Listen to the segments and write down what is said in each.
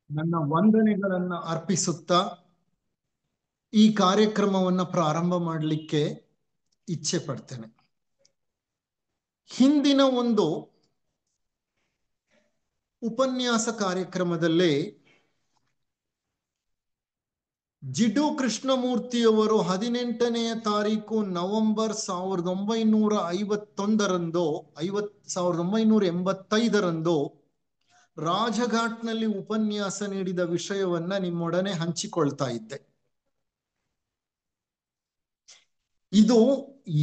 ನನ್ನ ವಂದನೆಗಳನ್ನ ಅರ್ಪಿಸುತ್ತಾ ಈ ಕಾರ್ಯಕ್ರಮವನ್ನ ಪ್ರಾರಂಭ ಮಾಡಲಿಕ್ಕೆ ಇಚ್ಛೆ ಪಡ್ತೇನೆ. ಹಿಂದಿನ ಒಂದು ಉಪನ್ಯಾಸ ಕಾರ್ಯಕ್ರಮದಲ್ಲಿ ಜಿಡು ಕೃಷ್ಣಮೂರ್ತಿಯವರು 18ನೇ ತಾರೀಕು ನವೆಂಬರ್ 1985ರಂದು ರಾಜಘಾಟ್ನಲ್ಲಿ ಉಪನ್ಯಾಸ ನೀಡಿದ ವಿಷಯವನ್ನ ನಿಮ್ಮೊಡನೆ ಹಂಚಿಕೊಳ್ತಾ ಇದ್ದೆ. ಇದು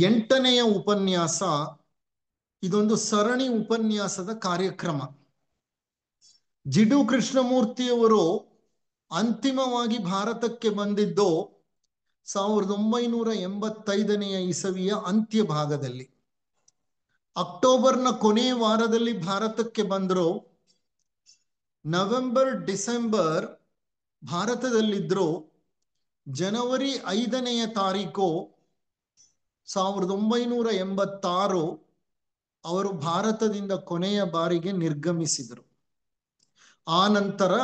8ನೆಯ ಉಪನ್ಯಾಸ. ಇದೊಂದು ಸರಣಿ ಉಪನ್ಯಾಸದ ಕಾರ್ಯಕ್ರಮ. ಜಿಡು ಕೃಷ್ಣಮೂರ್ತಿಯವರು ಅಂತಿಮವಾಗಿ ಭಾರತಕ್ಕೆ ಬಂದಿದ್ದು 1985ನೆಯ ಇಸವಿಯ ಅಂತ್ಯ ಭಾಗದಲ್ಲಿ. ಅಕ್ಟೋಬರ್ನ ಕೊನೆಯ ವಾರದಲ್ಲಿ ಭಾರತಕ್ಕೆ ಬಂದರು. November December ಭಾರತದಲ್ಲಿದ್ದರು. ಜನವರಿ 5ನೆಯ ತಾರೀಕು 1986 ಅವರು ಭಾರತದಿಂದ ಕೊನೆಯ ಬಾರಿಗೆ ನಿರ್ಗಮಿಸಿದರು. ಆ ನಂತರ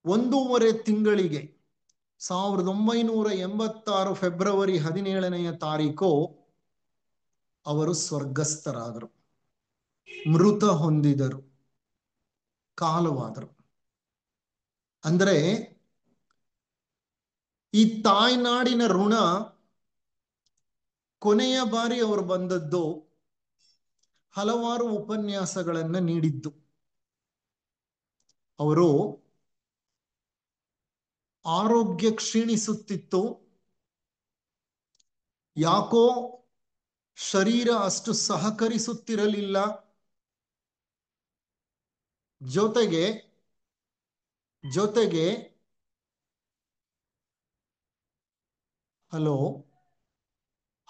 1.5 ತಿಂಗಳಿಗೆ 1986 ಫೆಬ್ರವರಿ 17ನೆಯ ತಾರೀಕು ಅವರು ಸ್ವರ್ಗಸ್ಥರಾದರು, ಮೃತ ಹೊಂದಿದರು, ಕಾಲವಾದರು. ಅಂದರೆ ಈ ತಾಯ್ನಾಡಿನ ಋಣ ಕೊನೆಯ ಬಾರಿ ಅವರು ಬಂದದ್ದು, ಹಲವಾರು ಉಪನ್ಯಾಸಗಳನ್ನ ನೀಡಿದ್ದು. ಅವರು ಆರೋಗ್ಯ ಕ್ಷೀಣಿಸುತ್ತಿತ್ತು. ಯಾಕೋ ಶರೀರ ಅಷ್ಟು ಸಹಕರಿಸುತ್ತಿರಲಿಲ್ಲ. ಜೊತೆಗೆ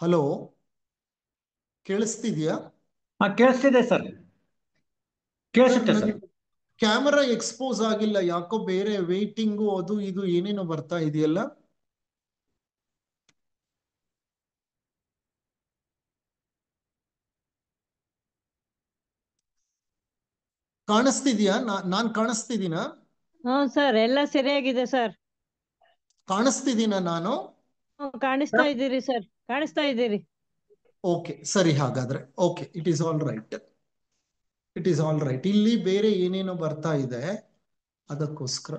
ಹಲೋ ಕೇಳಿಸ್ತಿದ್ಯಾ? ಕೇಳಿಸ್ತಿದೆ ಸರ್, ಕೇಳಿಸುತ್ತೆ ಸರ್. ಕ್ಯಾಮರಾ ಎಕ್ಸ್ಪೋಸ್ ಆಗಿಲ್ಲ, ಯಾಕೋ ಬೇರೆ ವೇಟಿಂಗು ಅದು ಇದು ಏನೇನೋ ಬರ್ತಾ ಇದೆಯಲ್ಲ. ಕಾಣಿಸ್ತಿದ್ಯಾ? ನಾನ್ ಕಾಣಿಸ್ತಿದ್ದೀನಾ? ಸರ್, ಎಲ್ಲ ಸರಿಯಾಗಿದೆ ಸರ್. ಕಾಣಿಸ್ತಿದ್ದೀನಾ ನಾನು? ಕಾಣಿಸ್ತಾ ಇದ್ದೀರಿ ಸರ್, ಕಾಣಿಸ್ತಾ ಇದ್ದೀರಿ. ಓಕೆ, ಸರಿ. ಹಾಗಾದ್ರೆ okay, it is all right. ಇಲ್ಲಿ ಬೇರೆ ಏನೇನೋ ಬರ್ತಾ ಇದೆ, ಅದಕ್ಕೋಸ್ಕರ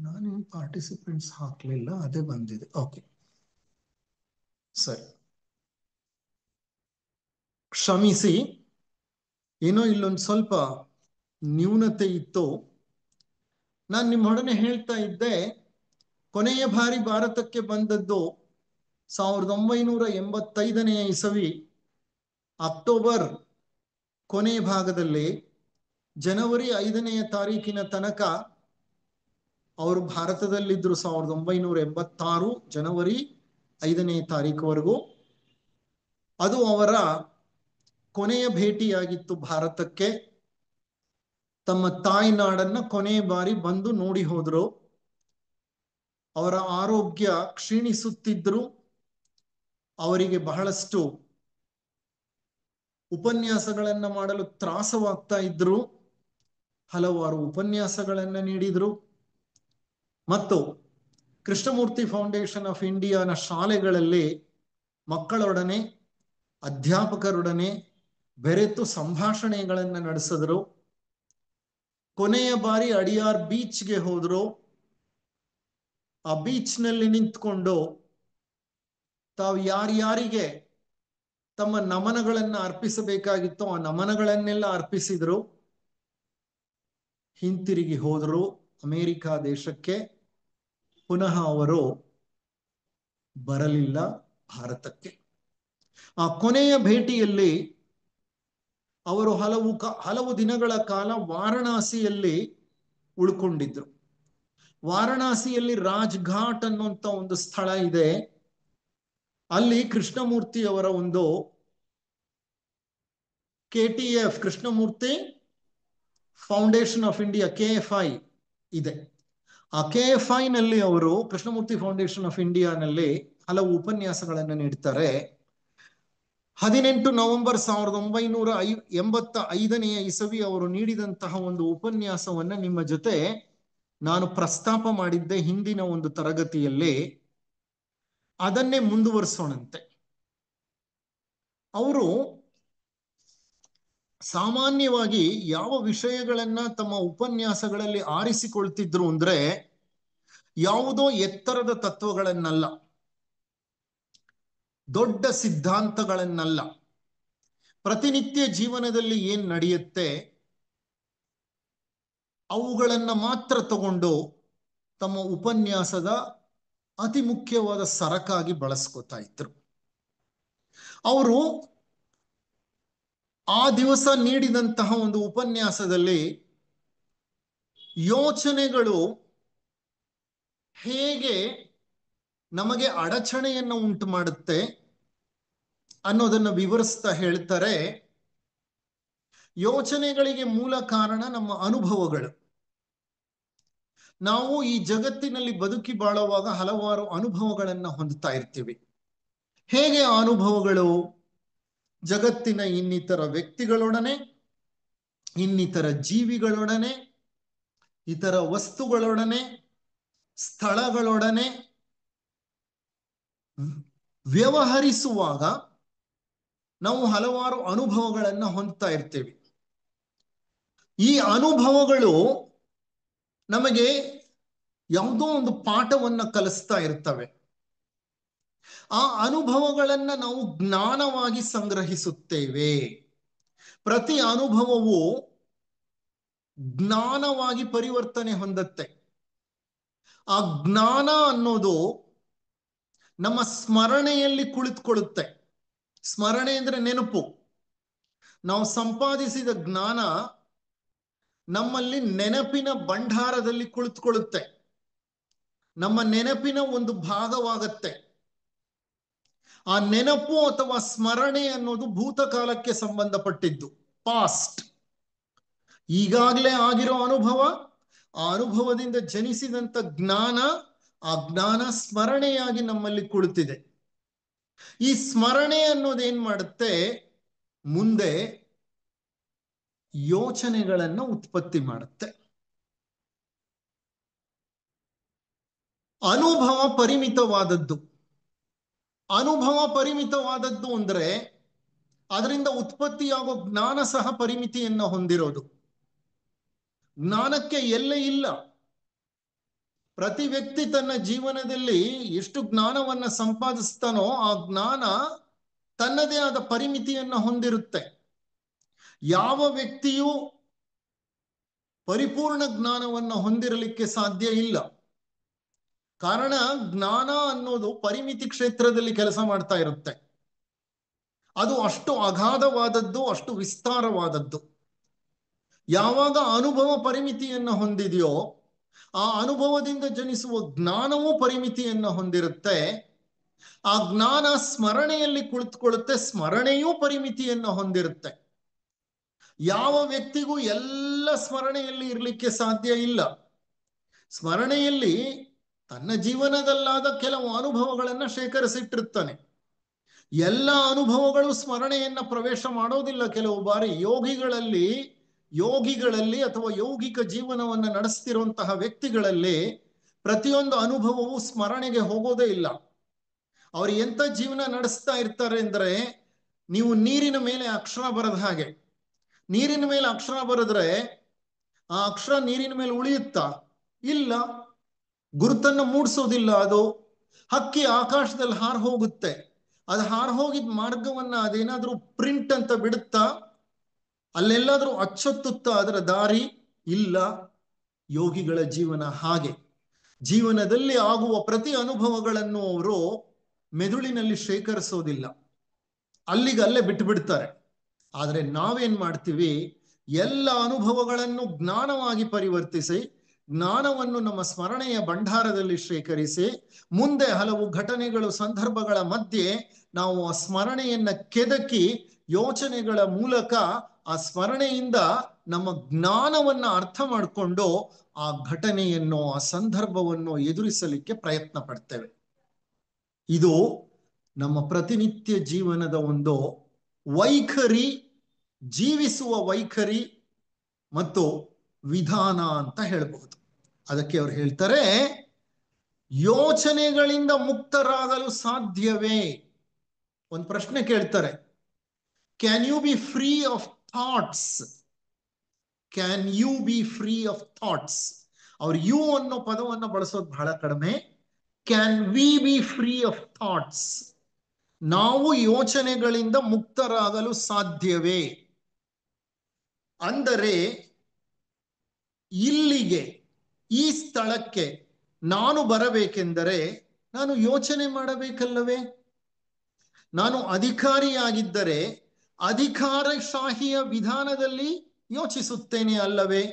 ನಾನು ಪಾರ್ಟಿಸಿಪೆಂಟ್ಸ್ ಹಾಕ್ಲಿಲ್ಲ, ಅದೇ ಬಂದಿದೆ. ಓಕೆ, ಸರಿ, ಕ್ಷಮಿಸಿ. ಏನೋ ಇಲ್ಲೊಂದು ಸ್ವಲ್ಪ ನ್ಯೂನತೆ ಇತ್ತು. ನಾನು ನಿಮ್ಮೊಡನೆ ಹೇಳ್ತಾ ಇದ್ದೆ, ಕೊನೆಯ ಬಾರಿ ಭಾರತಕ್ಕೆ ಬಂದದ್ದು 1985ನೆಯ ಇಸವಿ ಅಕ್ಟೋಬರ್ ಕೊನೆಯ ಭಾಗದಲ್ಲಿ. ಜನವರಿ 5ನೆಯ ತಾರೀಕಿನ ತನಕ ಅವರು ಭಾರತದಲ್ಲಿದ್ದರು. 1986 ಜನವರಿ 5ನೇ ತಾರೀಕುವರೆಗೂ ಅದು ಅವರ ಕೊನೆಯ ಭೇಟಿಯಾಗಿತ್ತು ಭಾರತಕ್ಕೆ. ತಮ್ಮ ತಾಯ್ನಾಡನ್ನ ಕೊನೆಯ ಬಾರಿ ಬಂದು ನೋಡಿ ಹೋದ್ರು. ಅವರ ಆರೋಗ್ಯ ಕ್ಷೀಣಿಸುತ್ತಿದ್ರು. ಅವರಿಗೆ ಬಹಳಷ್ಟು ಉಪನ್ಯಾಸಗಳನ್ನ ಮಾಡಲು ತ್ರಾಸವಾಗ್ತಾ ಇದ್ರು. ಹಲವಾರು ಉಪನ್ಯಾಸಗಳನ್ನ ನೀಡಿದ್ರು. ಮತ್ತು ಕೃಷ್ಣಮೂರ್ತಿ ಫೌಂಡೇಶನ್ ಆಫ್ ಇಂಡಿಯಾನ ಶಾಲೆಗಳಲ್ಲಿ ಮಕ್ಕಳೊಡನೆ, ಅಧ್ಯಾಪಕರೊಡನೆ ಬೆರೆತು ಸಂಭಾಷಣೆಗಳನ್ನ ನಡೆಸಿದ್ರು. ಕೊನೆಯ ಬಾರಿ ಅಡಿಯಾರ್ ಬೀಚ್ಗೆ ಹೋದ್ರು. ಆ ಬೀಚ್ನಲ್ಲಿ ನಿಂತ್ಕೊಂಡು ತಾವು ಯಾರ್ಯಾರಿಗೆ ತಮ್ಮ ನಮನಗಳನ್ನ ಅರ್ಪಿಸಬೇಕಾಗಿತ್ತೋ ಆ ನಮನಗಳನ್ನೆಲ್ಲ ಅರ್ಪಿಸಿದ್ರು. ಹಿಂತಿರುಗಿ ಹೋದರು ಅಮೆರಿಕ ದೇಶಕ್ಕೆ. ಪುನಃ ಅವರು ಬರಲಿಲ್ಲ ಭಾರತಕ್ಕೆ. ಆ ಕೊನೆಯ ಭೇಟಿಯಲ್ಲಿ ಅವರು ಹಲವು ದಿನಗಳ ಕಾಲ ವಾರಣಾಸಿಯಲ್ಲಿ ಉಳ್ಕೊಂಡಿದ್ರು. ವಾರಣಾಸಿಯಲ್ಲಿ ರಾಜ್ಘಾಟ್ ಅನ್ನುವಂತ ಒಂದು ಸ್ಥಳ ಇದೆ. ಅಲ್ಲಿ ಕೃಷ್ಣಮೂರ್ತಿ ಅವರ ಒಂದು KTF, Krishnamurthy foundation of India, KFI ಇದೆ. ಆ KFI ನಲ್ಲಿ ಅವರು, ಕೃಷ್ಣಮೂರ್ತಿ ಫೌಂಡೇಶನ್ ಆಫ್ ಇಂಡಿಯಾನಲ್ಲಿ ಹಲವು ಉಪನ್ಯಾಸಗಳನ್ನು ನೀಡ್ತಾರೆ. 18 ನವೆಂಬರ್ 1985 ಇಸವಿ ಅವರು ನೀಡಿದಂತಹ ಒಂದು ಉಪನ್ಯಾಸವನ್ನ ನಿಮ್ಮ ಜೊತೆ ನಾನು ಪ್ರಸ್ತಾಪ ಮಾಡಿದ್ದೆ ಹಿಂದಿನ ಒಂದು ತರಗತಿಯಲ್ಲಿ. ಅದನ್ನೇ ಮುಂದುವರಿಸೋಣಂತೆ. ಅವರು ಸಾಮಾನ್ಯವಾಗಿ ಯಾವ ವಿಷಯಗಳನ್ನ ತಮ್ಮ ಉಪನ್ಯಾಸಗಳಲ್ಲಿ ಆರಿಸಿಕೊಳ್ತಿದ್ರು ಅಂದ್ರೆ, ಯಾವುದೋ ಎತ್ತರದ ತತ್ವಗಳನ್ನಲ್ಲ, ದೊಡ್ಡ ಸಿದ್ಧಾಂತಗಳನ್ನಲ್ಲ, ಪ್ರತಿನಿತ್ಯ ಜೀವನದಲ್ಲಿ ಏನ್ ನಡೆಯುತ್ತೆ ಅವುಗಳನ್ನ ಮಾತ್ರ ತಗೊಂಡು ತಮ್ಮ ಉಪನ್ಯಾಸದ ಅತಿ ಮುಖ್ಯವಾದ ಸರಕಾಗಿ ಬಳಸ್ಕೊತಾ ಇದ್ರು. ಅವರು ಆ ದಿವಸ ನೀಡಿದಂತಹ ಒಂದು ಉಪನ್ಯಾಸದಲ್ಲಿ ಯೋಚನೆಗಳು ಹೇಗೆ ನಮಗೆ ಅಡಚಣೆಯನ್ನು ಉಂಟು ಮಾಡುತ್ತೆ ಅನ್ನೋದನ್ನು ವಿವರಿಸ್ತಾ ಹೇಳ್ತಾರೆ. ಯೋಚನೆಗಳಿಗೆ ಮೂಲ ಕಾರಣ ನಮ್ಮ ಅನುಭವಗಳು. ನಾವು ಈ ಜಗತ್ತಿನಲ್ಲಿ ಬದುಕಿ ಬಾಳುವಾಗ ಹಲವಾರು ಅನುಭವಗಳನ್ನ ಹೊಂದುತ್ತಾ ಇರ್ತೀವಿ. ಹೇಗೆ ಆ ಅನುಭವಗಳು? ಜಗತ್ತಿನ ಇನ್ನಿತರ ವ್ಯಕ್ತಿಗಳೊಡನೆ, ಇನ್ನಿತರ ಜೀವಿಗಳೊಡನೆ, ಇತರ ವಸ್ತುಗಳೊಡನೆ, ಸ್ಥಳಗಳೊಡನೆ ವ್ಯವಹರಿಸುವಾಗ ನಾವು ಹಲವಾರು ಅನುಭವಗಳನ್ನ ಹೊಂದ್ತಾ ಇರ್ತೀವಿ. ಈ ಅನುಭವಗಳು ನಮಗೆ ಯಾವುದೋ ಒಂದು ಪಾಠವನ್ನ ಕಲಿಸ್ತಾ ಇರ್ತವೆ. ಆ ಅನುಭವಗಳನ್ನ ನಾವು ಜ್ಞಾನವಾಗಿ ಸಂಗ್ರಹಿಸುತ್ತೇವೆ. ಪ್ರತಿ ಅನುಭವವು ಜ್ಞಾನವಾಗಿ ಪರಿವರ್ತನೆ ಹೊಂದುತ್ತೆ. ಆ ಜ್ಞಾನ ಅನ್ನೋದು ನಮ್ಮ ಸ್ಮರಣೆಯಲ್ಲಿ ಕುಳಿತುಕೊಳ್ಳುತ್ತೆ. ಸ್ಮರಣೆ ಅಂದ್ರೆ ನೆನಪು. ನಾವು ಸಂಪಾದಿಸಿದ ಜ್ಞಾನ ನಮ್ಮಲ್ಲಿ ನೆನಪಿನ ಭಂಡಾರದಲ್ಲಿ ಕುಳಿತುಕೊಳ್ಳುತ್ತೆ. ನಮ್ಮ ನೆನಪಿನ ಒಂದು ಭಾಗವಾಗತ್ತೆ. ಆ ನೆನಪು ಅಥವಾ ಸ್ಮರಣೆ ಅನ್ನೋದು ಭೂತಕಾಲಕ್ಕೆ ಸಂಬಂಧಪಟ್ಟಿದ್ದು, ಪಾಸ್ಟ್. ಈಗಾಗಲೇ ಆಗಿರೋ ಅನುಭವ, ಆ ಅನುಭವದಿಂದ ಜನಿಸಿದಂತ ಜ್ಞಾನ, ಆ ಜ್ಞಾನ ಸ್ಮರಣೆಯಾಗಿ ನಮ್ಮಲ್ಲಿ ಕುಳಿತಿದೆ. ಈ ಸ್ಮರಣೆ ಅನ್ನೋದೇನ್ ಮಾಡುತ್ತೆ, ಮುಂದೆ ಯೋಚನೆಗಳನ್ನ ಉತ್ಪತ್ತಿ ಮಾಡುತ್ತೆ. ಅನುಭವ ಪರಿಮಿತವಾದದ್ದು. ಅನುಭವ ಪರಿಮಿತವಾದದ್ದು ಅಂದ್ರೆ ಅದರಿಂದ ಉತ್ಪತ್ತಿಯಾಗೋ ಜ್ಞಾನ ಸಹ ಪರಿಮಿತಿಯನ್ನ ಹೊಂದಿರೋದು. ಜ್ಞಾನಕ್ಕೆ ಎಲ್ಲೇ ಇಲ್ಲ. ಪ್ರತಿ ವ್ಯಕ್ತಿ ತನ್ನ ಜೀವನದಲ್ಲಿ ಎಷ್ಟು ಜ್ಞಾನವನ್ನ ಸಂಪಾದಿಸ್ತಾನೋ ಆ ಜ್ಞಾನ ತನ್ನದೇ ಆದ ಪರಿಮಿತಿಯನ್ನ ಹೊಂದಿರುತ್ತೆ. ಯಾವ ವ್ಯಕ್ತಿಯೂ ಪರಿಪೂರ್ಣ ಜ್ಞಾನವನ್ನ ಹೊಂದಿರಲಿಕ್ಕೆ ಸಾಧ್ಯ ಇಲ್ಲ. ಕಾರಣ, ಜ್ಞಾನ ಅನ್ನೋದು ಪರಿಮಿತಿ ಕ್ಷೇತ್ರದಲ್ಲಿ ಕೆಲಸ ಮಾಡ್ತಾ ಇರುತ್ತೆ. ಅದು ಅಷ್ಟು ಅಗಾಧವಾದದ್ದು, ಅಷ್ಟು ವಿಸ್ತಾರವಾದದ್ದು. ಯಾವಾಗ ಅನುಭವ ಪರಿಮಿತಿಯನ್ನ ಹೊಂದಿದೆಯೋ ಆ ಅನುಭವದಿಂದ ಜನಿಸುವ ಜ್ಞಾನವೂ ಪರಿಮಿತಿಯನ್ನ ಹೊಂದಿರುತ್ತೆ. ಆ ಜ್ಞಾನ ಸ್ಮರಣೆಯಲ್ಲಿ ಕುಳಿತುಕೊಳ್ಳುತ್ತೆ, ಸ್ಮರಣೆಯೂ ಪರಿಮಿತಿಯನ್ನ ಹೊಂದಿರುತ್ತೆ. ಯಾವ ವ್ಯಕ್ತಿಗೂ ಎಲ್ಲ ಸ್ಮರಣೆಯಲ್ಲಿ ಇರಲಿಕ್ಕೆ ಸಾಧ್ಯ ಇಲ್ಲ. ಸ್ಮರಣೆಯಲ್ಲಿ ತನ್ನ ಜೀವನದಲ್ಲಾದ ಕೆಲವು ಅನುಭವಗಳನ್ನ ಶೇಖರಿಸಿಟ್ಟಿರ್ತಾನೆ. ಎಲ್ಲ ಅನುಭವಗಳು ಸ್ಮರಣೆಯನ್ನ ಪ್ರವೇಶ ಮಾಡೋದಿಲ್ಲ. ಕೆಲವು ಬಾರಿ ಯೋಗಿಗಳಲ್ಲಿ ಅಥವಾ ಯೌಗಿಕ ಜೀವನವನ್ನ ನಡೆಸ್ತಿರುವಂತಹ ವ್ಯಕ್ತಿಗಳಲ್ಲಿ ಪ್ರತಿಯೊಂದು ಅನುಭವವು ಸ್ಮರಣೆಗೆ ಹೋಗೋದೇ ಇಲ್ಲ. ಅವರು ಎಂತ ಜೀವನ ನಡೆಸ್ತಾ ಇರ್ತಾರೆ ಅಂದ್ರೆ, ನೀವು ನೀರಿನ ಮೇಲೆ ಅಕ್ಷರ ಬರದ ಹಾಗೆ. ನೀರಿನ ಮೇಲೆ ಅಕ್ಷರ ಬರೆದ್ರೆ ಆ ಅಕ್ಷರ ನೀರಿನ ಮೇಲೆ ಉಳಿಯುತ್ತಾ? ಇಲ್ಲ, ಗುರುತನ್ನ ಮೂಡಿಸೋದಿಲ್ಲ. ಅದು ಹಕ್ಕಿ ಆಕಾಶದಲ್ಲಿ ಹಾರು ಹೋಗುತ್ತೆ. ಅದು ಹಾರು ಹೋಗಿದ ಮಾರ್ಗವನ್ನ ಅದೇನಾದ್ರೂ ಪ್ರಿಂಟ್ ಅಂತ ಬಿಡುತ್ತಾ? ಅಲ್ಲೆಲ್ಲಾದ್ರೂ ಅಚ್ಚೊತ್ತುತ್ತಾ ಅದರ ದಾರಿ? ಇಲ್ಲ. ಯೋಗಿಗಳ ಜೀವನ ಹಾಗೆ. ಜೀವನದಲ್ಲಿ ಆಗುವ ಪ್ರತಿ ಅನುಭವಗಳನ್ನು ಅವರು ಮೆದುಳಿನಲ್ಲಿ ಶೇಖರಿಸೋದಿಲ್ಲ, ಅಲ್ಲಿಗಲ್ಲೇ ಬಿಟ್ಟು ಬಿಡ್ತಾರೆ. ಆದ್ರೆ ನಾವೇನ್ ಮಾಡ್ತೀವಿ, ಎಲ್ಲ ಅನುಭವಗಳನ್ನು ಜ್ಞಾನವಾಗಿ ಪರಿವರ್ತಿಸಿ, ಜ್ಞಾನವನ್ನು ನಮ್ಮ ಸ್ಮರಣೆಯ ಭಂಡಾರದಲ್ಲಿ ಶೇಖರಿಸಿ, ಮುಂದೆ ಹಲವು ಘಟನೆಗಳು, ಸಂದರ್ಭಗಳ ಮಧ್ಯೆ ನಾವು ಆ ಸ್ಮರಣೆಯನ್ನ ಕೆದಕಿ ಯೋಚನೆಗಳ ಮೂಲಕ ಆ ಸ್ಮರಣೆಯಿಂದ ನಮ್ಮ ಜ್ಞಾನವನ್ನ ಅರ್ಥ ಮಾಡಿಕೊಂಡು ಆ ಘಟನೆಯನ್ನು, ಆ ಸಂದರ್ಭವನ್ನು ಎದುರಿಸಲಿಕ್ಕೆ ಪ್ರಯತ್ನ ಪಡ್ತೇವೆ. ಇದು ನಮ್ಮ ಪ್ರತಿನಿತ್ಯ ಜೀವನದ ಒಂದು ವೈಖರಿ, ಜೀವಿಸುವ ವೈಖರಿ ಮತ್ತು ವಿಧಾನ ಅಂತ ಹೇಳಬಹುದು. ಅದಕ್ಕೆ ಅವ್ರು ಹೇಳ್ತಾರೆ, ಯೋಚನೆಗಳಿಂದ ಮುಕ್ತರಾಗಲು ಸಾಧ್ಯವೇ? ಒಂದು ಪ್ರಶ್ನೆ ಕೇಳ್ತಾರೆ, can you be free of thoughts? Can you be free of thoughts? ಅವ್ರು ಯು ಅನ್ನೋ ಪದವನ್ನು ಬಳಸೋದು ಬಹಳ ಕಡಿಮೆ. Can we be free of thoughts? ನಾವು ಯೋಚನೆಗಳಿಂದ ಮುಕ್ತರಾಗಲು ಸಾಧ್ಯವೇ? ಅಂದರೆ ಇಲ್ಲಿಗೆ, ಈ ಸ್ಥಳಕ್ಕೆ ನಾನು ಬರಬೇಕೆಂದರೆ ನಾನು ಯೋಚನೆ ಮಾಡಬೇಕಲ್ಲವೇ? ನಾನು ಅಧಿಕಾರಿಯಾಗಿದ್ದರೆ ಅಧಿಕಾರಶಾಹಿಯ ವಿಧಾನದಲ್ಲಿ ಯೋಚಿಸುತ್ತೇನೆ ಅಲ್ಲವೇ?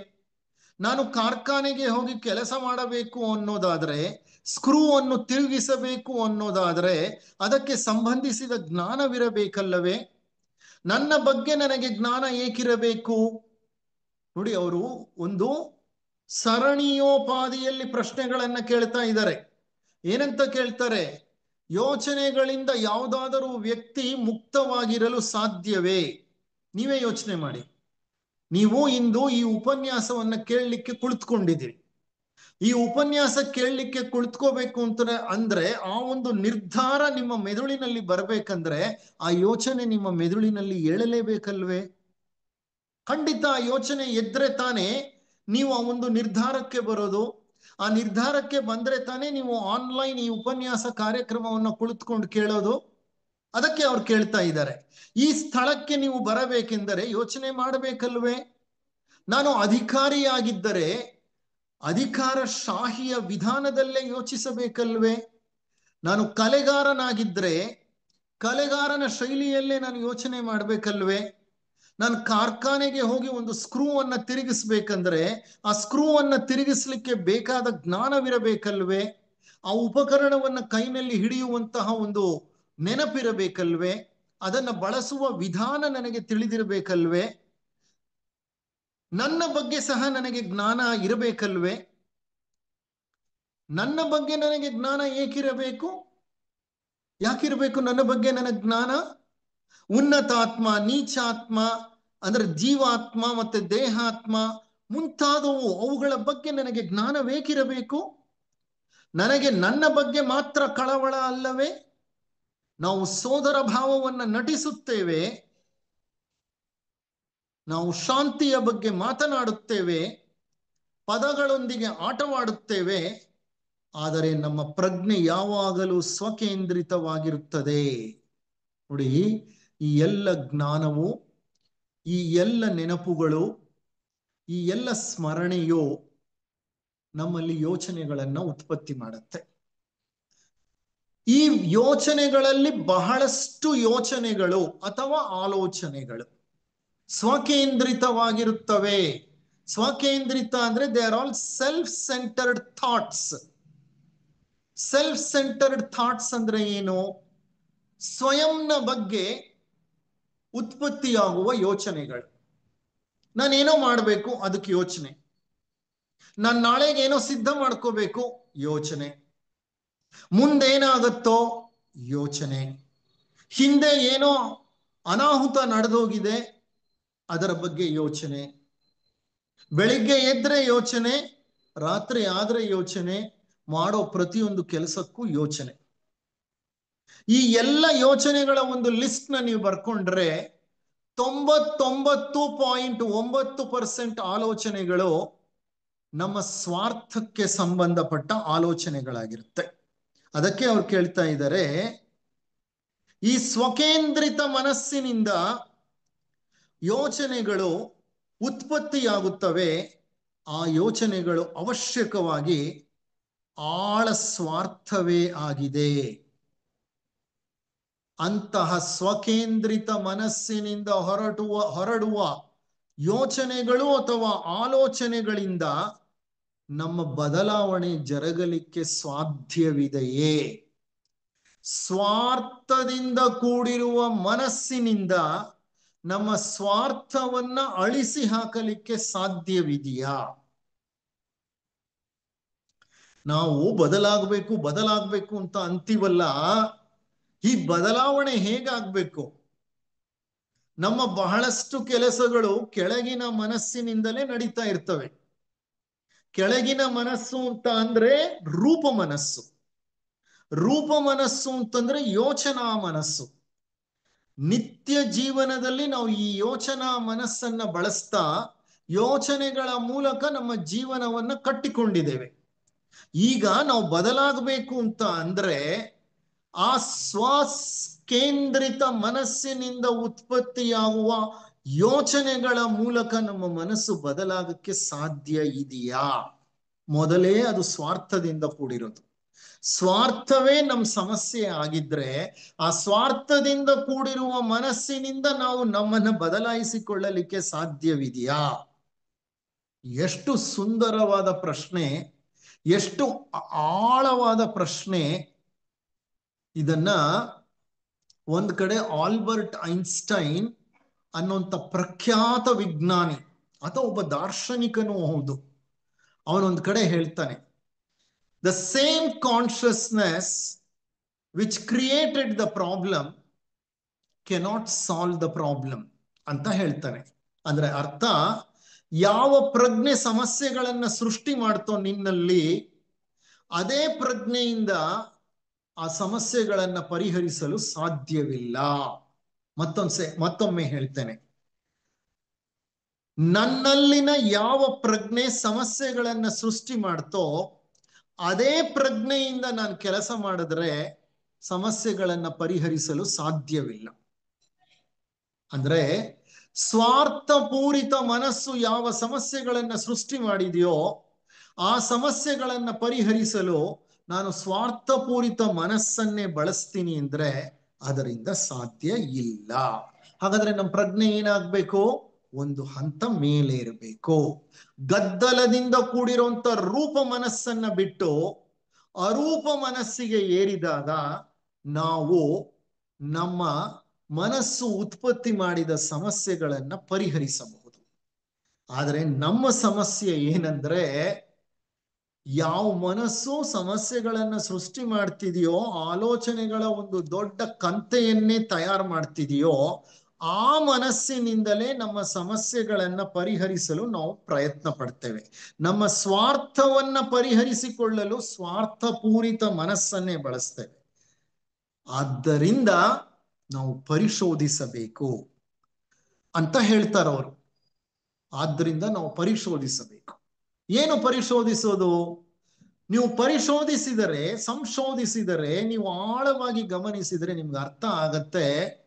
ನಾನು ಕಾರ್ಖಾನೆಗೆ ಹೋಗಿ ಕೆಲಸ ಮಾಡಬೇಕು ಅನ್ನೋದಾದ್ರೆ, ಸ್ಕ್ರೂ ಅನ್ನು ತಿರುಗಿಸಬೇಕು ಅನ್ನೋದಾದ್ರೆ ಅದಕ್ಕೆ ಸಂಬಂಧಿಸಿದ ಜ್ಞಾನವಿರಬೇಕಲ್ಲವೇ? ನನ್ನ ಬಗ್ಗೆ ನನಗೆ ಜ್ಞಾನ ಏಕಿರಬೇಕು? ನೋಡಿ, ಅವರು ಒಂದು ಸರಣಿಯೋಪಾದಿಯಲ್ಲಿ ಪ್ರಶ್ನೆಗಳನ್ನ ಕೇಳ್ತಾ ಇದ್ದಾರೆ. ಏನಂತ ಕೇಳ್ತಾರೆ? ಯೋಚನೆಗಳಿಂದ ಯಾವುದಾದರೂ ವ್ಯಕ್ತಿ ಮುಕ್ತವಾಗಿರಲು ಸಾಧ್ಯವೇ? ನೀವೇ ಯೋಚನೆ ಮಾಡಿ. ನೀವು ಇಂದು ಈ ಉಪನ್ಯಾಸವನ್ನ ಕೇಳಲಿಕ್ಕೆ ಕುಳಿತುಕೊಂಡಿದ್ದೀರಿ. ಈ ಉಪನ್ಯಾಸ ಕೇಳಲಿಕ್ಕೆ ಕುಳಿತುಕೋಬೇಕು ಅಂದ್ರೆ ಆ ಒಂದು ನಿರ್ಧಾರ ನಿಮ್ಮ ಮೆದುಳಿನಲ್ಲಿ ಬರ್ಬೇಕಂದ್ರೆ ಆ ಯೋಚನೆ ನಿಮ್ಮ ಮೆದುಳಿನಲ್ಲಿ ಏಳಲೇಬೇಕಲ್ವೇ? ಖಂಡಿತ ಆ ಯೋಚನೆ ಎದ್ರೆ ತಾನೇ ನೀವು ಆ ಒಂದು ನಿರ್ಧಾರಕ್ಕೆ ಬರೋದು. ಆ ನಿರ್ಧಾರಕ್ಕೆ ಬಂದ್ರೆ ತಾನೇ ನೀವು ಆನ್ಲೈನ್ ಈ ಉಪನ್ಯಾಸ ಕಾರ್ಯಕ್ರಮವನ್ನು ಕುಳಿತುಕೊಂಡು ಕೇಳೋದು. ಅದಕ್ಕೆ ಅವ್ರು ಕೇಳ್ತಾ ಇದ್ದಾರೆ, ಈ ಸ್ಥಳಕ್ಕೆ ನೀವು ಬರಬೇಕೆಂದರೆ ಯೋಚನೆ ಮಾಡಬೇಕಲ್ವೇ? ನಾನು ಅಧಿಕಾರಿಯಾಗಿದ್ದರೆ ಅಧಿಕಾರಶಾಹಿಯ ವಿಧಾನದಲ್ಲೇ ಯೋಚಿಸಬೇಕಲ್ವೇ? ನಾನು ಕಲೆಗಾರನಾಗಿದ್ರೆ ಕಲೆಗಾರನ ಶೈಲಿಯಲ್ಲೇ ನಾನು ಯೋಚನೆ ಮಾಡಬೇಕಲ್ವೇ? ನಾನು ಕಾರ್ಖಾನೆಗೆ ಹೋಗಿ ಒಂದು ಸ್ಕ್ರೂ ಅನ್ನ ತಿರುಗಿಸ್ಬೇಕಂದ್ರೆ ಆ ಸ್ಕ್ರೂ ಅನ್ನ ತಿರುಗಿಸ್ಲಿಕ್ಕೆ ಬೇಕಾದ ಜ್ಞಾನವಿರಬೇಕಲ್ವೇ? ಆ ಉಪಕರಣವನ್ನ ಕೈನಲ್ಲಿ ಹಿಡಿಯುವಂತಹ ಒಂದು ನೆನಪಿರಬೇಕಲ್ವೇ? ಅದನ್ನ ಬಳಸುವ ವಿಧಾನ ನನಗೆ ತಿಳಿದಿರಬೇಕಲ್ವೇ? ನನ್ನ ಬಗ್ಗೆ ಸಹ ನನಗೆ ಜ್ಞಾನ ಇರಬೇಕಲ್ವೇ? ನನ್ನ ಬಗ್ಗೆ ನನಗೆ ಜ್ಞಾನ ಏಕಿರಬೇಕು? ಯಾಕಿರಬೇಕು ನನ್ನ ಬಗ್ಗೆ ನನಗೆ ಜ್ಞಾನ? ಉನ್ನತಾತ್ಮ, ನೀಚಾತ್ಮ ಅಂದ್ರೆ ಜೀವಾತ್ಮ ಮತ್ತೆ ದೇಹಾತ್ಮ ಮುಂತಾದವು, ಅವುಗಳ ಬಗ್ಗೆ ನನಗೆ ಜ್ಞಾನವೇಕಿರಬೇಕು? ನನಗೆ ನನ್ನ ಬಗ್ಗೆ ಮಾತ್ರ ಕಳವಳ ಅಲ್ಲವೇ? ನಾವು ಸೋದರ ಭಾವವನ್ನು ನಟಿಸುತ್ತೇವೆ, ನಾವು ಶಾಂತಿಯ ಬಗ್ಗೆ ಮಾತನಾಡುತ್ತೇವೆ, ಪದಗಳೊಂದಿಗೆ ಆಟವಾಡುತ್ತೇವೆ, ಆದರೆ ನಮ್ಮ ಪ್ರಜ್ಞೆ ಯಾವಾಗಲೂ ಸ್ವಕೇಂದ್ರಿತವಾಗಿರುತ್ತದೆ. ನೋಡಿ, ಈ ಎಲ್ಲ ಜ್ಞಾನವು, ಈ ಎಲ್ಲ ನೆನಪುಗಳು, ಈ ಎಲ್ಲ ಸ್ಮರಣೆಯು ನಮ್ಮಲ್ಲಿ ಯೋಚನೆಗಳನ್ನ ಉತ್ಪತ್ತಿ ಮಾಡುತ್ತೆ. ಈ ಯೋಚನೆಗಳಲ್ಲಿ ಬಹಳಷ್ಟು ಯೋಚನೆಗಳು ಅಥವಾ ಆಲೋಚನೆಗಳು ಸ್ವಕೇಂದ್ರಿತವಾಗಿರುತ್ತವೆ. ಸ್ವಕೇಂದ್ರಿತ ಅಂದ್ರೆ they are all self centered thoughts. Self centered thoughts ಅಂದ್ರೆ ಏನು? ಸ್ವಯಂನ ಬಗ್ಗೆ ಉತ್ಪತ್ತಿಯಾಗುವ ಯೋಚನೆಗಳು. ನಾನೇನೋ ಮಾಡಬೇಕು, ಅದಕ್ಕೆ ಯೋಚನೆ. ನಾನು ನಾಳೆಗೆ ಏನೋ ಸಿದ್ಧ ಮಾಡ್ಕೋಬೇಕು, ಯೋಚನೆ. ಮುಂದೇನಾಗತ್ತೋ ಯೋಚನೆ. ಹಿಂದೆ ಏನೋ ಅನಾಹುತ ನಡೆದೋಗಿದೆ, ಅದರ ಬಗ್ಗೆ ಯೋಚನೆ. ಬೆಳಿಗ್ಗೆ ಎದ್ರೆ ಯೋಚನೆ, ರಾತ್ರಿ ಆದ್ರೆ ಯೋಚನೆ, ಮಾಡೋ ಪ್ರತಿಯೊಂದು ಕೆಲಸಕ್ಕೂ ಯೋಚನೆ. ಈ ಎಲ್ಲ ಯೋಚನೆಗಳ ಒಂದು ಲಿಸ್ಟ್ ನ ನೀವು ಬರ್ಕೊಂಡ್ರೆ 99.9% ಆಲೋಚನೆಗಳು ನಮ್ಮ ಸ್ವಾರ್ಥಕ್ಕೆ ಸಂಬಂಧಪಟ್ಟ ಆಲೋಚನೆಗಳಾಗಿರುತ್ತೆ. ಅದಕ್ಕೆ ಅವ್ರು ಕೇಳ್ತಾ ಇದ್ದಾರೆ, ಈ ಸ್ವಕೇಂದ್ರಿತ ಮನಸ್ಸಿನಿಂದ ಯೋಚನೆಗಳು ಉತ್ಪತ್ತಿಯಾಗುತ್ತವೆ. ಆ ಯೋಚನೆಗಳು ಅವಶ್ಯಕವಾಗಿ ಆಳ ಸ್ವಾರ್ಥವೇ ಆಗಿದೆ. ಅಂತಹ ಸ್ವಕೇಂದ್ರಿತ ಮನಸ್ಸಿನಿಂದ ಹೊರಡುವ ಯೋಚನೆಗಳು ಅಥವಾ ಆಲೋಚನೆಗಳಿಂದ ನಮ್ಮ ಬದಲಾವಣೆ ಜರುಗಲಿಕ್ಕೆ ಸಾಧ್ಯವಿದೆಯೇ? ಸ್ವಾರ್ಥದಿಂದ ಕೂಡಿರುವ ಮನಸ್ಸಿನಿಂದ ನಮ್ಮ ಸ್ವಾರ್ಥವನ್ನ ಅಳಿಸಿ ಹಾಕಲಿಕ್ಕೆ ಸಾಧ್ಯವಿದೆಯಾ? ನಾವು ಬದಲಾಗಬೇಕು ಅಂತ ಅಂತೀವಲ್ಲ, ಈ ಬದಲಾವಣೆ ಹೇಗಾಗ್ಬೇಕು? ನಮ್ಮ ಬಹಳಷ್ಟು ಕೆಲಸಗಳು ಕೆಳಗಿನ ಮನಸ್ಸಿನಿಂದಲೇ ನಡೀತಾ ಇರ್ತವೆ. ಕೆಳಗಿನ ಮನಸ್ಸು ಅಂತ ಅಂದ್ರೆ ರೂಪ ಮನಸ್ಸು. ರೂಪ ಮನಸ್ಸು ಅಂತಂದ್ರೆ ಯೋಚನಾ ಮನಸ್ಸು. ನಿತ್ಯ ಜೀವನದಲ್ಲಿ ನಾವು ಈ ಯೋಚನಾ ಮನಸ್ಸನ್ನ ಬಳಸ್ತಾ ಯೋಚನೆಗಳ ಮೂಲಕ ನಮ್ಮ ಜೀವನವನ್ನ ಕಟ್ಟಿಕೊಂಡಿದ್ದೇವೆ. ಈಗ ನಾವು ಬದಲಾಗಬೇಕು ಅಂತ ಅಂದ್ರೆ ಆ ಸ್ವಕೇಂದ್ರಿತ ಮನಸ್ಸಿನಿಂದ ಉತ್ಪತ್ತಿಯಾಗುವ ಯೋಚನೆಗಳ ಮೂಲಕ ನಮ್ಮ ಮನಸ್ಸು ಬದಲಾಗಕ್ಕೆ ಸಾಧ್ಯ ಇದೆಯಾ? ಮೊದಲೇ ಅದು ಸ್ವಾರ್ಥದಿಂದ ಕೂಡಿರೋದು. ಸ್ವಾರ್ಥವೇ ನಮ್ಮ ಸಮಸ್ಯೆ ಆಗಿದ್ರೆ ಆ ಸ್ವಾರ್ಥದಿಂದ ಕೂಡಿರುವ ಮನಸ್ಸಿನಿಂದ ನಾವು ನಮ್ಮನ್ನು ಬದಲಾಯಿಸಿಕೊಳ್ಳಲಿಕ್ಕೆ ಸಾಧ್ಯವಿದೆಯಾ? ಎಷ್ಟು ಸುಂದರವಾದ ಪ್ರಶ್ನೆ, ಎಷ್ಟು ಆಳವಾದ ಪ್ರಶ್ನೆ. ಇದನ್ನ ಒಂದ್ ಕಡೆ ಆಲ್ಬರ್ಟ್ ಐನ್ಸ್ಟೈನ್ ಅನ್ನೋಂಥ ಪ್ರಖ್ಯಾತ ವಿಜ್ಞಾನಿ ಅಥವಾ ಒಬ್ಬ ದಾರ್ಶನಿಕನೂ ಹೌದು, ಅವನೊಂದ್ ಕಡೆ ಹೇಳ್ತಾನೆ, the same consciousness which created the problem cannot solve the problem ಅಂತ ಹೇಳ್ತಾನೆ. ಅಂದ್ರೆ ಅರ್ಥ, ಯಾವ ಪ್ರಜ್ಞೆ ಸಮಸ್ಯೆಗಳನ್ನ ಸೃಷ್ಟಿ ಮಾಡ್ತೋ ನಿನ್ನಲ್ಲಿ, ಅದೇ ಪ್ರಜ್ಞೆಯಿಂದ ಆ ಸಮಸ್ಯೆಗಳನ್ನ ಪರಿಹರಿಸಲು ಸಾಧ್ಯವಿಲ್ಲ. ಮತ್ತೊಮ್ಮೆ ಹೇಳ್ತೇನೆ, ನನ್ನಲ್ಲಿನ ಯಾವ ಪ್ರಜ್ಞೆ ಸಮಸ್ಯೆಗಳನ್ನ ಸೃಷ್ಟಿ ಮಾಡ್ತೋ ಅದೇ ಪ್ರಜ್ಞೆಯಿಂದ ನಾನು ಕೆಲಸ ಮಾಡಿದ್ರೆ ಸಮಸ್ಯೆಗಳನ್ನ ಪರಿಹರಿಸಲು ಸಾಧ್ಯವಿಲ್ಲ. ಅಂದ್ರೆ ಸ್ವಾರ್ಥಪೂರಿತ ಮನಸ್ಸು ಯಾವ ಸಮಸ್ಯೆಗಳನ್ನ ಸೃಷ್ಟಿ ಮಾಡಿದೆಯೋ ಆ ಸಮಸ್ಯೆಗಳನ್ನ ಪರಿಹರಿಸಲು ನಾನು ಸ್ವಾರ್ಥಪೂರಿತ ಮನಸ್ಸನ್ನೇ ಬಳಸ್ತೀನಿ ಅಂದ್ರೆ ಅದರಿಂದ ಸಾಧ್ಯ ಇಲ್ಲ. ಹಾಗಾದ್ರೆ ನಮ್ಮ ಪ್ರಜ್ಞೆ ಏನಾಗ್ಬೇಕು? ಒಂದು ಹಂತ ಮೇಲೆ ಇರಬೇಕು. ಗದ್ದಲದಿಂದ ಕೂಡಿರುವಂತ ರೂಪ ಮನಸ್ಸನ್ನ ಬಿಟ್ಟು ಅರೂಪ ಮನಸ್ಸಿಗೆ ಏರಿದಾಗ ನಾವು ನಮ್ಮ ಮನಸ್ಸು ಉತ್ಪತ್ತಿ ಮಾಡಿದ ಸಮಸ್ಯೆಗಳನ್ನ ಪರಿಹರಿಸಬಹುದು. ಆದರೆ ನಮ್ಮ ಸಮಸ್ಯೆ ಏನಂದ್ರೆ, ಯಾವ ಮನಸ್ಸು ಸಮಸ್ಯೆಗಳನ್ನ ಸೃಷ್ಟಿ ಮಾಡ್ತಿದೆಯೋ, ಆಲೋಚನೆಗಳ ಒಂದು ದೊಡ್ಡ ಕಂತೆಯನ್ನೇ ತಯಾರು ಮಾಡ್ತಿದೆಯೋ, ಆ ಮನಸ್ಸಿನಿಂದಲೇ ನಮ್ಮ ಸಮಸ್ಯೆಗಳನ್ನ ಪರಿಹರಿಸಲು ನಾವು ಪ್ರಯತ್ನ ಪಡ್ತೇವೆ. ನಮ್ಮ ಸ್ವಾರ್ಥವನ್ನ ಪರಿಹರಿಸಿಕೊಳ್ಳಲು ಸ್ವಾರ್ಥಪೂರಿತ ಮನಸ್ಸನ್ನೇ ಬಳಸ್ತೇವೆ. ಆದ್ದರಿಂದ ನಾವು ಪರಿಶೋಧಿಸಬೇಕು ಅಂತ ಹೇಳ್ತಾರವರು. ಆದ್ದರಿಂದ ನಾವು ಪರಿಶೋಧಿಸಬೇಕು. ಏನು ಪರಿಶೋಧಿಸೋದು? ನೀವು ಪರಿಶೋಧಿಸಿದರೆ, ಸಂಶೋಧಿಸಿದರೆ, ನೀವು ಆಳವಾಗಿ ಗಮನಿಸಿದರೆ ನಿಮ್ಗೆ ಅರ್ಥ ಆಗತ್ತೆ,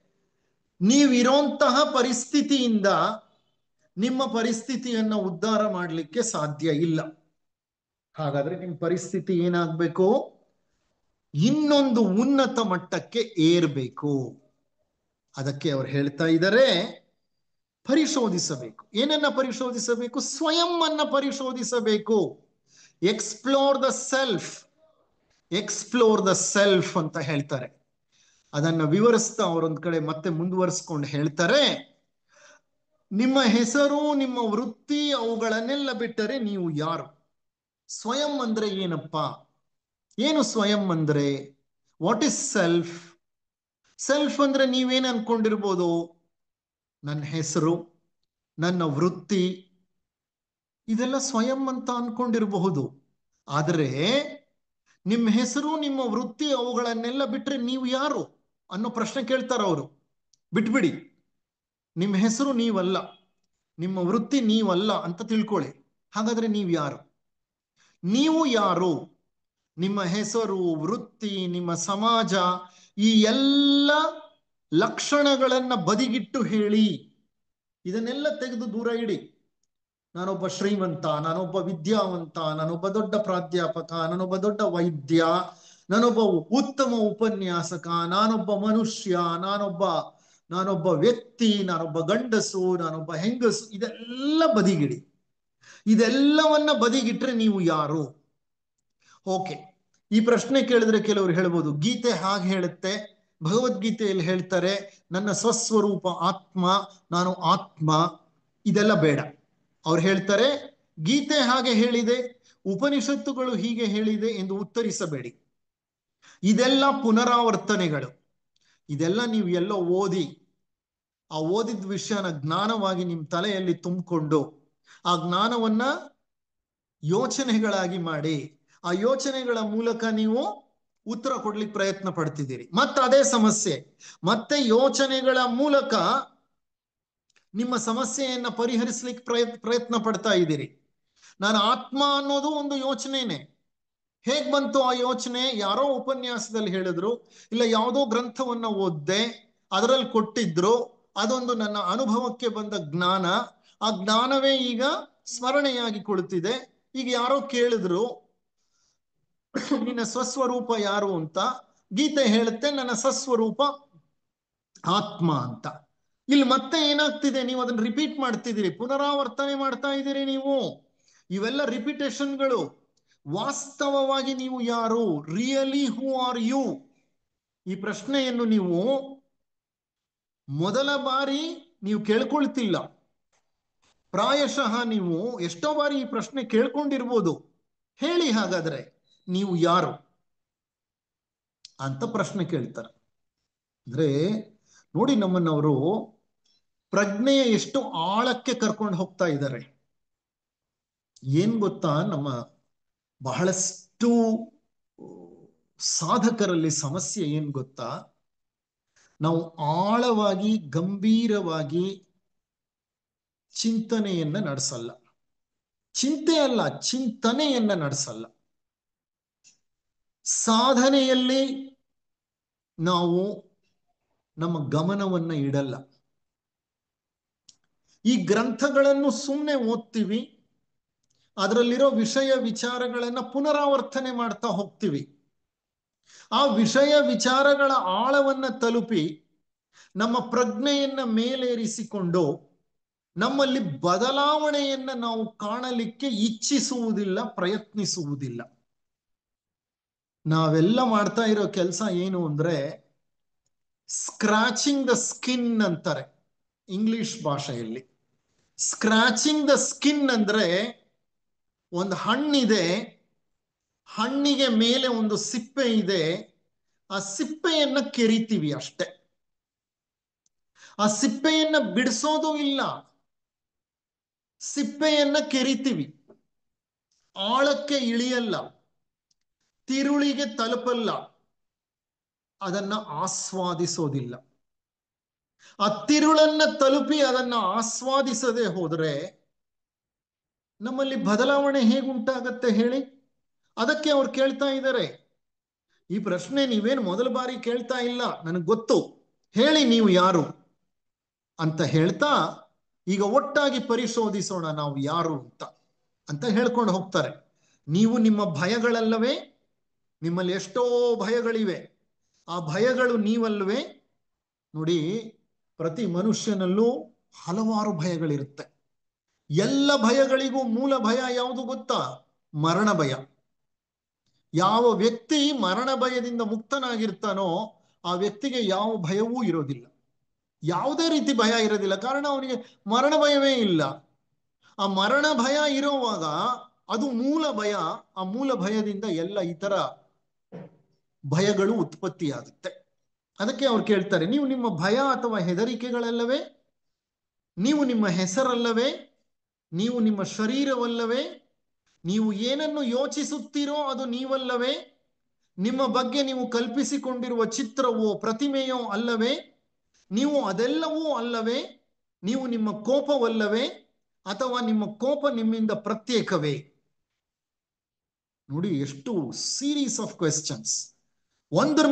ನೀವಿರೋಂತಹ ಪರಿಸ್ಥಿತಿಯಿಂದ ನಿಮ್ಮ ಪರಿಸ್ಥಿತಿಯನ್ನ ಉದ್ಧಾರ ಮಾಡಲಿಕ್ಕೆ ಸಾಧ್ಯ ಇಲ್ಲ. ಹಾಗಾದ್ರೆ ನಿಮ್ಮ ಪರಿಸ್ಥಿತಿ ಏನಾಗಬೇಕು? ಇನ್ನೊಂದು ಉನ್ನತ ಮಟ್ಟಕ್ಕೆ ಏರ್ಬೇಕು. ಅದಕ್ಕೆ ಅವ್ರು ಹೇಳ್ತಾ ಇದ್ದಾರೆ, ಪರಿಶೋಧಿಸಬೇಕು. ಏನನ್ನ ಪರಿಶೋಧಿಸಬೇಕು? ಸ್ವಯಂ ಅನ್ನ ಪರಿಶೋಧಿಸಬೇಕು. Explore the self, explore the self ಅಂತ ಹೇಳ್ತಾರೆ. ಅದನ್ನ ವಿವರಿಸ್ತಾ ಅವರೊಂದ್ ಕಡೆ ಮತ್ತೆ ಮುಂದುವರಿಸ್ಕೊಂಡು ಹೇಳ್ತಾರೆ, ನಿಮ್ಮ ಹೆಸರು, ನಿಮ್ಮ ವೃತ್ತಿ, ಅವುಗಳನ್ನೆಲ್ಲ ಬಿಟ್ಟರೆ ನೀವು ಯಾರು? ಸ್ವಯಂ ಅಂದ್ರೆ ಏನಪ್ಪ? ಏನು ಸ್ವಯಂ ಅಂದ್ರೆ? What is self? ಸೆಲ್ಫ್ ಅಂದ್ರೆ ನೀವೇನ್ ಅನ್ಕೊಂಡಿರ್ಬೋದು, ನನ್ನ ಹೆಸರು, ನನ್ನ ವೃತ್ತಿ, ಇದೆಲ್ಲ ಸ್ವಯಂ ಅಂತ ಅನ್ಕೊಂಡಿರಬಹುದು. ಆದರೆ ನಿಮ್ಮ ಹೆಸರು, ನಿಮ್ಮ ವೃತ್ತಿ, ಅವುಗಳನ್ನೆಲ್ಲ ಬಿಟ್ರೆ ನೀವು ಯಾರು ಅನ್ನೋ ಪ್ರಶ್ನೆ ಕೇಳ್ತಾರ ಅವರು. ಬಿಟ್ಬಿಡಿ, ನಿಮ್ಮ ಹೆಸರು ನೀವಲ್ಲ, ನಿಮ್ಮ ವೃತ್ತಿ ನೀವಲ್ಲ ಅಂತ ತಿಳ್ಕೊಳ್ಳಿ. ಹಾಗಾದ್ರೆ ನೀವು ಯಾರು? ನೀವು ಯಾರು? ನಿಮ್ಮ ಹೆಸರು, ವೃತ್ತಿ, ನಿಮ್ಮ ಸಮಾಜ, ಈ ಎಲ್ಲ ಲಕ್ಷಣಗಳನ್ನ ಬದಿಗಿಟ್ಟು ಹೇಳಿ. ಇದನ್ನೆಲ್ಲ ತೆಗೆದು ದೂರ ಇಡಿ. ನಾನೊಬ್ಬ ಶ್ರೀಮಂತ, ನಾನೊಬ್ಬ ವಿದ್ಯಾವಂತ, ನಾನೊಬ್ಬ ದೊಡ್ಡ ಪ್ರಾಧ್ಯಾಪಕ, ನಾನೊಬ್ಬ ದೊಡ್ಡ ವೈದ್ಯ, ನಾನೊಬ್ಬ ಉತ್ತಮ ಉಪನ್ಯಾಸಕ, ನಾನೊಬ್ಬ ಮನುಷ್ಯ, ನಾನೊಬ್ಬ ವ್ಯಕ್ತಿ, ನಾನೊಬ್ಬ ಗಂಡಸು, ನಾನೊಬ್ಬ ಹೆಂಗಸು, ಇದೆಲ್ಲ ಬದಿಗಿಡಿ. ಇದೆಲ್ಲವನ್ನ ಬದಿಗಿಟ್ರೆ ನೀವು ಯಾರು? ಓಕೆ, ಈ ಪ್ರಶ್ನೆ ಕೇಳಿದ್ರೆ ಕೆಲವರು ಹೇಳ್ಬೋದು, ಗೀತೆ ಹಾಗೆ ಹೇಳುತ್ತೆ, ಭಗವದ್ಗೀತೆಯಲ್ಲಿ ಹೇಳ್ತಾರೆ ನನ್ನ ಸ್ವಸ್ವರೂಪ ಆತ್ಮ, ನಾನು ಆತ್ಮ. ಇದೆಲ್ಲ ಬೇಡ. ಅವ್ರು ಹೇಳ್ತಾರೆ ಗೀತೆ ಹಾಗೆ ಹೇಳಿದೆ, ಉಪನಿಷತ್ತುಗಳು ಹೀಗೆ ಹೇಳಿದೆ ಎಂದು ಉತ್ತರಿಸಬೇಡಿ. ಇದೆಲ್ಲ ಪುನರಾವರ್ತನೆಗಳು. ಇದೆಲ್ಲ ನೀವು ಎಲ್ಲೋ ಓದಿ ಆ ಓದಿದ ವಿಷಯನ ಜ್ಞಾನವಾಗಿ ನಿಮ್ ತಲೆಯಲ್ಲಿ ತುಂಬಿಕೊಂಡು ಆ ಜ್ಞಾನವನ್ನ ಯೋಚನೆಗಳಾಗಿ ಮಾಡಿ ಆ ಯೋಚನೆಗಳ ಮೂಲಕ ನೀವು ಉತ್ತರ ಕೊಡ್ಲಿಕ್ಕೆ ಪ್ರಯತ್ನ ಪಡ್ತಿದ್ದೀರಿ. ಮತ್ತೆ ಅದೇ ಸಮಸ್ಯೆ, ಮತ್ತೆ ಯೋಚನೆಗಳ ಮೂಲಕ ನಿಮ್ಮ ಸಮಸ್ಯೆಯನ್ನ ಪರಿಹರಿಸ್ಲಿಕ್ಕೆ ಪ್ರಯತ್ನ ಪಡ್ತಾ ಇದ್ದೀರಿ. ನಾನು ಆತ್ಮ ಅನ್ನೋದು ಒಂದು ಯೋಚನೆನೆ. ಹೇಗ್ ಬಂತು ಆ ಯೋಚನೆ? ಯಾರೋ ಉಪನ್ಯಾಸದಲ್ಲಿ ಹೇಳಿದ್ರು, ಇಲ್ಲ ಯಾವುದೋ ಗ್ರಂಥವನ್ನ ಓದ್ದೆ, ಅದರಲ್ಲಿ ಕೊಟ್ಟಿದ್ರು, ಅದೊಂದು ನನ್ನ ಅನುಭವಕ್ಕೆ ಬಂದ ಜ್ಞಾನ. ಆ ಜ್ಞಾನವೇ ಈಗ ಸ್ಮರಣೆಯಾಗಿ ಕುಳಿತಿದೆ. ಈಗ ಯಾರೋ ಕೇಳಿದ್ರು ನಿನ್ನ ಸ್ವಸ್ವರೂಪ ಯಾರು ಅಂತ. ಗೀತೆ ಹೇಳುತ್ತೆ ನನ್ನ ಸ್ವಸ್ವರೂಪ ಆತ್ಮ ಅಂತ. ಇಲ್ಲಿ ಮತ್ತೆ ಏನಾಗ್ತಿದೆ, ನೀವು ಅದನ್ನ ರಿಪೀಟ್ ಮಾಡ್ತಿದ್ದೀರಿ, ಪುನರಾವರ್ತನೆ ಮಾಡ್ತಾ ಇದ್ದೀರಿ ನೀವು. ಇವೆಲ್ಲ ರಿಪಿಟೇಷನ್ಗಳು. ವಾಸ್ತವವಾಗಿ ನೀವು ಯಾರು? Really who are you? ಈ ಪ್ರಶ್ನೆಯನ್ನು ನೀವು ಮೊದಲ ಬಾರಿ ನೀವು ಕೇಳ್ಕೊಳ್ತಿಲ್ಲ. ಪ್ರಾಯಶಃ ನೀವು ಎಷ್ಟೋ ಬಾರಿ ಈ ಪ್ರಶ್ನೆ ಕೇಳ್ಕೊಂಡಿರ್ಬೋದು. ಹೇಳಿ ಹಾಗಾದ್ರೆ ನೀವು ಯಾರು ಅಂತ ಪ್ರಶ್ನೆ ಕೇಳ್ತಾರೆ. ಅಂದ್ರೆ ನೋಡಿ, ನಮ್ಮನ್ನವರು ಪ್ರಜ್ಞೆಯ ಎಷ್ಟು ಆಳಕ್ಕೆ ಕರ್ಕೊಂಡು ಹೋಗ್ತಾ ಇದ್ದಾರೆ. ಏನ್ ಗೊತ್ತಾ, ನಮ್ಮ ಬಹಳಷ್ಟು ಸಾಧಕರಲ್ಲಿ ಸಮಸ್ಯೆ ಏನ್ ಗೊತ್ತಾ, ನಾವು ಆಳವಾಗಿ ಗಂಭೀರವಾಗಿ ಚಿಂತನೆಯನ್ನ ನಡೆಸಲ್ಲ. ಚಿಂತೆ ಅಲ್ಲ, ಚಿಂತನೆಯನ್ನ ನಡೆಸಲ್ಲ. ಸಾಧನೆಯಲ್ಲಿ ನಾವು ನಮ್ಮ ಗಮನವನ್ನ ಇಡಲ್ಲ. ಈ ಗ್ರಂಥಗಳನ್ನು ಸುಮ್ಮನೆ ಓದ್ತೀವಿ, ಅದರಲ್ಲಿರೋ ವಿಷಯ ವಿಚಾರಗಳನ್ನ ಪುನರಾವರ್ತನೆ ಮಾಡ್ತಾ ಹೋಗ್ತೀವಿ. ಆ ವಿಷಯ ವಿಚಾರಗಳ ಆಳವನ್ನ ತಲುಪಿ ನಮ್ಮ ಪ್ರಜ್ಞೆಯನ್ನ ಮೇಲೇರಿಸಿಕೊಂಡು ನಮ್ಮಲ್ಲಿ ಬದಲಾವಣೆಯನ್ನ ನಾವು ಕಾಣಲಿಕ್ಕೆ ಇಚ್ಛಿಸುವುದಿಲ್ಲ, ಪ್ರಯತ್ನಿಸುವುದಿಲ್ಲ. ನಾವೆಲ್ಲ ಮಾಡ್ತಾ ಇರೋ ಕೆಲಸ ಏನು ಅಂದ್ರೆ ಸ್ಕ್ರಾಚಿಂಗ್ ದ ಸ್ಕಿನ್ ಅಂತಾರೆ ಇಂಗ್ಲಿಷ್ ಭಾಷೆಯಲ್ಲಿ. ಸ್ಕ್ರಾಚಿಂಗ್ ದ ಸ್ಕಿನ್ ಅಂದ್ರೆ ಒಂದು ಹಣ್ಣಿದೆ, ಹಣ್ಣಿಗೆ ಮೇಲೆ ಒಂದು ಸಿಪ್ಪೆ ಇದೆ, ಆ ಸಿಪ್ಪೆಯನ್ನ ಕೆರಿತೀವಿ ಅಷ್ಟೆ. ಆ ಸಿಪ್ಪೆಯನ್ನ ಬಿಡಿಸೋದು ಇಲ್ಲ, ಸಿಪ್ಪೆಯನ್ನ ಕೆರಿತೀವಿ. ಆಳಕ್ಕೆ ಇಳಿಯಲ್ಲ, ತಿರುಳಿಗೆ ತಲುಪಲ್ಲ, ಅದನ್ನ ಆಸ್ವಾದಿಸೋದಿಲ್ಲ. ಆ ತಿರುಳನ್ನ ತಲುಪಿ ಅದನ್ನ ಆಸ್ವಾದಿಸದೆ ಹೋದ್ರೆ ನಮ್ಮಲ್ಲಿ ಬದಲಾವಣೆ ಹೇಗುಂಟಾಗತ್ತೆ ಹೇಳಿ? ಅದಕ್ಕೆ ಅವ್ರು ಕೇಳ್ತಾ ಇದ್ದಾರೆ ಈ ಪ್ರಶ್ನೆ. ನೀವೇನು ಮೊದಲ ಬಾರಿ ಕೇಳ್ತಾ ಇಲ್ಲ, ನನಗೆ ಗೊತ್ತು. ಹೇಳಿ ನೀವು ಯಾರು ಅಂತ ಹೇಳ್ತಾ ಈಗ ಒಟ್ಟಾಗಿ ಪರಿಶೋಧಿಸೋಣ ನಾವು ಯಾರು ಅಂತ ಹೇಳ್ಕೊಂಡು ಹೋಗ್ತಾರೆ. ನೀವು ನಿಮ್ಮ ಭಯಗಳಲ್ಲವೇ? ನಿಮ್ಮಲ್ಲಿ ಎಷ್ಟೋ ಭಯಗಳಿವೆ, ಆ ಭಯಗಳು ನೀವಲ್ವೇ? ನೋಡಿ, ಪ್ರತಿ ಮನುಷ್ಯನಲ್ಲೂ ಹಲವಾರು ಭಯಗಳಿರುತ್ತೆ. ಎಲ್ಲ ಭಯಗಳಿಗೂ ಮೂಲ ಭಯ ಯಾವುದು ಗೊತ್ತಾ? ಮರಣ ಭಯ. ಯಾವ ವ್ಯಕ್ತಿ ಮರಣ ಭಯದಿಂದ ಮುಕ್ತನಾಗಿರ್ತಾನೋ ಆ ವ್ಯಕ್ತಿಗೆ ಯಾವ ಭಯವೂ ಇರೋದಿಲ್ಲ, ಯಾವುದೇ ರೀತಿ ಭಯ ಇರೋದಿಲ್ಲ. ಕಾರಣ ಅವನಿಗೆ ಮರಣ ಭಯವೇ ಇಲ್ಲ. ಆ ಮರಣ ಭಯ ಇರುವಾಗ ಅದು ಮೂಲ ಭಯ. ಆ ಮೂಲ ಭಯದಿಂದ ಎಲ್ಲ ಇತರ ಭಯಗಳು ಉತ್ಪತ್ತಿಯಾಗುತ್ತೆ. ಅದಕ್ಕೆ ಅವ್ರು ಕೇಳ್ತಾರೆ, ನೀವು ನಿಮ್ಮ ಭಯ ಅಥವಾ ಹೆದರಿಕೆಗಳಲ್ಲವೇ? ನೀವು ನಿಮ್ಮ ಹೆಸರಲ್ಲವೇ? ನೀವು ನಿಮ್ಮ ಶರೀರವಲ್ಲವೇ? ನೀವು ಏನನ್ನು ಯೋಚಿಸುತ್ತೀರೋ ಅದು ನೀವಲ್ಲವೇ? ನಿಮ್ಮ ಬಗ್ಗೆ ನೀವು ಕಲ್ಪಿಸಿಕೊಂಡಿರುವ ಚಿತ್ರವೋ ಪ್ರತಿಮೆಯೋ ಅಲ್ಲವೇ? ನೀವು ಅದೆಲ್ಲವೂ ಅಲ್ಲವೇ? ನೀವು ನಿಮ್ಮ ಕೋಪವಲ್ಲವೇ? ಅಥವಾ ನಿಮ್ಮ ಕೋಪ ನಿಮ್ಮಿಂದ ಪ್ರತ್ಯೇಕವೇ? ನೋಡಿ, ಎಷ್ಟು ಸೀರೀಸ್ ಆಫ್ ಕ್ವೆಶ್ಚನ್ಸ್. ಒಂದರ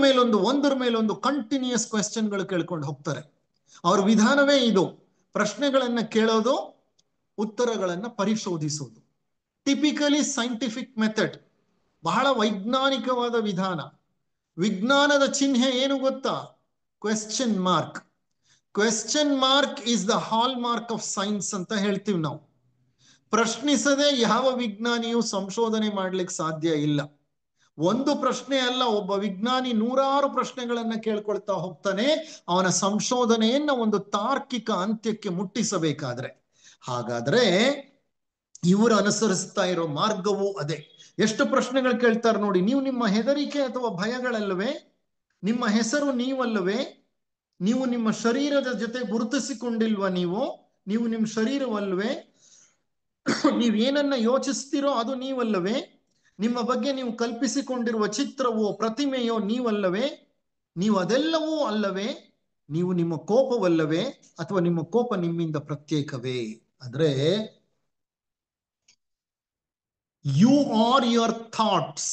ಮೇಲೊಂದು ಕಂಟಿನ್ಯೂಸ್ ಕ್ವೆಶ್ಚನ್ಗಳು ಕೇಳ್ಕೊಂಡು ಹೋಗ್ತಾರೆ. ಅವ್ರ ವಿಧಾನವೇ ಇದು. ಪ್ರಶ್ನೆಗಳನ್ನ ಕೇಳೋದು, ಉತ್ತರಗಳನ್ನ ಪರಿಶೋಧಿಸೋದು. ಟಿಪಿಕಲಿ ಸೈಂಟಿಫಿಕ್ ಮೆಥಡ್, ಬಹಳ ವೈಜ್ಞಾನಿಕವಾದ ವಿಧಾನ. ವಿಜ್ಞಾನದ ಚಿಹ್ನೆ ಏನು ಗೊತ್ತಾ? Question mark. Question mark is the hall mark of science ಅಂತ ಹೇಳ್ತೀವಿ ನಾವು. ಪ್ರಶ್ನಿಸದೆ ಯಾವ ವಿಜ್ಞಾನಿಯೂ ಸಂಶೋಧನೆ ಮಾಡ್ಲಿಕ್ಕೆ ಸಾಧ್ಯ ಇಲ್ಲ. ಒಂದು ಪ್ರಶ್ನೆ ಅಲ್ಲ, ಒಬ್ಬ ವಿಜ್ಞಾನಿ ನೂರಾರು ಪ್ರಶ್ನೆಗಳನ್ನ ಕೇಳ್ಕೊಳ್ತಾ ಹೋಗ್ತಾನೆ ಅವನ ಸಂಶೋಧನೆಯನ್ನ ಒಂದು ತಾರ್ಕಿಕ ಅಂತ್ಯಕ್ಕೆ ಮುಟ್ಟಿಸಬೇಕಾದ್ರೆ. ಹಾಗಾದ್ರೆ ಇವರು ಅನುಸರಿಸ್ತಾ ಇರೋ ಮಾರ್ಗವೂ ಅದೇ. ಎಷ್ಟು ಪ್ರಶ್ನೆಗಳು ಕೇಳ್ತಾರೆ ನೋಡಿ. ನೀವು ನಿಮ್ಮ ಹೆದರಿಕೆ ಅಥವಾ ಭಯಗಳಲ್ಲವೇ? ನಿಮ್ಮ ಹೆಸರು ನೀವಲ್ಲವೇ? ನೀವು ನಿಮ್ಮ ಶರೀರದ ಜೊತೆ ಗುರುತಿಸಿಕೊಂಡಿಲ್ವಾ? ನೀವು ನಿಮ್ಮ ಶರೀರವಲ್ವೇ? ನೀವೇನನ್ನ ಯೋಚಿಸ್ತೀರೋ ಅದು ನೀವಲ್ಲವೇ? ನಿಮ್ಮ ಬಗ್ಗೆ ನೀವು ಕಲ್ಪಿಸಿಕೊಂಡಿರುವ ಚಿತ್ರವೋ ಪ್ರತಿಮೆಯೋ ನೀವಲ್ಲವೇ? ನೀವು ಅದೆಲ್ಲವೂ ಅಲ್ಲವೇ? ನೀವು ನಿಮ್ಮ ಕೋಪವಲ್ಲವೇ? ಅಥವಾ ನಿಮ್ಮ ಕೋಪ ನಿಮ್ಮಿಂದ ಪ್ರತ್ಯೇಕವೇ? ಅಂದ್ರೆ you are your thoughts,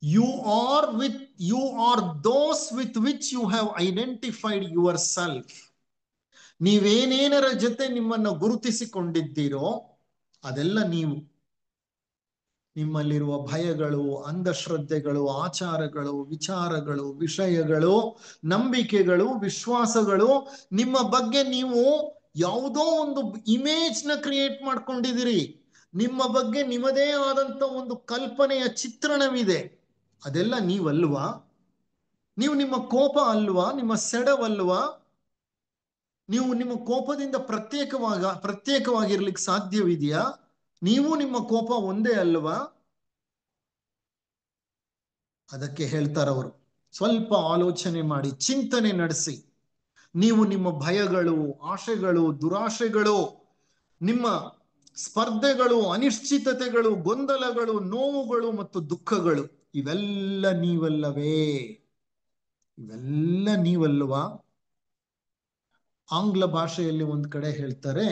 you are those with which you have identified yourself. ನೀವೇನೇನರ ಜೊತೆ ನಿಮ್ಮನ್ನು ಗುರುತಿಸಿಕೊಂಡಿದ್ದೀರೋ ಅದೆಲ್ಲ ನೀವು. ನಿಮ್ಮಲ್ಲಿರುವ ಭಯಗಳು, ಅಂಧಶ್ರದ್ಧೆಗಳು, ಆಚಾರಗಳು, ವಿಚಾರಗಳು, ವಿಷಯಗಳು, ನಂಬಿಕೆಗಳು, ವಿಶ್ವಾಸಗಳು, ನಿಮ್ಮ ಬಗ್ಗೆ ನೀವು ಯಾವುದೋ ಒಂದು ಇಮೇಜ್ ನ ಕ್ರಿಯೇಟ್ ಮಾಡ್ಕೊಂಡಿದ್ದೀರಿ. ನಿಮ್ಮ ಬಗ್ಗೆ ನಿಮ್ಮದೇ ಆದಂತ ಒಂದು ಕಲ್ಪನೆಯ ಚಿತ್ರಣವಿದೆ. ಅದೆಲ್ಲ ನೀವಲ್ವಾ? ನೀವು ನಿಮ್ಮ ಕೋಪ ಅಲ್ವಾ? ನಿಮ್ಮ ಸೆಡವಲ್ವಾ? ನೀವು ನಿಮ್ಮ ಕೋಪದಿಂದ ಪ್ರತ್ಯೇಕವಾಗಿರ್ಲಿಕ್ಕೆ ಸಾಧ್ಯವಿದೆಯಾ? ನೀವು ನಿಮ್ಮ ಕೋಪ ಒಂದೇ ಅಲ್ವಾ? ಅದಕ್ಕೆ ಹೇಳ್ತಾರವರು, ಸ್ವಲ್ಪ ಆಲೋಚನೆ ಮಾಡಿ, ಚಿಂತನೆ ನಡೆಸಿ. ನೀವು ನಿಮ್ಮ ಭಯಗಳು, ಆಶೆಗಳು, ದುರಾಶೆಗಳು, ನಿಮ್ಮ ಸ್ಪರ್ಧೆಗಳು, ಅನಿಶ್ಚಿತತೆಗಳು, ಗೊಂದಲಗಳು, ನೋವುಗಳು ಮತ್ತು ದುಃಖಗಳು, ಇವೆಲ್ಲ ನೀವಲ್ಲವೇ? ಇವೆಲ್ಲ ನೀವಲ್ವಾ? ಆಂಗ್ಲ ಭಾಷೆಯಲ್ಲಿ ಒಂದು ಕಡೆ ಹೇಳ್ತಾರೆ,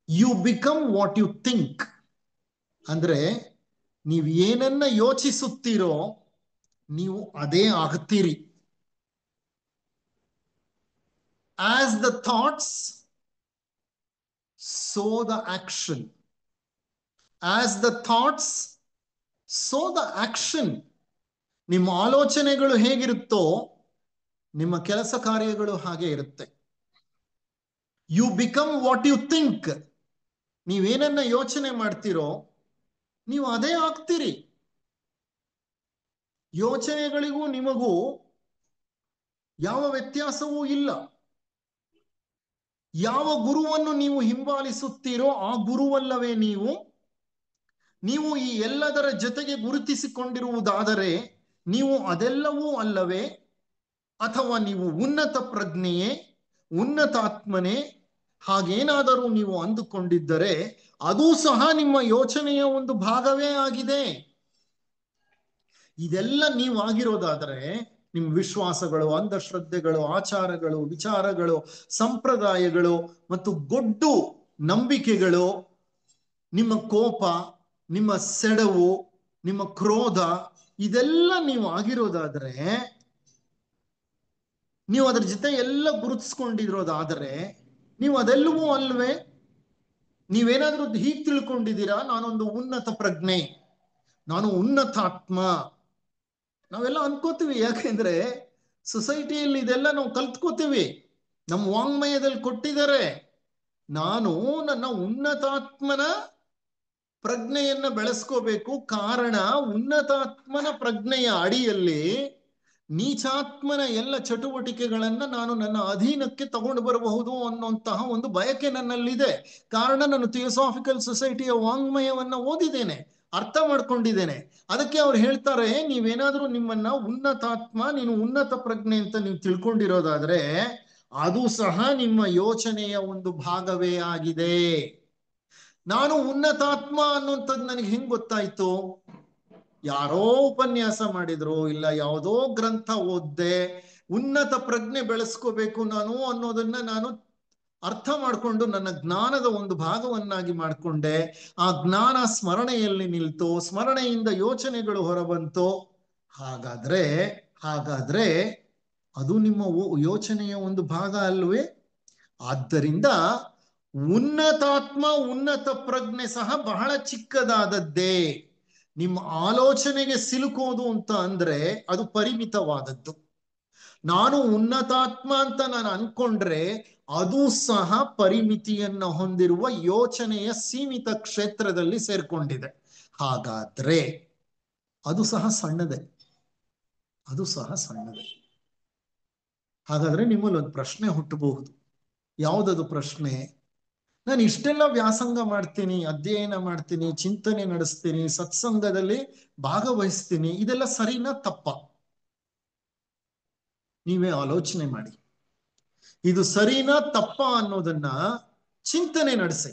you become what you think. ಅಂದ್ರೆ ನೀವು ಏನನ್ನ ಯೋಚಿಸುತ್ತೀರೋ ನೀವು ಅದೇ ಆಗ್ತೀರಿ. As the thoughts so the action. As the thoughts so the action. ನಿಮ್ಮ ಆಲೋಚನೆಗಳು ಹೇಗಿರುತ್ತೋ ನಿಮ್ಮ ಕೆಲಸ ಕಾರ್ಯಗಳು ಹಾಗೆ ಇರುತ್ತೆ. You become what you think. ನೀವೇನನ್ನ ಯೋಚನೆ ಮಾಡ್ತೀರೋ ನೀವು ಅದೇ ಆಗ್ತೀರಿ. ಯೋಚನೆಗಳಿಗೂ ನಿಮಗೂ ಯಾವ ವ್ಯತ್ಯಾಸವೂ ಇಲ್ಲ. ಯಾವ ಗುರುವನ್ನು ನೀವು ಹಿಂಬಾಲಿಸುತ್ತೀರೋ ಆ ಗುರುವಲ್ಲವೇ ನೀವು? ನೀವು ಈ ಎಲ್ಲದರ ಜೊತೆಗೆ ಗುರುತಿಸಿಕೊಂಡಿರುವುದಾದರೆ ನೀವು ಅದೆಲ್ಲವೂ ಅಲ್ಲವೇ? ಅಥವಾ ನೀವು ಉನ್ನತ ಪ್ರಜ್ಞೆಯೇ, ಉನ್ನತಾತ್ಮನೇ? ಹಾಗೇನಾದರೂ ನೀವು ಅಂದುಕೊಂಡಿದ್ದರೆ ಅದೂ ಸಹ ನಿಮ್ಮ ಯೋಚನೆಯ ಒಂದು ಭಾಗವೇ ಆಗಿದೆ. ಇದೆಲ್ಲ ನೀವು ಆಗಿರೋದಾದರೆ ನಿಮ್ಮ ವಿಶ್ವಾಸಗಳು, ಅಂಧಶ್ರದ್ಧೆಗಳು, ಆಚಾರಗಳು, ವಿಚಾರಗಳು, ಸಂಪ್ರದಾಯಗಳು ಮತ್ತು ಗೊಡ್ಡು ನಂಬಿಕೆಗಳು, ನಿಮ್ಮ ಕೋಪ, ನಿಮ್ಮ ಸೆಡವು, ನಿಮ್ಮ ಕ್ರೋಧ, ಇದೆಲ್ಲ ನೀವು ಆಗಿರೋದಾದರೆ, ನೀವು ಅದ್ರ ಜೊತೆ ಎಲ್ಲ ಗುರುತಿಸ್ಕೊಂಡಿರೋದಾದರೆ ನೀವು ಅದೆಲ್ಲವೂ ಅಲ್ವೇ? ನೀವೇನಾದ್ರೂ ಹೀಗೆ ತಿಳ್ಕೊಂಡಿದ್ದೀರಾ, ನಾನೊಂದು ಉನ್ನತ ಪ್ರಜ್ಞೆ, ನಾನು ಉನ್ನತಾತ್ಮ? ನಾವೆಲ್ಲ ಅನ್ಕೋತೀವಿ. ಯಾಕೆಂದ್ರೆ ಸೊಸೈಟಿಯಲ್ಲಿ ಇದೆಲ್ಲ ನಾವು ಕಲ್ತ್ಕೋತೀವಿ. ನಮ್ಮ ವಾಂಗ್ಮಯದಲ್ಲಿ ಕೊಟ್ಟಿದ್ದಾರೆ. ನಾನು ನನ್ನ ಉನ್ನತಾತ್ಮನ ಪ್ರಜ್ಞೆಯನ್ನ ಬೆಳೆಸ್ಕೋಬೇಕು. ಕಾರಣ ಉನ್ನತಾತ್ಮನ ಪ್ರಜ್ಞೆಯ ಅಡಿಯಲ್ಲಿ ನೀಚಾತ್ಮನ ಎಲ್ಲ ಚಟುವಟಿಕೆಗಳನ್ನ ನಾನು ನನ್ನ ಅಧೀನಕ್ಕೆ ತಗೊಂಡು ಬರಬಹುದು ಅನ್ನುವಂತಹ ಒಂದು ಬಯಕೆ ನನ್ನಲ್ಲಿದೆ. ಕಾರಣ ನಾನು ಥಿಯೋಸಾಫಿಕಲ್ ಸೊಸೈಟಿಯ ವಾಂಗ್ಮಯವನ್ನ ಓದಿದ್ದೇನೆ, ಅರ್ಥ ಮಾಡ್ಕೊಂಡಿದ್ದೇನೆ. ಅದಕ್ಕೆ ಅವ್ರು ಹೇಳ್ತಾರೆ, ನೀವೇನಾದ್ರೂ ನಿಮ್ಮನ್ನ ಉನ್ನತಾತ್ಮ, ನೀನು ಉನ್ನತ ಪ್ರಜ್ಞೆ ಅಂತ ನೀವು ತಿಳ್ಕೊಂಡಿರೋದಾದ್ರೆ ಅದು ಸಹ ನಿಮ್ಮ ಯೋಚನೆಯ ಒಂದು ಭಾಗವೇ ಆಗಿದೆ. ನಾನು ಉನ್ನತಾತ್ಮ ಅನ್ನುವಂಥದ್ದು ನನಗೆ ಹೆಂಗ್ ಗೊತ್ತಾಯ್ತು? ಯಾರೋ ಉಪನ್ಯಾಸ ಮಾಡಿದ್ರು, ಇಲ್ಲ ಯಾವುದೋ ಗ್ರಂಥ ಓದ್ದೆ, ಉನ್ನತ ಪ್ರಜ್ಞೆ ಬೆಳೆಸ್ಕೋಬೇಕು ನಾನು ಅನ್ನೋದನ್ನ ನಾನು ಅರ್ಥ ಮಾಡಿಕೊಂಡು ನನ್ನ ಜ್ಞಾನದ ಒಂದು ಭಾಗವನ್ನಾಗಿ ಮಾಡಿಕೊಂಡೆ. ಆ ಜ್ಞಾನ ಸ್ಮರಣೆಯಲ್ಲಿ ನಿಲ್ತು, ಸ್ಮರಣೆಯಿಂದ ಯೋಚನೆಗಳು ಹೊರಬಂತು. ಹಾಗಾದ್ರೆ ಅದು ನಿಮ್ಮ ಯೋಚನೆಯ ಒಂದು ಭಾಗ ಅಲ್ವೇ? ಆದ್ದರಿಂದ ಉನ್ನತಾತ್ಮ, ಉನ್ನತ ಪ್ರಜ್ಞೆ ಸಹ ಬಹಳ ಚಿಕ್ಕದಾದದ್ದೇ. ನಿಮ್ಮ ಆಲೋಚನೆಗೆ ಸಿಲುಕೋದು ಅಂತ ಅಂದ್ರೆ ಅದು ಪರಿಮಿತವಾದದ್ದು. ನಾನು ಉನ್ನತಾತ್ಮ ಅಂತ ನಾನು ಅನ್ಕೊಂಡ್ರೆ ಅದು ಸಹ ಪರಿಮಿತಿಯನ್ನ ಹೊಂದಿರುವ ಯೋಚನೆಯ ಸೀಮಿತ ಕ್ಷೇತ್ರದಲ್ಲಿ ಸೇರ್ಕೊಂಡಿದೆ. ಹಾಗಾದ್ರೆ ಅದು ಸಹ ಸಣ್ಣದೇ. ಹಾಗಾದ್ರೆ ನಿಮ್ಮಲ್ಲಿ ಒಂದು ಪ್ರಶ್ನೆ ಹುಟ್ಟಬಹುದು. ಯಾವುದದು ಪ್ರಶ್ನೆ? ನಾನು ಇಷ್ಟೆಲ್ಲ ವ್ಯಾಸಂಗ ಮಾಡ್ತೀನಿ, ಅಧ್ಯಯನ ಮಾಡ್ತೀನಿ, ಚಿಂತನೆ ನಡೆಸ್ತೀನಿ, ಸತ್ಸಂಗದಲ್ಲಿ ಭಾಗವಹಿಸ್ತೀನಿ, ಇದೆಲ್ಲ ಸರಿನಾ ತಪ್ಪ? ನೀವೇ ಆಲೋಚನೆ ಮಾಡಿ. ಇದು ಸರಿನಾ ತಪ್ಪಾ ಅನ್ನೋದನ್ನ ಚಿಂತನೆ ನಡೆಸಿ.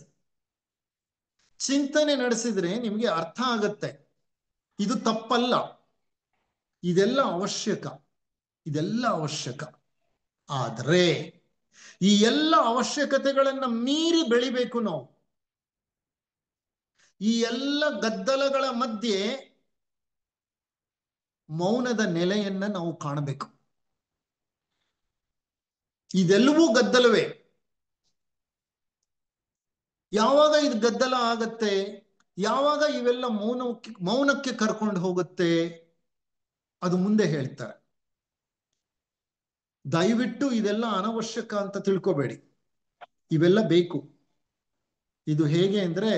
ಚಿಂತನೆ ನಡೆಸಿದ್ರೆ ನಿಮ್ಗೆ ಅರ್ಥ ಆಗತ್ತೆ ಇದು ತಪ್ಪಲ್ಲ. ಇದೆಲ್ಲ ಅವಶ್ಯಕ, ಇದೆಲ್ಲ ಅವಶ್ಯಕ. ಆದ್ರೆ ಈ ಎಲ್ಲ ಅವಶ್ಯಕತೆಗಳನ್ನ ಮೀರಿ ಬೆಳಿಬೇಕು ನಾವು. ಈ ಎಲ್ಲ ಗದ್ದಲಗಳ ಮಧ್ಯೆ ಮೌನದ ನೆಲೆಯನ್ನ ನಾವು ಕಾಣಬೇಕು. ಇದೆಲ್ಲವೂ ಗದ್ದಲವೇ. ಯಾವಾಗ ಇದು ಗದ್ದಲ ಆಗತ್ತೆ, ಯಾವಾಗ ಇವೆಲ್ಲ ಮೌನಕ್ಕೆ ಕರ್ಕೊಂಡು ಹೋಗುತ್ತೆ, ಅದು ಮುಂದೆ ಹೇಳ್ತಾರೆ. ದಯವಿಟ್ಟು ಇದೆಲ್ಲ ಅನವಶ್ಯಕ ಅಂತ ತಿಳ್ಕೊಬೇಡಿ, ಇವೆಲ್ಲ ಬೇಕು. ಇದು ಹೇಗೆ ಅಂದ್ರೆ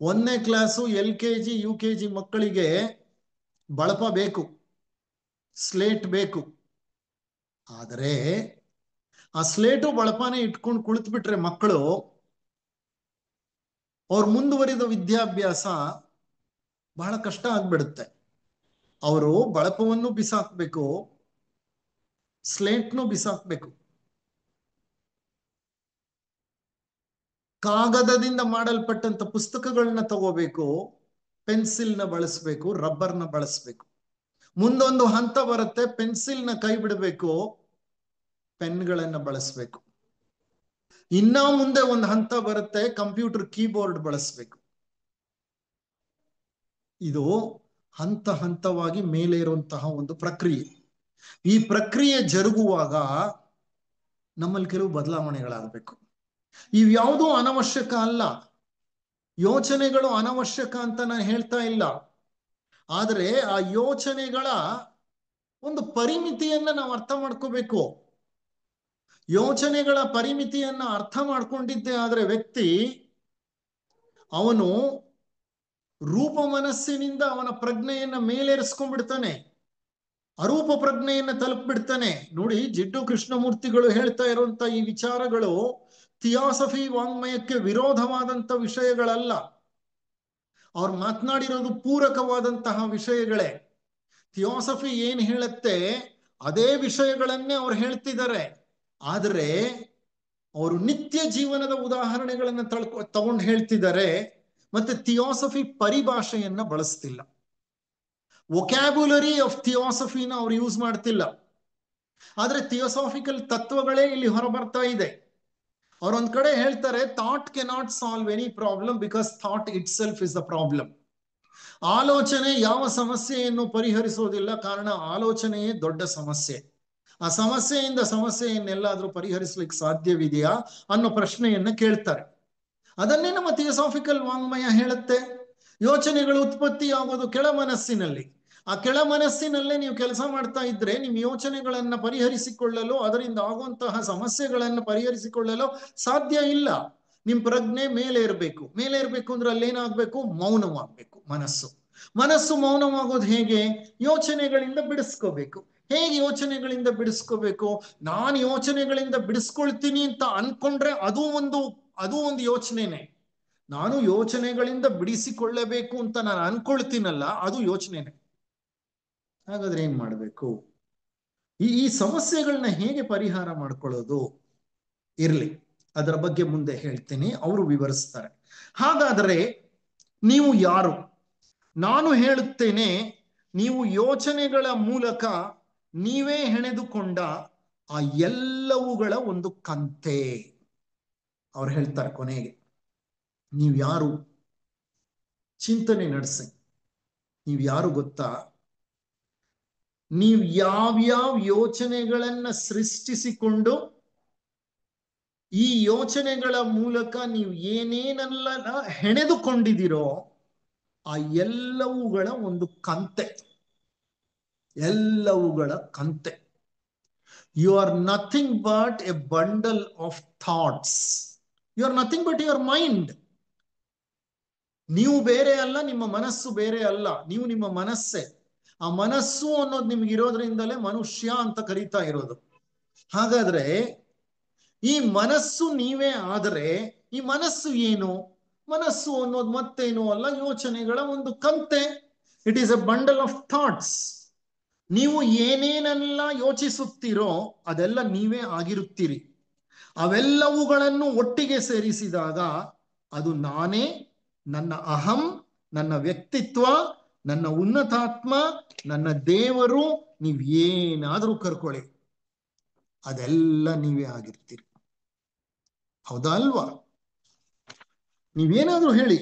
1ನೇ ಕ್ಲಾಸು LKG UKG ಮಕ್ಕಳಿಗೆ ಬಳಪ ಬೇಕು, ಸ್ಲೇಟ್ ಬೇಕು. ಆದರೆ ಆ ಸ್ಲೇಟು ಬಳಪಾನೆ ಇಟ್ಕೊಂಡು ಕುಳಿತು ಬಿಟ್ರೆ ಮಕ್ಕಳು ಅವ್ರ ಮುಂದುವರಿದ ವಿದ್ಯಾಭ್ಯಾಸ ಬಹಳ ಕಷ್ಟ ಆಗ್ಬಿಡುತ್ತೆ. ಅವರು ಬಳಪವನ್ನು ಬಿಸಾಕ್ಬೇಕು, ಸ್ಲೇಟ್ನು ಬಿಸಾಕ್ಬೇಕು. ಕಾಗದದಿಂದ ಮಾಡಲ್ಪಟ್ಟಂತ ಪುಸ್ತಕಗಳನ್ನ ತಗೋಬೇಕು, ಪೆನ್ಸಿಲ್ನ ಬಳಸಬೇಕು, ರಬ್ಬರ್ನ ಬಳಸಬೇಕು. ಮುಂದೊಂದು ಹಂತ ಬರುತ್ತೆ, ಪೆನ್ಸಿಲ್ನ ಕೈ ಬಿಡಬೇಕು, ಪೆನ್ಗಳನ್ನ ಬಳಸಬೇಕು. ಇನ್ನ ಮುಂದೆ ಒಂದು ಹಂತ ಬರುತ್ತೆ, ಕಂಪ್ಯೂಟರ್ ಕೀಬೋರ್ಡ್ ಬಳಸಬೇಕು. ಇದು ಹಂತ ಹಂತವಾಗಿ ಮೇಲೆ ಇರುವಂತಹ ಒಂದು ಪ್ರಕ್ರಿಯೆ. ಈ ಪ್ರಕ್ರಿಯೆ ಜರುಗುವಾಗ ನಮ್ಮಲ್ಲಿ ಕೆಲವು ಬದಲಾವಣೆಗಳಾಗಬೇಕು. ಇವ್ಯಾವುದೂ ಅನವಶ್ಯಕ ಅಲ್ಲ, ಯೋಚನೆಗಳು ಅನವಶ್ಯಕ ಅಂತ ನಾನು ಹೇಳ್ತಾ ಇಲ್ಲ. ಆದರೆ ಆ ಯೋಚನೆಗಳ ಒಂದು ಪರಿಮಿತಿಯನ್ನ ನಾವು ಅರ್ಥ ಮಾಡ್ಕೋಬೇಕು. ಯೋಚನೆಗಳ ಪರಿಮಿತಿಯನ್ನ ಅರ್ಥ ಮಾಡ್ಕೊಂಡಿದ್ದೆ ಆದ್ರೆ ವ್ಯಕ್ತಿ ಅವನು ರೂಪ ಮನಸ್ಸಿನಿಂದ ಅವನ ಪ್ರಜ್ಞೆಯನ್ನ ಮೇಲೇರಿಸ್ಕೊಂಡ್ಬಿಡ್ತಾನೆ, ಅರೂಪ ಪ್ರಜ್ಞೆಯನ್ನ ತಲುಪಿಬಿಡ್ತಾನೆ. ನೋಡಿ, ಜಿಡ್ಡು ಕೃಷ್ಣಮೂರ್ತಿಗಳು ಹೇಳ್ತಾ ಇರುವಂತ ಈ ವಿಚಾರಗಳು ಥಿಯಾಸಫಿ ವಾಂಗ್ಮಯಕ್ಕೆ ವಿರೋಧವಾದಂತ ವಿಷಯಗಳಲ್ಲ. ಅವ್ರು ಮಾತನಾಡಿರೋದು ಪೂರಕವಾದಂತಹ ವಿಷಯಗಳೇ. ಥಿಯಾಸಫಿ ಏನ್ ಹೇಳುತ್ತೆ ಅದೇ ವಿಷಯಗಳನ್ನೇ ಅವ್ರು ಹೇಳ್ತಿದ್ದಾರೆ. ಆದರೆ ಅವರು ನಿತ್ಯ ಜೀವನದ ಉದಾಹರಣೆಗಳನ್ನ ತಗೊಂಡು ಹೇಳ್ತಿದ್ದಾರೆ. ಮತ್ತೆ ಥಿಯಾಸಫಿ ಪರಿಭಾಷೆಯನ್ನ ಬಳಸ್ತಿಲ್ಲ, ವೊಕ್ಯಾಬ್ಯುಲರಿ ಆಫ್ ಥಿಯಾಸಫಿನ ಅವ್ರು ಯೂಸ್ ಮಾಡ್ತಿಲ್ಲ. ಆದ್ರೆ ಥಿಯೋಸಾಫಿಕಲ್ ತತ್ವಗಳೇ ಇಲ್ಲಿ ಹೊರಬರ್ತಾ ಇದೆ. ಅವರೊಂದ್ ಕಡೆ ಹೇಳ್ತಾರೆ, thought cannot solve any problem because thought it self is the problem. ಆಲೋಚನೆ ಯಾವ ಸಮಸ್ಯೆಯನ್ನು ಪರಿಹರಿಸೋದಿಲ್ಲ, ಕಾರಣ ಆಲೋಚನೆಯೇ ದೊಡ್ಡ ಸಮಸ್ಯೆ. ಆ ಸಮಸ್ಯೆಯಿಂದ ಸಮಸ್ಯೆಯನ್ನೆಲ್ಲಾದ್ರೂ ಪರಿಹರಿಸ್ಲಿಕ್ಕೆ ಸಾಧ್ಯವಿದೆಯಾ ಅನ್ನೋ ಪ್ರಶ್ನೆಯನ್ನ ಕೇಳ್ತಾರೆ. ಅದನ್ನೇ ನಮ್ಮ ಥಿಯೋಸಾಫಿಕಲ್ ವಾಂಗ್ಮಯ ಹೇಳುತ್ತೆ. ಯೋಚನೆಗಳು ಉತ್ಪತ್ತಿ ಆಗೋದು ಕೆಳ ಮನಸ್ಸಿನಲ್ಲಿ. ಆ ಕೆಳ ಮನಸ್ಸಿನಲ್ಲೇ ನೀವು ಕೆಲಸ ಮಾಡ್ತಾ ಇದ್ರೆ ನಿಮ್ಮ ಯೋಚನೆಗಳನ್ನ ಪರಿಹರಿಸಿಕೊಳ್ಳಲು, ಅದರಿಂದ ಆಗುವಂತಹ ಸಮಸ್ಯೆಗಳನ್ನು ಪರಿಹರಿಸಿಕೊಳ್ಳಲು ಸಾಧ್ಯ ಇಲ್ಲ. ನಿಮ್ ಪ್ರಜ್ಞೆ ಮೇಲೆ ಇರಬೇಕು. ಮೇಲೆ ಇರಬೇಕು ಅಂದ್ರೆ ಅಲ್ಲೇನಾಗ್ಬೇಕು? ಮೌನವಾಗ್ಬೇಕು. ಮನಸ್ಸು ಮೌನವಾಗೋದು ಹೇಗೆ? ಯೋಚನೆಗಳಿಂದ ಬಿಡಿಸ್ಕೋಬೇಕು. ಹೇಗೆ ಯೋಚನೆಗಳಿಂದ ಬಿಡಿಸ್ಕೋಬೇಕು? ನಾನು ಯೋಚನೆಗಳಿಂದ ಬಿಡಿಸ್ಕೊಳ್ತೀನಿ ಅಂತ ಅನ್ಕೊಂಡ್ರೆ ಅದು ಒಂದು ಯೋಚನೆನೆ. ನಾನು ಯೋಚನೆಗಳಿಂದ ಬಿಡಿಸಿಕೊಳ್ಳಬೇಕು ಅಂತ ನಾನು ಅನ್ಕೊಳ್ತೀನಲ್ಲ, ಅದು ಯೋಚನೆನೆ. ಹಾಗಾದ್ರೆ ಏನ್ ಮಾಡ್ಬೇಕು? ಈ ಸಮಸ್ಯೆಗಳನ್ನ ಹೇಗೆ ಪರಿಹಾರ ಮಾಡ್ಕೊಳ್ಳೋದು? ಇರ್ಲಿ, ಅದರ ಬಗ್ಗೆ ಮುಂದೆ ಹೇಳ್ತೀನಿ, ಅವರು ವಿವರಿಸ್ತಾರೆ. ಹಾಗಾದ್ರೆ ನೀವು ಯಾರು? ನಾನು ಹೇಳುತ್ತೇನೆ, ನೀವು ಯೋಚನೆಗಳ ಮೂಲಕ ನೀವೇ ಹೆಣೆದುಕೊಂಡ ಆ ಎಲ್ಲವುಗಳ ಒಂದು ಕಂತೆ. ಅವ್ರು ಹೇಳ್ತಾರೆ ಕೊನೆಗೆ, ನೀವು ಯಾರು? ಚಿಂತನೆ ನಡೆಸಿ. ನೀವು ಯಾರು ಗೊತ್ತಾ? ನೀವು ಯಾವ್ಯಾವ ಯೋಚನೆಗಳನ್ನ ಸೃಷ್ಟಿಸಿಕೊಂಡು ಈ ಯೋಚನೆಗಳ ಮೂಲಕ ನೀವು ಏನೇನೆಲ್ಲ ಹೆಣೆದುಕೊಂಡಿದ್ದೀರೋ ಆ ಎಲ್ಲವುಗಳ ಒಂದು ಕಂತೆ. ಎಲ್ಲವುಗಳ ಕಂತೆ. You are nothing but a bundle of thoughts. You are nothing but your mind. ನೀವು ಬೇರೆ ಅಲ್ಲ, ನಿಮ್ಮ ಮನಸ್ಸು ಬೇರೆ ಅಲ್ಲ. ನೀವು ನಿಮ್ಮ ಮನಸ್ಸೇ. ಆ ಮನಸ್ಸು ಅನ್ನೋದು ನಿಮ್ಗಿರೋದ್ರಿಂದಲೇ ಮನುಷ್ಯ ಅಂತ ಕರೀತಾ ಇರೋದು. ಹಾಗಾದ್ರೆ ಈ ಮನಸ್ಸು ನೀವೇ ಆದರೆ ಈ ಮನಸ್ಸು ಏನು? ಮನಸ್ಸು ಅನ್ನೋದು ಮತ್ತೇನು ಅಲ್ಲ, ಯೋಚನೆಗಳ ಒಂದು ಕಂತೆ. It is a bundle of thoughts. ನೀವು ಏನೇನೆಲ್ಲ ಯೋಚಿಸುತ್ತೀರೋ ಅದೆಲ್ಲ ನೀವೇ ಆಗಿರುತ್ತೀರಿ. ಅವೆಲ್ಲವುಗಳನ್ನು ಒಟ್ಟಿಗೆ ಸೇರಿಸಿದಾಗ ಅದು ನಾನೇ, ನನ್ನ ಅಹಂ, ನನ್ನ ವ್ಯಕ್ತಿತ್ವ, ನನ್ನ ಉನ್ನತಾತ್ಮ, ನನ್ನ ದೇವರು, ನೀವ್ ಏನಾದ್ರೂ ಕರ್ಕೊಳ್ಳಿ, ಅದೆಲ್ಲ ನೀವೇ ಆಗಿರ್ತೀರಿ. ಹೌದಾ ಅಲ್ವಾ? ನೀವೇನಾದ್ರೂ ಹೇಳಿ,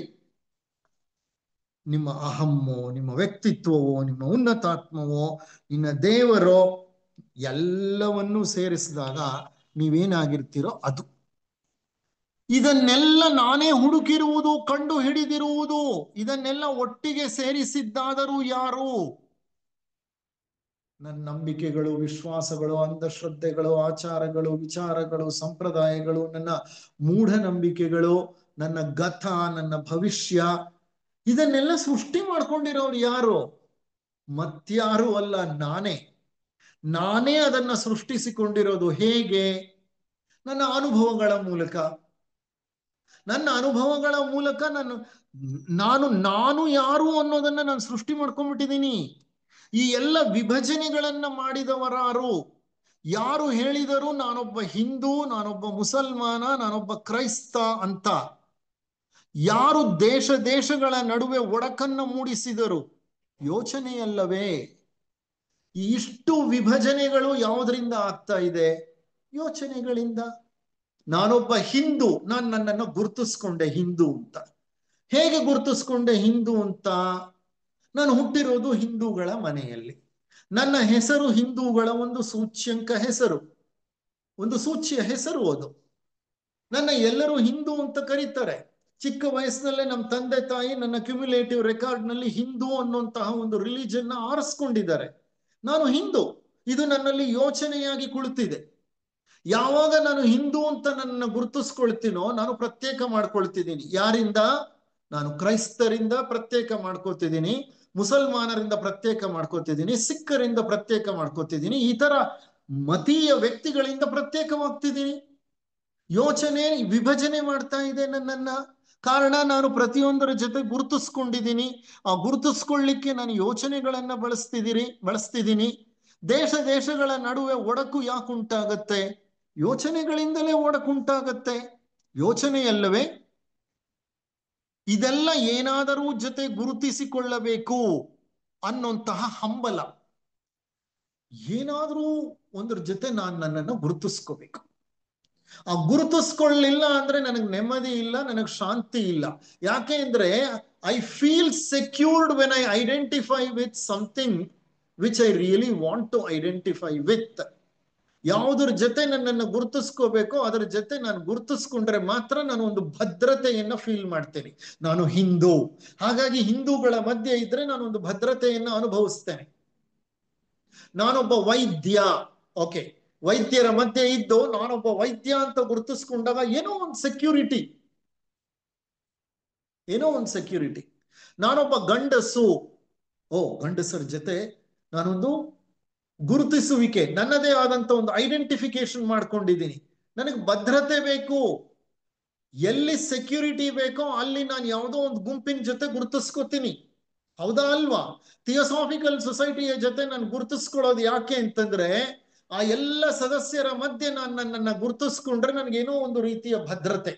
ನಿಮ್ಮ ಅಹಮ್ಮೋ, ನಿಮ್ಮ ವ್ಯಕ್ತಿತ್ವವೋ, ನಿಮ್ಮ ಉನ್ನತಾತ್ಮವೋ, ನಿನ್ನ ದೇವರೋ, ಎಲ್ಲವನ್ನೂ ಸೇರಿಸಿದಾಗ ನೀವೇನಾಗಿರ್ತೀರೋ ಅದು. ಇದನ್ನೆಲ್ಲ ನಾನೇ ಹುಡುಕಿರುವುದು, ಕಂಡು ಹಿಡಿದಿರುವುದು. ಇದನ್ನೆಲ್ಲ ಒಟ್ಟಿಗೆ ಸೇರಿಸಿದ್ದಾದರೂ ಯಾರು? ನನ್ನ ನಂಬಿಕೆಗಳು, ವಿಶ್ವಾಸಗಳು, ಅಂಧಶ್ರದ್ಧೆಗಳು, ಆಚಾರಗಳು, ವಿಚಾರಗಳು, ಸಂಪ್ರದಾಯಗಳು, ನನ್ನ ಮೂಢನಂಬಿಕೆಗಳು, ನನ್ನ ಗತ, ನನ್ನ ಭವಿಷ್ಯ, ಇದನ್ನೆಲ್ಲ ಸೃಷ್ಟಿ ಮಾಡ್ಕೊಂಡಿರೋರು ಯಾರು? ಮತ್ಯಾರು ಅಲ್ಲ, ನಾನೇ. ನಾನೇ ಅದನ್ನ ಸೃಷ್ಟಿಸಿಕೊಂಡಿರೋದು. ಹೇಗೆ? ನನ್ನ ಅನುಭವಗಳ ಮೂಲಕ. ನನ್ನ ಅನುಭವಗಳ ಮೂಲಕ ನಾನು ಯಾರು ಅನ್ನೋದನ್ನ ನಾನು ಸೃಷ್ಟಿ ಮಾಡ್ಕೊಂಡ್ಬಿಟ್ಟಿದ್ದೀನಿ. ಈ ಎಲ್ಲ ವಿಭಜನೆಗಳನ್ನ ಮಾಡಿದವರಾರು? ಯಾರು ಹೇಳಿದರು ನಾನೊಬ್ಬ ಹಿಂದೂ, ನಾನೊಬ್ಬ ಮುಸಲ್ಮಾನ, ನಾನೊಬ್ಬ ಕ್ರೈಸ್ತ ಅಂತ? ಯಾರು ದೇಶ ದೇಶಗಳ ನಡುವೆ ಒಡಕನ್ನು ಮೂಡಿಸಿದರು? ಯೋಚನೆಯಲ್ಲವೇ? ಇಷ್ಟು ವಿಭಜನೆಗಳು ಯಾವುದರಿಂದ ಆಗ್ತಾ ಇದೆ? ಯೋಚನೆಗಳಿಂದ. ನಾನೊಬ್ಬ ಹಿಂದೂ, ನಾನು ನನ್ನನ್ನು ಗುರುತಿಸ್ಕೊಂಡೆ ಹಿಂದೂ ಅಂತ. ಹೇಗೆ ಗುರುತಿಸ್ಕೊಂಡೆ ಹಿಂದೂ ಅಂತ? ನಾನು ಹುಟ್ಟಿರೋದು ಹಿಂದೂಗಳ ಮನೆಯಲ್ಲಿ. ನನ್ನ ಹೆಸರು ಹಿಂದೂಗಳ ಒಂದು ಸೂಚ್ಯಂಕ ಹೆಸರು, ಒಂದು ಸೂಚ್ಯ ಹೆಸರು ಅದು. ನನ್ನ ಎಲ್ಲರೂ ಹಿಂದೂ ಅಂತ ಕರೀತಾರೆ. ಚಿಕ್ಕ ವಯಸ್ಸಿನಲ್ಲೇ ನಮ್ಮ ತಂದೆ ತಾಯಿ ನನ್ನ ಕ್ಯುಮ್ಯುಲೇಟಿವ್ ರೆಕಾರ್ಡ್ ನಲ್ಲಿ ಹಿಂದೂ ಅನ್ನುವಂತಹ ಒಂದು ರಿಲಿಜನ್ ಆರಿಸ್ಕೊಂಡಿದ್ದಾರೆ. ನಾನು ಹಿಂದೂ, ಇದು ನನ್ನಲ್ಲಿ ಯೋಚನೆಯಾಗಿ ಕುಳಿತಿದೆ. ಯಾವಾಗ ನಾನು ಹಿಂದೂ ಅಂತ ನನ್ನ ಗುರುತಿಸ್ಕೊಳ್ತೀನೋ, ನಾನು ಪ್ರತ್ಯೇಕ ಮಾಡ್ಕೊಳ್ತಿದ್ದೀನಿ. ಯಾರಿಂದ? ನಾನು ಕ್ರೈಸ್ತರಿಂದ ಪ್ರತ್ಯೇಕ ಮಾಡ್ಕೋತಿದ್ದೀನಿ, ಮುಸಲ್ಮಾನರಿಂದ ಪ್ರತ್ಯೇಕ ಮಾಡ್ಕೋತಿದ್ದೀನಿ, ಸಿಖ್ಖರಿಂದ ಪ್ರತ್ಯೇಕ ಮಾಡ್ಕೋತಿದ್ದೀನಿ, ಈ ತರ ಮತೀಯ ವ್ಯಕ್ತಿಗಳಿಂದ ಪ್ರತ್ಯೇಕವಾಗ್ತಿದ್ದೀನಿ. ಯೋಚನೆ ವಿಭಜನೆ ಮಾಡ್ತಾ ಇದೆ ನನ್ನನ್ನ. ಕಾರಣ, ನಾನು ಪ್ರತಿಯೊಂದರ ಜೊತೆ ಗುರುತಿಸ್ಕೊಂಡಿದ್ದೀನಿ. ಆ ಗುರುತಿಸ್ಕೊಳ್ಳಿಕ್ಕೆ ನಾನು ಯೋಚನೆಗಳನ್ನ ಬಳಸ್ತಿದ್ದೀನಿ. ದೇಶ ದೇಶಗಳ ನಡುವೆ ಒಡಕು ಯಾಕೆ ಉಂಟಾಗತ್ತೆ? ಯೋಚನೆಗಳಿಂದಲೇ ಒಡಕುಂಟಾಗತ್ತೆ. ಯೋಚನೆಯಲ್ಲವೇ? ಇದೆಲ್ಲ ಏನಾದರೂ ಜೊತೆ ಗುರುತಿಸಿಕೊಳ್ಳಬೇಕು ಅನ್ನೋಂತಹ ಹಂಬಲ. ಏನಾದರೂ ಒಂದ್ರ ಜೊತೆ ನಾನು ನನ್ನನ್ನು ಗುರುತಿಸ್ಕೋಬೇಕು. ಆ ಗುರುತಿಸ್ಕೊಳ್ಳಿಲ್ಲ ಅಂದ್ರೆ ನನಗೆ ನೆಮ್ಮದಿ ಇಲ್ಲ, ನನಗೆ ಶಾಂತಿ ಇಲ್ಲ. ಯಾಕೆ ಅಂದ್ರೆ I feel secured when I identify with something which I really want to identify with. ಯಾವುದ್ರ ಜೊತೆ ನನ್ನನ್ನು ಗುರುತಿಸ್ಕೋಬೇಕೋ ಅದರ ಜೊತೆ ನಾನು ಗುರುತಿಸ್ಕೊಂಡ್ರೆ ಮಾತ್ರ ನಾನು ಒಂದು ಭದ್ರತೆಯನ್ನ ಫೀಲ್ ಮಾಡ್ತೇನೆ. ನಾನು ಹಿಂದೂ, ಹಾಗಾಗಿ ಹಿಂದೂಗಳ ಮಧ್ಯೆ ಇದ್ರೆ ನಾನು ಒಂದು ಭದ್ರತೆಯನ್ನ ಅನುಭವಿಸ್ತೇನೆ. ನಾನೊಬ್ಬ ವೈದ್ಯ, ಓಕೆ, ವೈದ್ಯರ ಮಧ್ಯೆ ಇದ್ದು ನಾನೊಬ್ಬ ವೈದ್ಯ ಅಂತ ಗುರುತಿಸ್ಕೊಂಡಾಗ ಏನೋ ಒಂದು ಸೆಕ್ಯೂರಿಟಿ. ನಾನೊಬ್ಬ ಗಂಡಸು, ಗಂಡಸರ ಜೊತೆ ನಾನೊಂದು ಗುರುತಿಸುವಿಕೆ, ನನ್ನದೇ ಆದಂತ ಒಂದು ಐಡೆಂಟಿಫಿಕೇಶನ್ ಮಾಡ್ಕೊಂಡಿದ್ದೀನಿ. ನನಗೆ ಭದ್ರತೆ ಬೇಕು. ಎಲ್ಲಿ ಸೆಕ್ಯೂರಿಟಿ ಬೇಕೋ ಅಲ್ಲಿ ನಾನು ಯಾವುದೋ ಒಂದು ಗುಂಪಿನ ಜೊತೆ ಗುರುತಿಸ್ಕೋತೀನಿ. ಹೌದಾ ಅಲ್ವಾ? ಥಿಯೋಸಾಫಿಕಲ್ ಸೊಸೈಟಿಯ ಜೊತೆ ನಾನು ಗುರುತಿಸ್ಕೊಳ್ಳೋದು ಯಾಕೆ ಅಂತಂದ್ರೆ, ಆ ಎಲ್ಲ ಸದಸ್ಯರ ಮಧ್ಯೆ ನಾನು ನನ್ನನ್ನು ಗುರುತಿಸ್ಕೊಂಡ್ರೆ ನನಗೇನೋ ಒಂದು ರೀತಿಯ ಭದ್ರತೆ.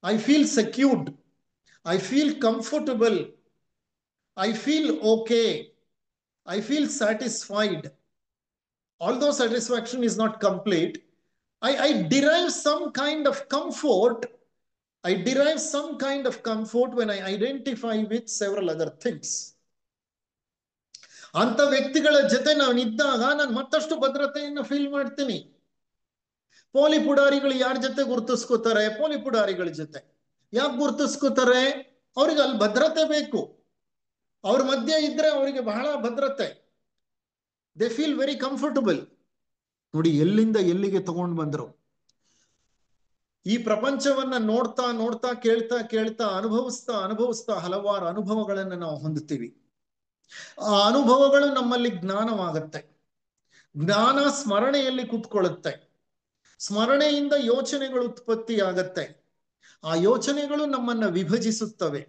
I feel secured, I feel comfortable, I feel okay, I feel satisfied. Although satisfaction is not complete, I derive some kind of comfort. I derive some kind of comfort when I identify with several other things. ಅಂತ ವ್ಯಕ್ತಿಗಳ ಜೊತೆ ನಾನು ಇದ್ದಾಗ ನಾನು ಮತ್ತಷ್ಟು ಭದ್ರತೆಯನ್ನು feel ಮಾಡ್ತೀನಿ. ಪೋಲಿ ಪುಡಾರಿಗಳು ಯಾರ ಜೊತೆ ಗುರುತಿಸ್ಕೋತಾರೆ? ಪೋಲಿ ಪುಡಾರಿಗಳ ಜೊತೆ. ಯಾಕೆ ಗುರುತಿಸ್ಕೋತಾರೆ? ಅವ್ರಿಗೆ ಅಲ್ಲಿ ಭದ್ರತೆ ಬೇಕು. ಅವ್ರ ಮಧ್ಯೆ ಇದ್ರೆ ಅವರಿಗೆ ಬಹಳ ಭದ್ರತೆ. They feel very comfortable. ನೋಡಿ ಎಲ್ಲಿಂದ ಎಲ್ಲಿಗೆ ತಗೊಂಡು ಬಂದ್ರು. ಈ ಪ್ರಪಂಚವನ್ನ ನೋಡ್ತಾ ನೋಡ್ತಾ, ಕೇಳ್ತಾ ಕೇಳ್ತಾ, ಅನುಭವಿಸ್ತಾ ಹಲವಾರು ಅನುಭವಗಳನ್ನು ನಾವು ಹೊಂದುತ್ತೀವಿ. ಆ ಅನುಭವಗಳು ನಮ್ಮಲ್ಲಿ ಜ್ಞಾನವಾಗತ್ತೆ. ಜ್ಞಾನ ಸ್ಮರಣೆಯಲ್ಲಿ ಕೂತ್ಕೊಳ್ಳುತ್ತೆ. ಸ್ಮರಣೆಯಿಂದ ಯೋಚನೆಗಳು ಉತ್ಪತ್ತಿ ಆಗತ್ತೆ. ಆ ಯೋಚನೆಗಳು ನಮ್ಮನ್ನ ವಿಭಜಿಸುತ್ತವೆ.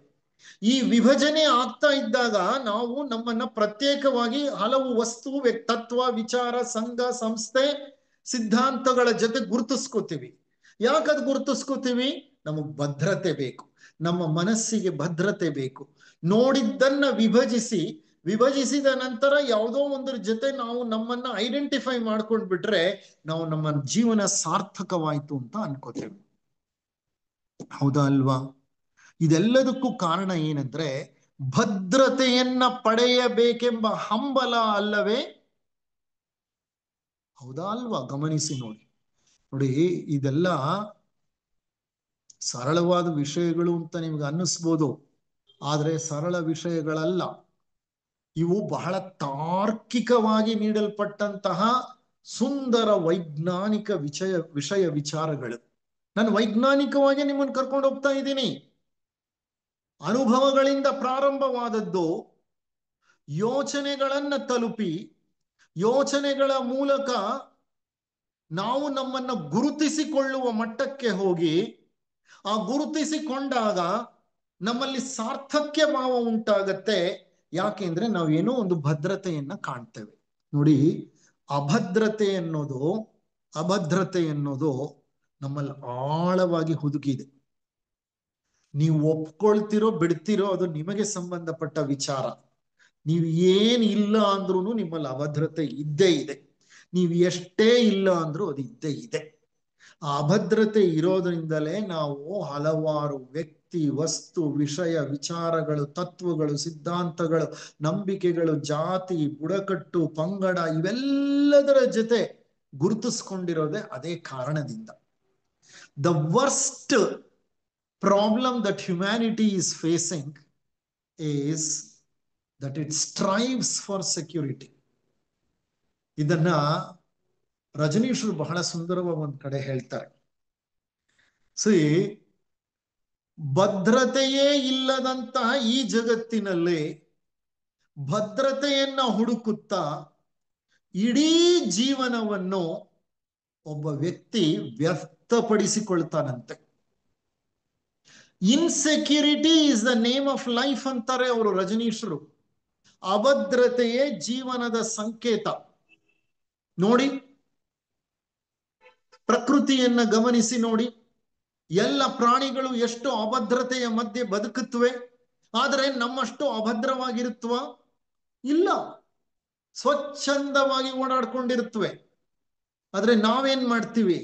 ಈ ವಿಭಜನೆ ಆಗ್ತಾ ಇದ್ದಾಗ ನಾವು ನಮ್ಮನ್ನ ಪ್ರತ್ಯೇಕವಾಗಿ ಹಲವು ವಸ್ತು ತತ್ವ ವಿಚಾರ ಸಂಘ ಸಂಸ್ಥೆ ಸಿದ್ಧಾಂತಗಳ ಜೊತೆ ಗುರುತಿಸ್ಕೋತೀವಿ. ಯಾಕದ್ ಗುರುತಿಸ್ಕೋತೀವಿ? ನಮಗ್ ಭದ್ರತೆ ಬೇಕು, ನಮ್ಮ ಮನಸ್ಸಿಗೆ ಭದ್ರತೆ ಬೇಕು. ನೋಡಿದ್ದನ್ನ ವಿಭಜಿಸಿದ ನಂತರ ಯಾವುದೋ ಒಂದ್ರ ಜೊತೆ ನಾವು ನಮ್ಮನ್ನ ಐಡೆಂಟಿಫೈ ಮಾಡ್ಕೊಂಡ್ಬಿಟ್ರೆ ನಾವು ನಮ್ಮ ಜೀವನ ಸಾರ್ಥಕವಾಯ್ತು ಅಂತ ಅನ್ಕೋತೇವೆ. ಹೌದಾ ಅಲ್ವಾ? ಇದೆಲ್ಲದಕ್ಕೂ ಕಾರಣ ಏನಂದ್ರೆ ಭದ್ರತೆಯನ್ನ ಪಡೆಯಬೇಕೆಂಬ ಹಂಬಲ ಅಲ್ಲವೇ? ಹೌದಾ ಅಲ್ವಾ? ಗಮನಿಸಿ ನೋಡಿ. ನೋಡಿ, ಇದೆಲ್ಲ ಸರಳವಾದ ವಿಷಯಗಳು ಅಂತ ನಿಮ್ಗೆ ಅನ್ನಿಸ್ಬೋದು, ಆದ್ರೆ ಸರಳ ವಿಷಯಗಳಲ್ಲ. ಇವು ಬಹಳ ತಾರ್ಕಿಕವಾಗಿ ನೀಡಲ್ಪಟ್ಟಂತಹ ಸುಂದರ ವೈಜ್ಞಾನಿಕ ವಿಷಯ ವಿಚಾರಗಳು. ನಾನು ವೈಜ್ಞಾನಿಕವಾಗಿ ನಿಮ್ಮನ್ನು ಕರ್ಕೊಂಡು ಹೋಗ್ತಾ ಇದ್ದೀನಿ. ಅನುಭವಗಳಿಂದ ಪ್ರಾರಂಭವಾದದ್ದು ಯೋಚನೆಗಳನ್ನ ತಲುಪಿ ಯೋಚನೆಗಳ ಮೂಲಕ ನಾವು ನಮ್ಮನ್ನ ಗುರುತಿಸಿಕೊಳ್ಳುವ ಮಟ್ಟಕ್ಕೆ ಹೋಗಿ, ಆ ಗುರುತಿಸಿಕೊಂಡಾಗ ನಮ್ಮಲ್ಲಿ ಸಾರ್ಥಕ್ಯ ಭಾವ ಉಂಟಾಗತ್ತೆ. ಯಾಕೆಂದ್ರೆ ನಾವೇನೋ ಒಂದು ಭದ್ರತೆಯನ್ನ ಕಾಣ್ತೇವೆ. ನೋಡಿ, ಅಭದ್ರತೆ ಅನ್ನೋದು ನಮ್ಮಲ್ಲಿ ಆಳವಾಗಿ ಹುದುಗಿದೆ. ನೀವು ಒಪ್ಕೊಳ್ತಿರೋ ಬಿಡ್ತಿರೋ ಅದು ನಿಮಗೆ ಸಂಬಂಧಪಟ್ಟ ವಿಚಾರ. ನೀವು ಏನ್ ಇಲ್ಲ ಅಂದ್ರೂ ನಿಮ್ಮಲ್ಲಿ ಅಭದ್ರತೆ ಇದ್ದೇ ಇದೆ. ನೀವು ಎಷ್ಟೇ ಇಲ್ಲ ಅಂದ್ರೂ ಅದು ಇದ್ದೇ ಇದೆ. ಆ ಅಭದ್ರತೆ ಇರೋದ್ರಿಂದಲೇ ನಾವು ಹಲವಾರು ವ್ಯಕ್ತಿ, ವಸ್ತು, ವಿಷಯ, ವಿಚಾರಗಳು, ತತ್ವಗಳು, ಸಿದ್ಧಾಂತಗಳು, ನಂಬಿಕೆಗಳು, ಜಾತಿ, ಬುಡಕಟ್ಟು, ಪಂಗಡ ಇವೆಲ್ಲದರ ಜೊತೆ ಗುರುತಿಸ್ಕೊಂಡಿರೋದೇ ಅದೇ ಕಾರಣದಿಂದ. The worst problem that humanity is facing is that it strives for security. ಇದನ್ನ ರಜನೀಶ್ರು ಬಹಳ ಸುಂದರವಾಗಿ ಒಂದ್ ಕಡೆ ಹೇಳ್ತಾರೆ. ಭದ್ರತೆಯೇ ಇಲ್ಲದಂತಹ ಈ ಜಗತ್ತಿನಲ್ಲಿ ಭದ್ರತೆಯನ್ನ ಹುಡುಕುತ್ತಾ ಇಡೀ ಜೀವನವನ್ನು ಒಬ್ಬ ವ್ಯಕ್ತಿ ವ್ಯರ್ಥಪಡಿಸಿಕೊಳ್ತಾನಂತೆ. Insecurity is the name of life ಅಂತಾರೆ ಅವರು ರಜನೀಶ್ರು. ಅಭದ್ರತೆಯೇ ಜೀವನದ ಸಂಕೇತ. ನೋಡಿ, ಪ್ರಕೃತಿಯನ್ನ ಗಮನಿಸಿ ನೋಡಿ. ಎಲ್ಲ ಪ್ರಾಣಿಗಳು ಎಷ್ಟು ಅಭದ್ರತೆಯ ಮಧ್ಯೆ ಬದುಕುತ್ತವೆ, ಆದರೆ ನಮ್ಮಷ್ಟು ಅಭದ್ರವಾಗಿರುತ್ತವ? ಇಲ್ಲ, ಸ್ವಚ್ಛಂದವಾಗಿ ಓಡಾಡ್ಕೊಂಡಿರುತ್ತವೆ. ಆದ್ರೆ ನಾವೇನ್ ಮಾಡ್ತೀವಿ?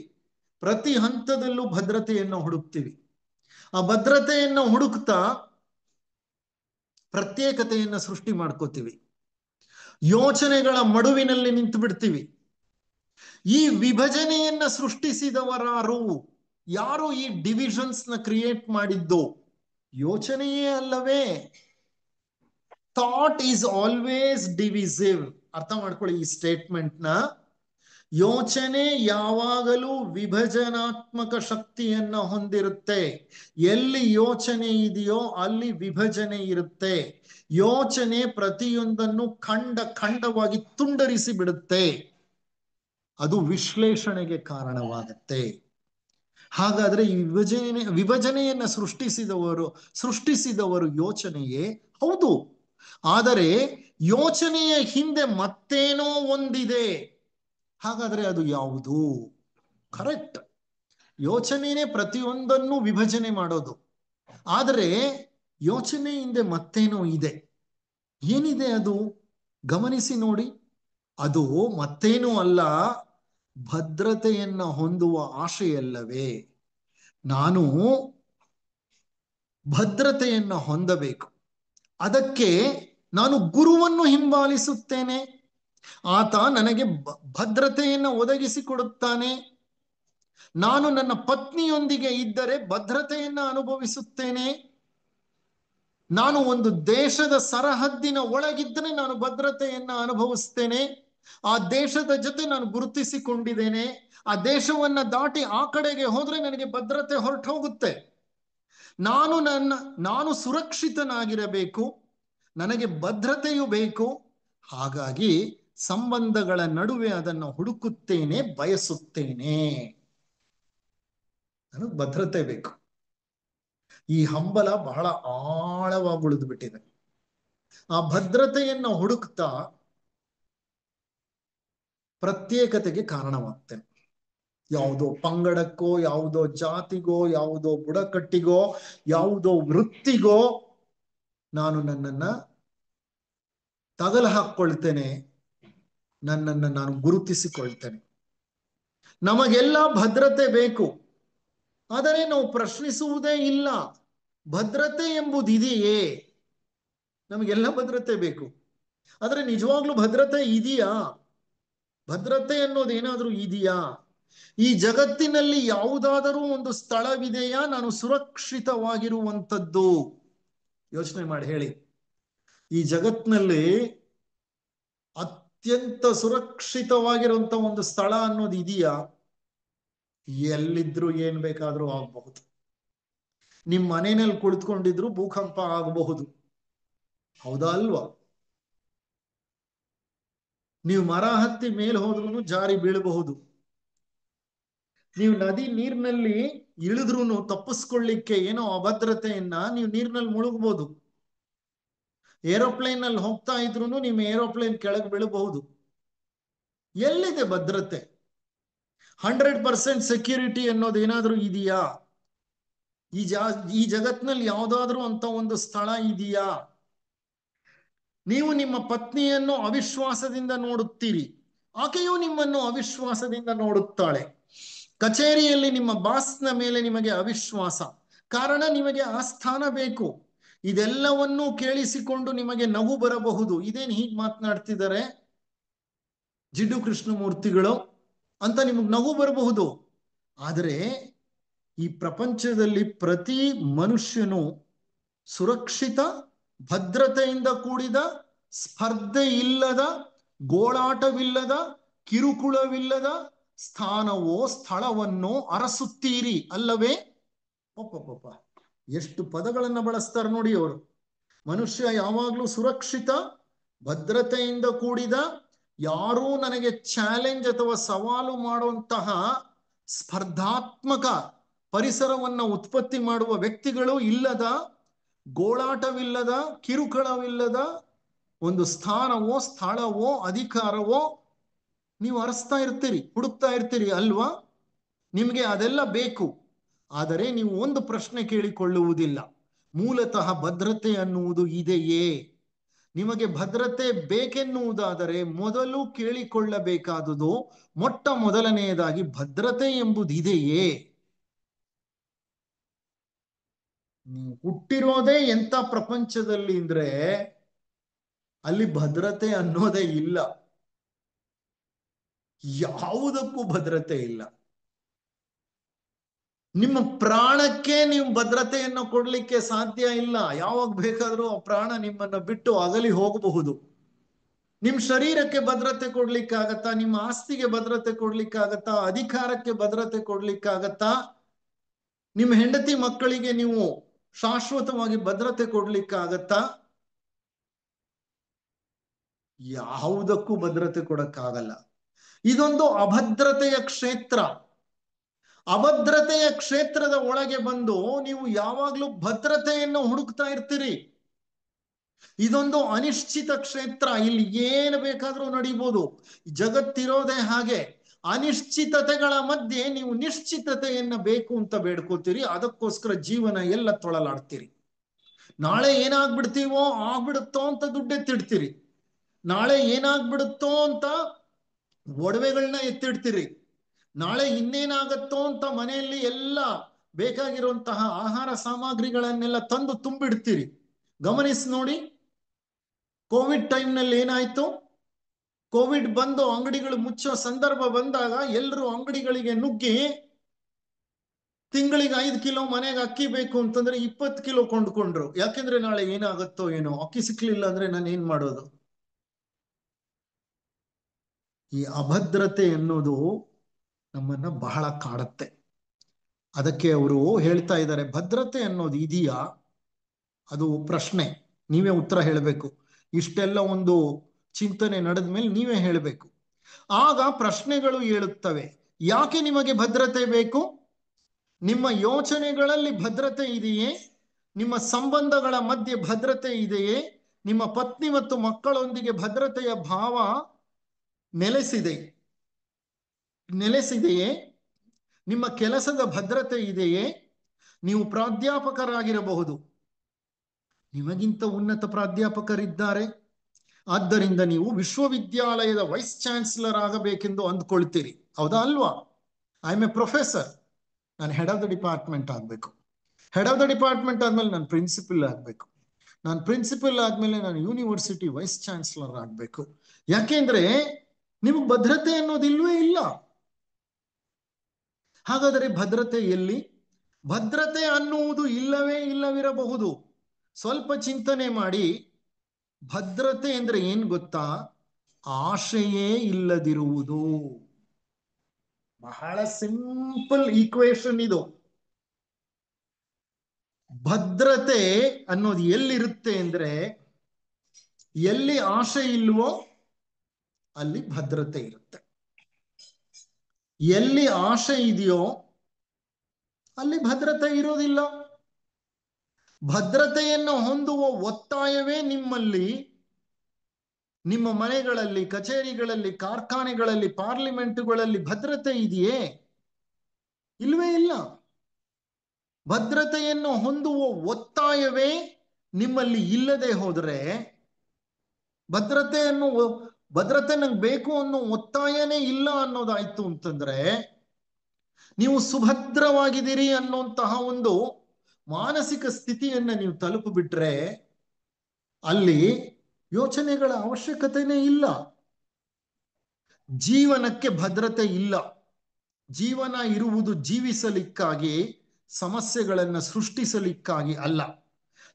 ಪ್ರತಿ ಹಂತದಲ್ಲೂ ಭದ್ರತೆಯನ್ನು ಹುಡುಕ್ತೀವಿ. ಆ ಭದ್ರತೆಯನ್ನು ಹುಡುಕ್ತಾ ಪ್ರತ್ಯೇಕತೆಯನ್ನು ಸೃಷ್ಟಿ ಮಾಡ್ಕೋತೀವಿ. ಯೋಚನೆಗಳ ಮಡುವಿನಲ್ಲಿ ನಿಂತು ಬಿಡ್ತೀವಿ. ಈ ವಿಭಜನೆಯನ್ನ ಸೃಷ್ಟಿಸಿದವರಾರು? ಯಾರು ಈ ಡಿವಿಷನ್ಸ್ ನ ಕ್ರಿಯೇಟ್ ಮಾಡಿದ್ದು? ಯೋಚನೆಯೇ ಅಲ್ಲವೇ? Thought is always divisive. ಅರ್ಥ ಮಾಡ್ಕೊಳ್ಳಿ ಈ ಸ್ಟೇಟ್ಮೆಂಟ್ ನ. ಯೋಚನೆ ಯಾವಾಗಲೂ ವಿಭಜನಾತ್ಮಕ ಶಕ್ತಿಯನ್ನ ಹೊಂದಿರುತ್ತೆ. ಎಲ್ಲಿ ಯೋಚನೆ ಇದೆಯೋ ಅಲ್ಲಿ ವಿಭಜನೆ ಇರುತ್ತೆ. ಯೋಚನೆ ಪ್ರತಿಯೊಂದನ್ನು ಖಂಡವಾಗಿ ತುಂಡರಿಸಿ ಬಿಡುತ್ತೆ. ಅದು ವಿಶ್ಲೇಷಣೆಗೆ ಕಾರಣವಾಗುತ್ತೆ. ಹಾಗಾದ್ರೆ ಈ ವಿಭಜನೆಯನ್ನ ಸೃಷ್ಟಿಸಿದವರು ಯೋಚನೆಯೇ ಹೌದು. ಆದರೆ ಯೋಚನೆಯ ಹಿಂದೆ ಮತ್ತೇನೋ ಒಂದಿದೆ. ಹಾಗಾದ್ರೆ ಅದು ಯಾವುದು? ಕರೆಕ್ಟ್, ಯೋಚನೆನೇ ಪ್ರತಿಯೊಂದನ್ನು ವಿಭಜನೆ ಮಾಡೋದು. ಆದರೆ ಯೋಚನೆ ಹಿಂದೆ ಮತ್ತೇನೋ ಇದೆ. ಏನಿದೆ ಅದು? ಗಮನಿಸಿ ನೋಡಿ. ಅದು ಮತ್ತೇನೂ ಅಲ್ಲ, ಭದ್ರತೆಯನ್ನ ಹೊಂದುವ ಆಶೆಯಲ್ಲವೇ? ನಾನು ಭದ್ರತೆಯನ್ನ ಹೊಂದಬೇಕು, ಅದಕ್ಕೆ ನಾನು ಗುರುವನ್ನು ಹಿಂಬಾಲಿಸುತ್ತೇನೆ. ಆತ ನನಗೆ ಭದ್ರತೆಯನ್ನ ಒದಗಿಸಿಕೊಡುತ್ತಾನೆ. ನಾನು ನನ್ನ ಪತ್ನಿಯೊಂದಿಗೆ ಇದ್ದರೆ ಭದ್ರತೆಯನ್ನ ಅನುಭವಿಸುತ್ತೇನೆ. ನಾನು ಒಂದು ದೇಶದ ಸರಹದ್ದಿನ ಒಳಗಿದ್ದರೆ ನಾನು ಭದ್ರತೆಯನ್ನ ಅನುಭವಿಸ್ತೇನೆ. ಆ ದೇಶದ ಜೊತೆ ನಾನು ಗುರುತಿಸಿಕೊಂಡಿದ್ದೇನೆ. ಆ ದೇಶವನ್ನ ದಾಟಿ ಆ ಕಡೆಗೆ ಹೋದ್ರೆ ನನಗೆ ಭದ್ರತೆ ಹೊರಟು ಹೋಗುತ್ತೆ. ನಾನು ಸುರಕ್ಷಿತನಾಗಿರಬೇಕು, ನನಗೆ ಭದ್ರತೆಯು ಬೇಕು. ಹಾಗಾಗಿ ಸಂಬಂಧಗಳ ನಡುವೆ ಅದನ್ನು ಹುಡುಕುತ್ತೇನೆ, ಬಯಸುತ್ತೇನೆ. ನನಗೆ ಭದ್ರತೆ ಬೇಕು. ಈ ಹಂಬಲ ಬಹಳ ಆಳವಾಗಿ ಉಳಿದು ಬಿಟ್ಟಿದೆ. ಆ ಭದ್ರತೆಯನ್ನ ಹುಡುಕ್ತಾ ಪ್ರತ್ಯೇಕತೆಗೆ ಕಾರಣವಾಗ್ತೇನೆ. ಯಾವುದೋ ಪಂಗಡಕ್ಕೋ, ಯಾವುದೋ ಜಾತಿಗೋ, ಯಾವುದೋ ಬುಡಕಟ್ಟಿಗೋ, ಯಾವುದೋ ವೃತ್ತಿಗೋ ನಾನು ನನ್ನನ್ನ ತಗಲು ಹಾಕೊಳ್ತೇನೆ, ನನ್ನನ್ನು ನಾನು ಗುರುತಿಸಿಕೊಳ್ತೇನೆ. ನಮಗೆಲ್ಲ ಭದ್ರತೆ ಬೇಕು, ಆದರೆ ನಾವು ಪ್ರಶ್ನಿಸುವುದೇ ಇಲ್ಲ. ಭದ್ರತೆ ಎಂಬುದಿದೆಯೇ? ನಮಗೆಲ್ಲ ಭದ್ರತೆ ಬೇಕು, ಆದರೆ ನಿಜವಾಗ್ಲೂ ಭದ್ರತೆ ಇದೆಯಾ? ಭದ್ರತೆ ಅನ್ನೋದು ಏನಾದ್ರೂ ಇದೆಯಾ? ಈ ಜಗತ್ತಿನಲ್ಲಿ ಯಾವುದಾದರೂ ಒಂದು ಸ್ಥಳವಿದೆಯಾ ನಾನು ಸುರಕ್ಷಿತವಾಗಿರುವಂಥದ್ದು? ಯೋಚನೆ ಮಾಡಿ ಹೇಳಿ. ಈ ಜಗತ್ತಿನಲ್ಲಿ ಅತ್ಯಂತ ಸುರಕ್ಷಿತವಾಗಿರುವಂತ ಒಂದು ಸ್ಥಳ ಅನ್ನೋದು ಇದೆಯಾ? ಎಲ್ಲಿದ್ರು ಏನ್ ಬೇಕಾದ್ರೂ ಆಗಬಹುದು. ನಿಮ್ ಮನೆಯಲ್ಲಿ ಕುಳಿತುಕೊಂಡಿದ್ರು ಭೂಕಂಪ ಆಗಬಹುದು, ಹೌದಾ ಅಲ್ವಾ? ನೀವು ಮರ ಹತ್ತಿ ಮೇಲೆ ಹೋದ್ರೂ ಜಾರಿ ಬೀಳಬಹುದು. ನೀವು ನದಿ ನೀರಿನಲ್ಲಿ ಇಳಿದ್ರೂ ತಪ್ಪಿಸ್ಕೊಳ್ಳಿಕ್ಕೆ ಏನೋ ಅಭದ್ರತೆಯನ್ನ ನೀವು ನೀರಿನಲ್ಲಿ ಮುಳುಗಬಹುದು. ಏರೋಪ್ಲೇನ್ ಅಲ್ಲಿ ಹೋಗ್ತಾ ಇದ್ರು ನಿಮ್ಮ ಏರೋಪ್ಲೇನ್ ಕೆಳಗೆ ಬೀಳಬಹುದು. ಎಲ್ಲಿದೆ ಭದ್ರತೆ? 100% ಸೆಕ್ಯೂರಿಟಿ ಅನ್ನೋದು ಏನಾದ್ರೂ ಇದೆಯಾ? ಈ ಜಗತ್ನಲ್ಲಿ ಯಾವ್ದಾದ್ರೂ ಅಂತ ಒಂದು ಸ್ಥಳ ಇದೆಯಾ? ನೀವು ನಿಮ್ಮ ಪತ್ನಿಯನ್ನು ಅವಿಶ್ವಾಸದಿಂದ ನೋಡುತ್ತೀರಿ, ಆಕೆಯೂ ನಿಮ್ಮನ್ನು ಅವಿಶ್ವಾಸದಿಂದ ನೋಡುತ್ತಾಳೆ. ಕಚೇರಿಯಲ್ಲಿ ನಿಮ್ಮ ಬಾಸ್ನ ಮೇಲೆ ನಿಮಗೆ ಅವಿಶ್ವಾಸ, ಕಾರಣ ನಿಮಗೆ ಆ ಸ್ಥಾನ ಬೇಕು. ಇದೆಲ್ಲವನ್ನೂ ಕೇಳಿಸಿಕೊಂಡು ನಿಮಗೆ ನಗು ಬರಬಹುದು. ಇದೇನು ಹೀಗೆ ಮಾತನಾಡ್ತಿದ್ದಾರೆ ಜಿಡ್ಡು ಕೃಷ್ಣಮೂರ್ತಿಗಳು ಅಂತ ನಿಮಗೆ ನಗು ಬರಬಹುದು. ಆದರೆ ಈ ಪ್ರಪಂಚದಲ್ಲಿ ಪ್ರತಿ ಮನುಷ್ಯನು ಸುರಕ್ಷಿತ, ಭದ್ರತೆಯಿಂದ ಕೂಡಿದ, ಸ್ಪರ್ಧೆ ಇಲ್ಲದ, ಗೋಳಾಟವಿಲ್ಲದ, ಕಿರುಕುಳವಿಲ್ಲದ ಸ್ಥಾನವೋ ಸ್ಥಳವನ್ನು ಅರಸುತ್ತೀರಿ ಅಲ್ಲವೇ? ಒಪ್ಪಪ್ಪ, ಎಷ್ಟು ಪದಗಳನ್ನ ಬಳಸ್ತಾರೆ ನೋಡಿ ಅವರು. ಮನುಷ್ಯ ಯಾವಾಗ್ಲೂ ಸುರಕ್ಷಿತ, ಭದ್ರತೆಯಿಂದ ಕೂಡಿದ, ಯಾರೂ ನನಗೆ ಚಾಲೆಂಜ್ ಅಥವಾ ಸವಾಲು ಮಾಡುವಂತಹ ಸ್ಪರ್ಧಾತ್ಮಕ ಪರಿಸರವನ್ನ ಉತ್ಪತ್ತಿ ಮಾಡುವ ವ್ಯಕ್ತಿಗಳು ಇಲ್ಲದ, ಗೋಳಾಟವಿಲ್ಲದ, ಕಿರುಕುಳವಿಲ್ಲದ ಒಂದು ಸ್ಥಾನವೋ ಸ್ಥಳವೋ ಅಧಿಕಾರವೋ ನೀವು ಅರಸ್ತಾ ಇರ್ತೀರಿ, ಹುಡುಕ್ತಾ ಇರ್ತೀರಿ ಅಲ್ವಾ? ನಿಮಗೆ ಅದೆಲ್ಲ ಬೇಕು. ಆದರೆ ನೀವು ಒಂದು ಪ್ರಶ್ನೆ ಕೇಳಿಕೊಳ್ಳುವುದಿಲ್ಲ, ಮೂಲತಃ ಭದ್ರತೆ ಅನ್ನುವುದು ಇದೆಯೇ? ನಿಮಗೆ ಭದ್ರತೆ ಬೇಕೆನ್ನುವುದಾದರೆ ಮೊದಲು ಕೇಳಿಕೊಳ್ಳಬೇಕಾದುದು ಮೊಟ್ಟ ಮೊದಲನೆಯದಾಗಿ ಭದ್ರತೆ ಎಂಬುದಿದೆಯೇ? ನೀವು ಹುಟ್ಟಿರೋದೇ ಎಂತ ಪ್ರಪಂಚದಲ್ಲಿ ಅಂದ್ರೆ ಅಲ್ಲಿ ಭದ್ರತೆ ಅನ್ನೋದೇ ಇಲ್ಲ. ಯಾವುದಕ್ಕೂ ಭದ್ರತೆ ಇಲ್ಲ. ನಿಮ್ಮ ಪ್ರಾಣಕ್ಕೆ ನೀವು ಭದ್ರತೆಯನ್ನು ಕೊಡ್ಲಿಕ್ಕೆ ಸಾಧ್ಯ ಇಲ್ಲ. ಯಾವಾಗ ಬೇಕಾದ್ರೂ ಆ ಪ್ರಾಣ ನಿಮ್ಮನ್ನ ಬಿಟ್ಟು ಅಗಲಿ ಹೋಗಬಹುದು. ನಿಮ್ ಶರೀರಕ್ಕೆ ಭದ್ರತೆ ಕೊಡ್ಲಿಕ್ಕಾಗತ್ತಾ? ನಿಮ್ಮ ಆಸ್ತಿಗೆ ಭದ್ರತೆ ಕೊಡ್ಲಿಕ್ಕಾಗತ್ತಾ? ಅಧಿಕಾರಕ್ಕೆ ಭದ್ರತೆ ಕೊಡ್ಲಿಕ್ಕಾಗತ್ತಾ? ನಿಮ್ಮ ಹೆಂಡತಿ ಮಕ್ಕಳಿಗೆ ನೀವು ಶಾಶ್ವತವಾಗಿ ಭದ್ರತೆ ಕೊಡ್ಲಿಕ್ಕಾಗತ್ತಾ? ಯಾವುದಕ್ಕೂ ಭದ್ರತೆ ಕೊಡಕ್ಕಾಗಲ್ಲ. ಇದೊಂದು ಅಭದ್ರತೆಯ ಕ್ಷೇತ್ರ. ಅಭದ್ರತೆಯ ಕ್ಷೇತ್ರದ ಒಳಗೆ ಬಂದು ನೀವು ಯಾವಾಗ್ಲೂ ಭದ್ರತೆಯನ್ನು ಹುಡುಕ್ತಾ ಇರ್ತೀರಿ. ಇದೊಂದು ಅನಿಶ್ಚಿತ ಕ್ಷೇತ್ರ. ಇಲ್ಲಿ ಏನು ಬೇಕಾದ್ರೂ ನಡೀಬಹುದು. ಜಗತ್ತಿರೋದೇ ಹಾಗೆ. ಅನಿಶ್ಚಿತತೆಗಳ ಮಧ್ಯೆ ನೀವು ನಿಶ್ಚಿತತೆಯನ್ನ ಬೇಕು ಅಂತ ಬೇಡ್ಕೋತೀರಿ. ಅದಕ್ಕೋಸ್ಕರ ಜೀವನ ಎಲ್ಲ ತೊಳಲಾಡ್ತೀರಿ. ನಾಳೆ ಏನಾಗ್ಬಿಡ್ತೀವೋ ಆಗ್ಬಿಡುತ್ತೋ ಅಂತ ದುಡ್ಡೆತ್ತಿಡ್ತೀರಿ. ನಾಳೆ ಏನಾಗ್ಬಿಡುತ್ತೋ ಅಂತ ಒಡವೆಗಳನ್ನ ಎತ್ತಿಡ್ತೀರಿ. ನಾಳೆ ಇನ್ನೇನಾಗತ್ತೋ ಅಂತ ಮನೆಯಲ್ಲಿ ಎಲ್ಲ ಬೇಕಾಗಿರುವಂತಹ ಆಹಾರ ಸಾಮಗ್ರಿಗಳನ್ನೆಲ್ಲ ತಂದು ತುಂಬಿಡ್ತೀರಿ. ಗಮನಿಸಿ ನೋಡಿ, ಕೋವಿಡ್ ಟೈಮ್ನಲ್ಲಿ ಏನಾಯ್ತು? ಕೋವಿಡ್ ಬಂದು ಅಂಗಡಿಗಳು ಮುಚ್ಚೋ ಸಂದರ್ಭ ಬಂದಾಗ ಎಲ್ಲರೂ ಅಂಗಡಿಗಳಿಗೆ ನುಗ್ಗಿ ತಿಂಗಳಿಗೆ 5 ಕಿಲೋ ಮನೆಗೆ ಅಕ್ಕಿ ಬೇಕು ಅಂತಂದ್ರೆ 20 ಕಿಲೋ ಕೊಂಡ್ಕೊಂಡ್ರು. ಯಾಕೆಂದ್ರೆ ನಾಳೆ ಏನಾಗತ್ತೋ ಏನೋ, ಅಕ್ಕಿ ಸಿಕ್ಲಿಲ್ಲ ಅಂದ್ರೆ ನಾನು ಏನ್ ಮಾಡೋದು? ಈ ಅಭದ್ರತೆ ಅನ್ನೋದು ನಮ್ಮನ್ನ ಬಹಳ ಕಾಡುತ್ತೆ. ಅದಕ್ಕೆ ಅವರು ಹೇಳ್ತಾ ಇದ್ದಾರೆ, ಭದ್ರತೆ ಅನ್ನೋದು ಇದೆಯಾ? ಅದು ಪ್ರಶ್ನೆ. ನೀವೇ ಉತ್ತರ ಹೇಳಬೇಕು. ಇಷ್ಟೆಲ್ಲ ಒಂದು ಚಿಂತನೆ ನಡೆದ ಮೇಲೆ ನೀವೇ ಹೇಳಬೇಕು. ಆಗ ಪ್ರಶ್ನೆಗಳು ಏಳುತ್ತವೆ. ಯಾಕೆ ನಿಮಗೆ ಭದ್ರತೆ ಬೇಕು? ನಿಮ್ಮ ಯೋಚನೆಗಳಲ್ಲಿ ಭದ್ರತೆ ಇದೆಯೇ? ನಿಮ್ಮ ಸಂಬಂಧಗಳ ಮಧ್ಯೆ ಭದ್ರತೆ ಇದೆಯೇ? ನಿಮ್ಮ ಪತ್ನಿ ಮತ್ತು ಮಕ್ಕಳೊಂದಿಗೆ ಭದ್ರತೆಯ ಭಾವ ನೆಲೆಸಿದೆ ನೆಲೆಸಿದೆಯೇ? ನಿಮ್ಮ ಕೆಲಸದ ಭದ್ರತೆ ಇದೆಯೇ? ನೀವು ಪ್ರಾಧ್ಯಾಪಕರಾಗಿರಬಹುದು, ನಿಮಗಿಂತ ಉನ್ನತ ಪ್ರಾಧ್ಯಾಪಕರಿದ್ದಾರೆ, ಆದ್ದರಿಂದ ನೀವು ವಿಶ್ವವಿದ್ಯಾಲಯದ ವೈಸ್ ಚಾನ್ಸಲರ್ ಆಗಬೇಕೆಂದು ಅಂದ್ಕೊಳ್ತೀರಿ, ಹೌದಾ ಅಲ್ವಾ? ಐ ಎಮ್ ಎ ಪ್ರೊಫೆಸರ್, ನಾನು ಹೆಡ್ ಆಫ್ ದ ಡಿಪಾರ್ಟ್ಮೆಂಟ್ ಆಗಬೇಕು, ಹೆಡ್ ಆಫ್ ದ ಡಿಪಾರ್ಟ್ಮೆಂಟ್ ಆದ್ಮೇಲೆ ನಾನು ಪ್ರಿನ್ಸಿಪಲ್ ಆಗಬೇಕು, ನಾನು ಪ್ರಿನ್ಸಿಪಲ್ ಆದ್ಮೇಲೆ ನಾನು ಯೂನಿವರ್ಸಿಟಿ ವೈಸ್ ಚಾನ್ಸಲರ್ ಆಗಬೇಕು. ಯಾಕೆಂದ್ರೆ ನಿಮಗೆ ಭದ್ರತೆ ಅನ್ನೋದಿಲ್ವೇ ಇಲ್ಲ. ಹಾಗಾದರೆ ಭದ್ರತೆ ಎಲ್ಲಿ? ಭದ್ರತೆ ಅನ್ನುವುದು ಇಲ್ಲವಿರಬಹುದು. ಸ್ವಲ್ಪ ಚಿಂತನೆ ಮಾಡಿ. ಭದ್ರತೆ ಅಂದ್ರೆ ಏನ್ ಗೊತ್ತಾ? ಆಶೆಯೇ ಇಲ್ಲದಿರುವುದು. ಬಹಳ ಸಿಂಪಲ್ ಈಕ್ವೇಶನ್ ಇದು. ಭದ್ರತೆ ಅನ್ನೋದು ಎಲ್ಲಿರುತ್ತೆ ಅಂದ್ರೆ, ಎಲ್ಲಿ ಆಶೆ ಇಲ್ವೋ ಅಲ್ಲಿ ಭದ್ರತೆ ಇರುತ್ತೆ. ಎಲ್ಲಿ ಆಶೆ ಇದೆಯೋ ಅಲ್ಲಿ ಭದ್ರತೆ ಇರೋದಿಲ್ಲ. ಭದ್ರತೆಯನ್ನು ಹೊಂದುವ ಒತ್ತಾಯವೇ ನಿಮ್ಮಲ್ಲಿ, ನಿಮ್ಮ ಮನೆಗಳಲ್ಲಿ, ಕಚೇರಿಗಳಲ್ಲಿ, ಕಾರ್ಖಾನೆಗಳಲ್ಲಿ, ಪಾರ್ಲಿಮೆಂಟುಗಳಲ್ಲಿ ಭದ್ರತೆ ಇದೆಯೇ? ಇಲ್ವೇ ಇಲ್ಲ. ಭದ್ರತೆಯನ್ನು ಹೊಂದುವ ಒತ್ತಾಯವೇ ನಿಮ್ಮಲ್ಲಿ ಇಲ್ಲದೆ ಹೋದರೆ, ಭದ್ರತೆ ನಂಗೆ ಬೇಕು ಅನ್ನೋ ಒತ್ತಾಯನೇ ಇಲ್ಲ ಅನ್ನೋದಾಯ್ತು ಅಂತಂದ್ರೆ, ನೀವು ಸುಭದ್ರವಾಗಿದ್ದೀರಿ ಅನ್ನುವಂತಹ ಒಂದು ಮಾನಸಿಕ ಸ್ಥಿತಿಯನ್ನ ನೀವು ತಲುಪಿಬಿಟ್ರೆ ಅಲ್ಲಿ ಯೋಚನೆಗಳ ಅವಶ್ಯಕತೆನೇ ಇಲ್ಲ. ಜೀವನಕ್ಕೆ ಭದ್ರತೆ ಇಲ್ಲ. ಜೀವನ ಇರುವುದು ಜೀವಿಸಲಿಕ್ಕಾಗಿ, ಸಮಸ್ಯೆಗಳನ್ನು ಸೃಷ್ಟಿಸಲಿಕ್ಕಾಗಿ ಅಲ್ಲ.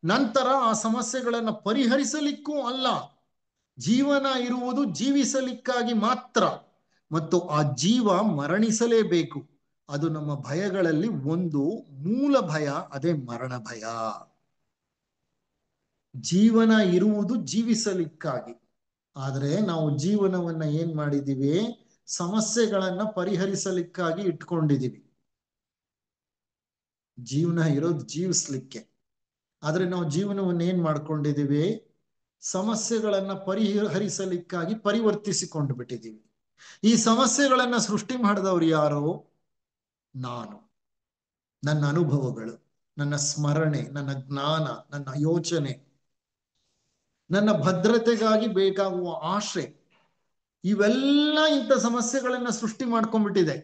ನಂತರ ಆ ಸಮಸ್ಯೆಗಳನ್ನು ಪರಿಹರಿಸಲಿಕ್ಕೂ ಅಲ್ಲ. ಜೀವನ ಇರುವುದು ಜೀವಿಸಲಿಕ್ಕಾಗಿ ಮಾತ್ರ. ಮತ್ತು ಆ ಜೀವ ಮರಣಿಸಲೇಬೇಕು. ಅದು ನಮ್ಮ ಭಯಗಳಲ್ಲಿ ಒಂದು ಮೂಲ ಭಯ, ಅದೇ ಮರಣ ಭಯ. ಜೀವನ ಇರುವುದು ಜೀವಿಸಲಿಕ್ಕಾಗಿ, ಆದರೆ ನಾವು ಜೀವನವನ್ನ ಏನ್ ಮಾಡಿದೀವಿ? ಸಮಸ್ಯೆಗಳನ್ನ ಪರಿಹರಿಸಲಿಕ್ಕಾಗಿ ಇಟ್ಕೊಂಡಿದೀವಿ. ಜೀವನ ಇರೋದು ಜೀವಿಸ್ಲಿಕ್ಕೆ, ಆದ್ರೆ ನಾವು ಜೀವನವನ್ನು ಏನ್ ಮಾಡ್ಕೊಂಡಿದೀವಿ? ಸಮಸ್ಯೆಗಳನ್ನ ಪರಿಹರಿಸಲಿಕ್ಕಾಗಿ ಪರಿವರ್ತಿಸಿಕೊಂಡು ಬಿಟ್ಟಿದ್ದೀವಿ. ಈ ಸಮಸ್ಯೆಗಳನ್ನ ಸೃಷ್ಟಿ ಮಾಡಿದವರು ಯಾರು? ನಾನು, ನನ್ನ ಅನುಭವಗಳು, ನನ್ನ ಸ್ಮರಣೆ, ನನ್ನ ಜ್ಞಾನ, ನನ್ನ ಯೋಚನೆ, ನನ್ನ ಭದ್ರತೆಗಾಗಿ ಬೇಕಾಗುವ ಆಶೆ, ಇವೆಲ್ಲ ಇಂಥ ಸಮಸ್ಯೆಗಳನ್ನ ಸೃಷ್ಟಿ ಮಾಡ್ಕೊಂಡ್ಬಿಟ್ಟಿದೆ.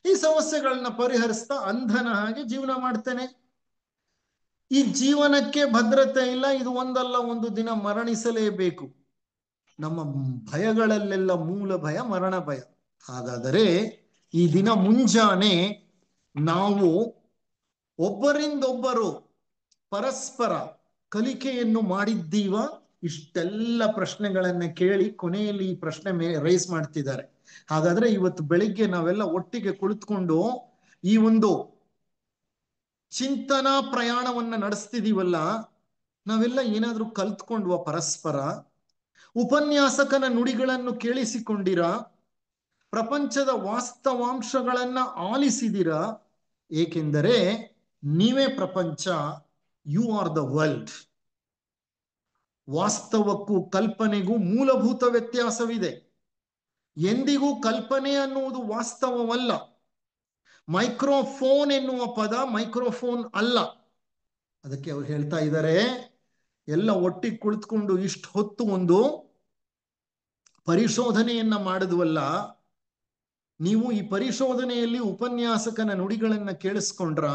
ಈ ಸಮಸ್ಯೆಗಳನ್ನ ಪರಿಹರಿಸ್ತಾ ಅಂಧನ ಹಾಗೆ ಜೀವನ ಮಾಡ್ತೇನೆ. ಈ ಜೀವನಕ್ಕೆ ಭದ್ರತೆ ಇಲ್ಲ. ಇದು ಒಂದಲ್ಲ ಒಂದು ದಿನ ಮರಣಿಸಲೇಬೇಕು. ನಮ್ಮ ಭಯಗಳಲ್ಲೆಲ್ಲ ಮೂಲ ಭಯ ಮರಣ ಭಯ. ಹಾಗಾದರೆ ಈ ದಿನ ಮುಂಜಾನೆ ನಾವು ಒಬ್ಬರಿಂದೊಬ್ಬರು ಪರಸ್ಪರ ಕಲಿಕೆಯನ್ನು ಮಾಡಿದ್ದೀವ? ಇಷ್ಟೆಲ್ಲ ಪ್ರಶ್ನೆಗಳನ್ನ ಕೇಳಿ ಕೊನೆಯಲ್ಲಿ ಈ ಪ್ರಶ್ನೆ ರೈಸ್ ಮಾಡ್ತಿದ್ದಾರೆ. ಹಾಗಾದ್ರೆ ಇವತ್ತು ಬೆಳಿಗ್ಗೆ ನಾವೆಲ್ಲ ಒಟ್ಟಿಗೆ ಕುಳಿತುಕೊಂಡು ಈ ಒಂದು ಚಿಂತನಾ ಪ್ರಯಾಣವನ್ನ ನಡೆಸ್ತಿದೀವಲ್ಲ, ನಾವೆಲ್ಲ ಏನಾದ್ರೂ ಕಲ್ತ್ಕೊಂಡ್ವ ಪರಸ್ಪರ? ಉಪನ್ಯಾಸಕನ ನುಡಿಗಳನ್ನು ಕೇಳಿಸಿಕೊಂಡಿರ? ಪ್ರಪಂಚದ ವಾಸ್ತವಾಂಶಗಳನ್ನ ಆಲಿಸಿದಿರ? ಏಕೆಂದರೆ ನೀವೇ ಪ್ರಪಂಚ, ಯು ಆರ್ ದ ವರ್ಲ್ಡ್. ವಾಸ್ತವಕ್ಕೂ ಕಲ್ಪನೆಗೂ ಮೂಲಭೂತ ವ್ಯತ್ಯಾಸವಿದೆ. ಎಂದಿಗೂ ಕಲ್ಪನೆ ಅನ್ನುವುದು ವಾಸ್ತವವಲ್ಲ. ಮೈಕ್ರೋಫೋನ್ ಎನ್ನುವ ಪದ ಮೈಕ್ರೋಫೋನ್ ಅಲ್ಲ. ಅದಕ್ಕೆ ಅವ್ರು ಹೇಳ್ತಾ ಇದ್ದಾರೆ, ಎಲ್ಲ ಒಟ್ಟಿಗೆ ಕುಳಿತುಕೊಂಡು ಇಷ್ಟು ಹೊತ್ತು ಒಂದು ಪರಿಶೋಧನೆಯನ್ನ ಮಾಡಿದ್ವಲ್ಲ, ನೀವು ಈ ಪರಿಶೋಧನೆಯಲ್ಲಿ ಉಪನ್ಯಾಸಕನ ನುಡಿಗಳನ್ನ ಕೇಳಿಸ್ಕೊಂಡ್ರ?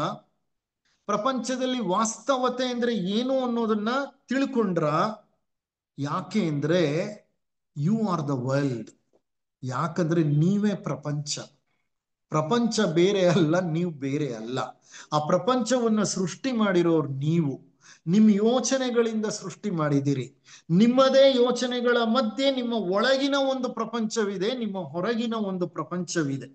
ಪ್ರಪಂಚದಲ್ಲಿ ವಾಸ್ತವತೆ ಅಂದ್ರೆ ಏನು ಅನ್ನೋದನ್ನ ತಿಳ್ಕೊಂಡ್ರ? ಯಾಕೆ ಅಂದ್ರೆ ಯು ಆರ್ ದ ವರ್ಲ್ಡ್. ಯಾಕಂದ್ರೆ ನೀವೇ ಪ್ರಪಂಚ. ಪ್ರಪಂಚ ಬೇರೆ ಅಲ್ಲ, ನೀವು ಬೇರೆ ಅಲ್ಲ. ಆ ಪ್ರಪಂಚವನ್ನ ಸೃಷ್ಟಿ ಮಾಡಿರೋರು ನೀವು. ನಿಮ್ಮ ಯೋಚನೆಗಳಿಂದ ಸೃಷ್ಟಿ ಮಾಡಿದಿರಿ. ನಿಮ್ಮದೇ ಯೋಚನೆಗಳ ಮಧ್ಯೆ ನಿಮ್ಮ ಒಳಗಿನ ಒಂದು ಪ್ರಪಂಚವಿದೆ, ನಿಮ್ಮ ಹೊರಗಿನ ಒಂದು ಪ್ರಪಂಚವಿದೆ.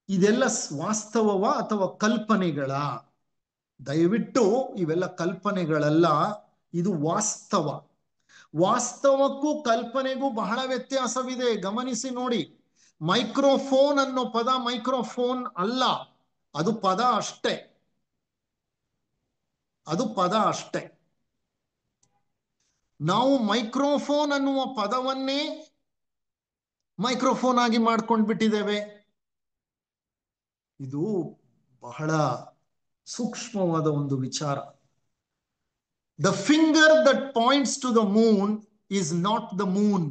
ಇದೆಲ್ಲ ವಾಸ್ತವವ ಅಥವಾ ಕಲ್ಪನೆಗಳ? ದಯವಿಟ್ಟು ಇವೆಲ್ಲ ಕಲ್ಪನೆಗಳಲ್ಲ, ಇದು ವಾಸ್ತವ. ವಾಸ್ತವಕ್ಕೂ ಕಲ್ಪನೆಗೂ ಬಹಳ ವ್ಯತ್ಯಾಸವಿದೆ. ಗಮನಿಸಿ ನೋಡಿ. ಮೈಕ್ರೋಫೋನ್ ಅನ್ನೋ ಪದ ಮೈಕ್ರೋಫೋನ್ ಅಲ್ಲ, ಅದು ಪದ ಅಷ್ಟೇ. ಅದು ಪದ ಅಷ್ಟೆ. ನಾವು ಮೈಕ್ರೋಫೋನ್ ಅನ್ನುವ ಪದವನ್ನೇ ಮೈಕ್ರೋಫೋನ್ ಆಗಿ ಮಾಡ್ಕೊಂಡ್ಬಿಟ್ಟಿದ್ದೇವೆ. ಇದು ಬಹಳ ಸೂಕ್ಷ್ಮವಾದ ಒಂದು ವಿಚಾರ. The finger that points to the moon is not the moon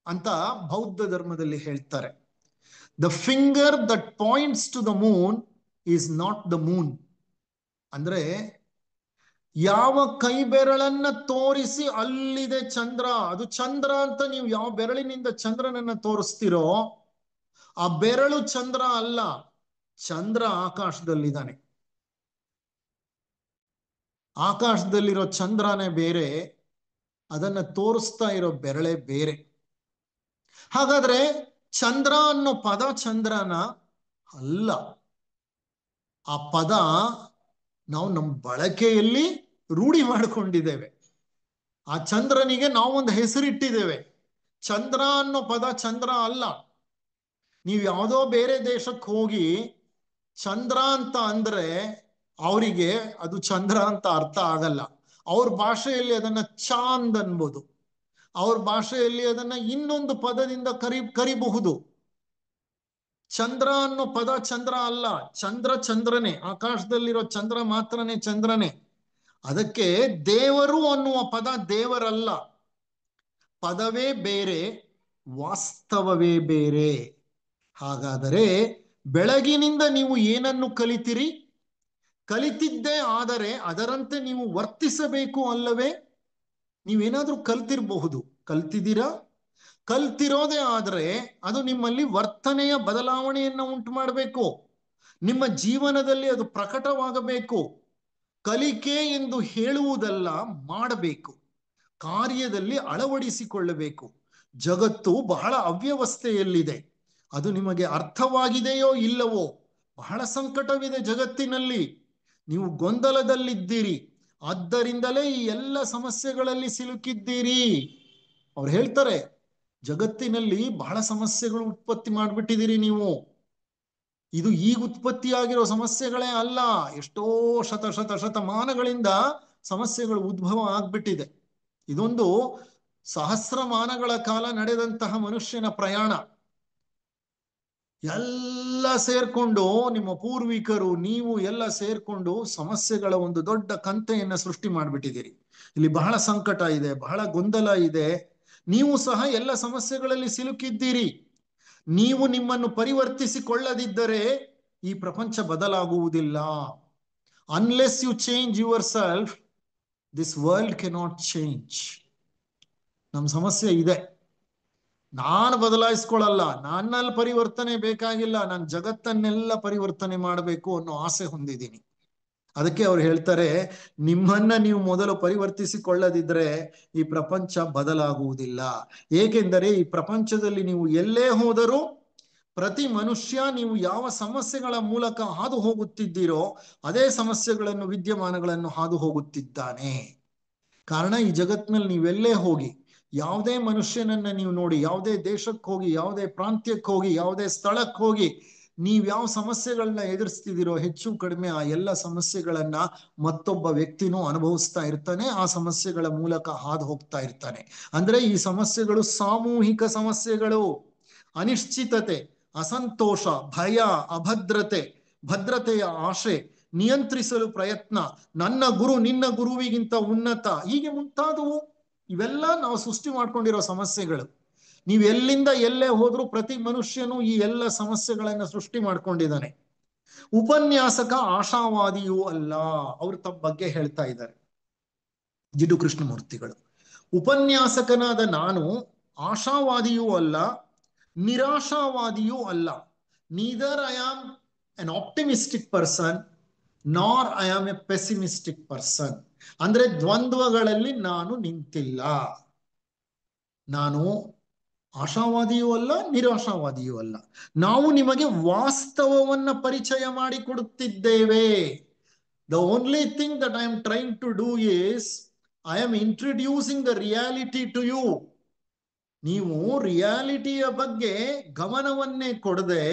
ಅಂತ ಬೌದ್ಧ ಧರ್ಮದಲ್ಲಿ ಹೇಳ್ತಾರೆ. The finger that points to the moon is not the moon ಅಂದ್ರೆ ಯಾವ ಕೈ ಬೆರಳನ್ನ ತೋರಿಸಿ ಅಲ್ಲಿದೆ ಚಂದ್ರ, ಅದು ಚಂದ್ರ ಅಂತ ನೀವು ಯಾವ ಬೆರಳಿನಿಂದ ಚಂದ್ರನನ್ನ ತೋರಿಸ್ತಿರೋ ಆ ಬೆರಳು ಚಂದ್ರ ಅಲ್ಲ, ಚಂದ್ರ ಆಕಾಶದಲ್ಲಿದ್ದಾನೆ. ಆಕಾಶದಲ್ಲಿರೋ ಚಂದ್ರನೇ ಬೇರೆ, ಅದನ್ನ ತೋರಿಸ್ತಾ ಇರೋ ಬೆರಳೆ ಬೇರೆ. ಹಾಗಾದ್ರೆ ಚಂದ್ರ ಅನ್ನೋ ಪದ ಚಂದ್ರನ ಅಲ್ಲ. ಆ ಪದ ನಾವು ನಮ್ಮ ಬಳಕೆಯಲ್ಲಿ ರೂಢಿ ಮಾಡಿಕೊಂಡಿದ್ದೇವೆ. ಆ ಚಂದ್ರನಿಗೆ ನಾವೊಂದು ಹೆಸರಿಟ್ಟಿದ್ದೇವೆ. ಚಂದ್ರ ಅನ್ನೋ ಪದ ಚಂದ್ರ ಅಲ್ಲ. ನೀವು ಯಾವುದೋ ಬೇರೆ ದೇಶಕ್ಕೆ ಹೋಗಿ ಚಂದ್ರ ಅಂತ ಅಂದ್ರೆ ಅವರಿಗೆ ಅದು ಚಂದ್ರ ಅಂತ ಅರ್ಥ ಆಗಲ್ಲ. ಅವ್ರ ಭಾಷೆಯಲ್ಲಿ ಅದನ್ನ ಚಾಂದ್ ಅನ್ಬೋದು, ಅವ್ರ ಭಾಷೆಯಲ್ಲಿ ಅದನ್ನ ಇನ್ನೊಂದು ಪದದಿಂದ ಕರಿಬಹುದು. ಚಂದ್ರ ಅನ್ನೋ ಪದ ಚಂದ್ರ ಅಲ್ಲ. ಚಂದ್ರ ಚಂದ್ರನೇ, ಆಕಾಶದಲ್ಲಿರೋ ಚಂದ್ರ ಮಾತ್ರನೇ ಚಂದ್ರನೇ. ಅದಕ್ಕೆ ದೇವರು ಅನ್ನುವ ಪದ ದೇವರಲ್ಲ. ಪದವೇ ಬೇರೆ, ವಾಸ್ತವವೇ ಬೇರೆ. ಹಾಗಾದರೆ ಬೆಳಗಿನಿಂದ ನೀವು ಏನನ್ನು ಕಲಿತಿರಿ? ಕಲಿತಿದ್ದೇ ಆದರೆ ಅದರಂತೆ ನೀವು ವರ್ತಿಸಬೇಕು ಅಲ್ಲವೇ? ನೀವೇನಾದ್ರೂ ಕಲ್ತಿರಬಹುದು, ಕಲ್ತಿದ್ದೀರಾ? ಕಲ್ತಿರೋದೇ ಆದ್ರೆ ಅದು ನಿಮ್ಮಲ್ಲಿ ವರ್ತನೆಯ ಬದಲಾವಣೆಯನ್ನು ಉಂಟು ಮಾಡಬೇಕು. ನಿಮ್ಮ ಜೀವನದಲ್ಲಿ ಅದು ಪ್ರಕಟವಾಗಬೇಕು. ಕಲಿಕೆ ಎಂದು ಹೇಳುವುದಲ್ಲ, ಮಾಡಬೇಕು, ಕಾರ್ಯದಲ್ಲಿ ಅಳವಡಿಸಿಕೊಳ್ಳಬೇಕು. ಜಗತ್ತು ಬಹಳ ಅವ್ಯವಸ್ಥೆಯಲ್ಲಿದೆ. ಅದು ನಿಮಗೆ ಅರ್ಥವಾಗಿದೆಯೋ ಇಲ್ಲವೋ? ಬಹಳ ಸಂಕಟವಿದೆ ಜಗತ್ತಿನಲ್ಲಿ. ನೀವು ಗೊಂದಲದಲ್ಲಿದ್ದೀರಿ, ಆದ್ದರಿಂದಲೇ ಈ ಎಲ್ಲ ಸಮಸ್ಯೆಗಳಲ್ಲಿ ಸಿಲುಕಿದ್ದೀರಿ. ಅವ್ರು ಹೇಳ್ತಾರೆ, ಜಗತ್ತಿನಲ್ಲಿ ಬಹಳ ಸಮಸ್ಯೆಗಳು ಉತ್ಪತ್ತಿ ಮಾಡಿಬಿಟ್ಟಿದ್ದೀರಿ ನೀವು. ಇದು ಈಗ ಉತ್ಪತ್ತಿಯಾಗಿರೋ ಸಮಸ್ಯೆಗಳೇ ಅಲ್ಲ, ಎಷ್ಟೋ ಶತಮಾನಗಳಿಂದ ಸಮಸ್ಯೆಗಳು ಉದ್ಭವ ಆಗ್ಬಿಟ್ಟಿದೆ. ಇದೊಂದು ಸಹಸ್ರಮಾನಗಳ ಕಾಲ ನಡೆದಂತಹ ಮನುಷ್ಯನ ಪ್ರಯಾಣ. ಎಲ್ಲ ಸೇರ್ಕೊಂಡು, ನಿಮ್ಮ ಪೂರ್ವಿಕರು ನೀವು ಎಲ್ಲ ಸೇರ್ಕೊಂಡು ಸಮಸ್ಯೆಗಳ ಒಂದು ದೊಡ್ಡ ಕಂತೆಯನ್ನ ಸೃಷ್ಟಿ ಮಾಡಿಬಿಟ್ಟಿದ್ದೀರಿ. ಇಲ್ಲಿ ಬಹಳ ಸಂಕಟ ಇದೆ, ಬಹಳ ಗೊಂದಲ ಇದೆ. ನೀವು ಸಹ ಎಲ್ಲ ಸಮಸ್ಯೆಗಳಲ್ಲಿ ಸಿಲುಕಿದ್ದೀರಿ. ನೀವು ನಿಮ್ಮನ್ನು ಪರಿವರ್ತಿಸಿಕೊಳ್ಳದಿದ್ದರೆ ಈ ಪ್ರಪಂಚ ಬದಲಾಗುವುದಿಲ್ಲ. Unless you change yourself, this world cannot change. ನಮ್ಮ ಸಮಸ್ಯೆ ಇದೆ. ನಾನು ಬದಲಾಯಿಸ್ಕೊಳ್ಳಲ್ಲ, ನನ್ನಲ್ಲಿ ಪರಿವರ್ತನೆ ಬೇಕಾಗಿಲ್ಲ, ನಾನು ಜಗತ್ತನ್ನೆಲ್ಲ ಪರಿವರ್ತನೆ ಮಾಡಬೇಕು ಅನ್ನೋ ಆಸೆ ಹೊಂದಿದ್ದೀನಿ. ಅದಕ್ಕೆ ಅವ್ರು ಹೇಳ್ತಾರೆ, ನಿಮ್ಮನ್ನ ನೀವು ಮೊದಲು ಪರಿವರ್ತಿಸಿಕೊಳ್ಳದಿದ್ರೆ ಈ ಪ್ರಪಂಚ ಬದಲಾಗುವುದಿಲ್ಲ. ಏಕೆಂದರೆ ಈ ಪ್ರಪಂಚದಲ್ಲಿ ನೀವು ಎಲ್ಲೇ ಹೋದರೂ ಪ್ರತಿ ಮನುಷ್ಯ ನೀವು ಯಾವ ಸಮಸ್ಯೆಗಳ ಮೂಲಕ ಹಾದು ಹೋಗುತ್ತಿದ್ದೀರೋ ಅದೇ ಸಮಸ್ಯೆಗಳನ್ನು, ವಿದ್ಯಮಾನಗಳನ್ನು ಹಾದು ಹೋಗುತ್ತಿದ್ದಾನೆ. ಕಾರಣ, ಈ ಜಗತ್ತಿನಲ್ಲಿ ನೀವೆಲ್ಲೇ ಹೋಗಿ, ಯಾವುದೇ ಮನುಷ್ಯನನ್ನ ನೀವು ನೋಡಿ, ಯಾವುದೇ ದೇಶಕ್ಕೆ ಹೋಗಿ, ಯಾವುದೇ ಪ್ರಾಂತ್ಯಕ್ಕೆ ಹೋಗಿ, ಯಾವುದೇ ಸ್ಥಳಕ್ಕೆ ಹೋಗಿ, ನೀವು ಯಾವ ಸಮಸ್ಯೆಗಳನ್ನ ಎದುರಿಸ್ತಿದ್ದೀರೋ ಹೆಚ್ಚು ಕಡಿಮೆ ಆ ಎಲ್ಲ ಸಮಸ್ಯೆಗಳನ್ನ ಮತ್ತೊಬ್ಬ ವ್ಯಕ್ತಿನೂ ಅನುಭವಿಸ್ತಾ ಇರ್ತಾನೆ. ಆ ಸಮಸ್ಯೆಗಳ ಮೂಲಕ ಹಾದು ಹೋಗ್ತಾ ಇರ್ತಾನೆ. ಅಂದ್ರೆ ಈ ಸಮಸ್ಯೆಗಳು ಸಾಮೂಹಿಕ ಸಮಸ್ಯೆಗಳು. ಅನಿಶ್ಚಿತತೆ, ಅಸಂತೋಷ, ಭಯ, ಅಭದ್ರತೆ, ಭದ್ರತೆಯ ಆಶೆ, ನಿಯಂತ್ರಿಸಲು ಪ್ರಯತ್ನ, ನನ್ನ ಗುರು ನಿನ್ನ ಗುರುವಿಗಿಂತ ಉನ್ನತ, ಹೀಗೆ ಮುಂತಾದವು. ಇವೆಲ್ಲ ನಾವು ಸೃಷ್ಟಿ ಮಾಡ್ಕೊಂಡಿರೋ ಸಮಸ್ಯೆಗಳು. ನೀವು ಎಲ್ಲಿಂದ ಎಲ್ಲೇ ಹೋದ್ರೂ ಪ್ರತಿ ಮನುಷ್ಯನು ಈ ಎಲ್ಲ ಸಮಸ್ಯೆಗಳನ್ನ ಸೃಷ್ಟಿ ಮಾಡ್ಕೊಂಡಿದ್ದಾನೆ. ಉಪನ್ಯಾಸಕ ಆಶಾವಾದಿಯೂ ಅಲ್ಲ. ಅವ್ರು ತಮ್ಮ ಬಗ್ಗೆ ಹೇಳ್ತಾ ಇದ್ದಾರೆ ಜಿಡ್ಡು ಕೃಷ್ಣಮೂರ್ತಿಗಳು. ಉಪನ್ಯಾಸಕನಾದ ನಾನು ಆಶಾವಾದಿಯೂ ಅಲ್ಲ, ನಿರಾಶಾವಾದಿಯೂ ಅಲ್ಲ. Neither I am an optimistic person nor I am a pessimistic person. ಅಂದ್ರೆ ದ್ವಂದ್ವಗಳಲ್ಲಿ ನಾನು ನಿಂತಿಲ್ಲ. ನಾನು ಆಶಾವಾದಿಯೂ ಅಲ್ಲ, ನಿರಾಶಾವಾದಿಯೂ ಅಲ್ಲ. ನಾವು ನಿಮಗೆ ವಾಸ್ತವವನ್ನ ಪರಿಚಯ ಮಾಡಿಕೊಡುತ್ತಿದ್ದೇವೆ. The only thing that I am trying to do is I am introducing the reality to you. ನೀವು ರಿಯಾಲಿಟಿಯ ಬಗ್ಗೆ ಗಮನವನ್ನೇ ಕೊಡದೆ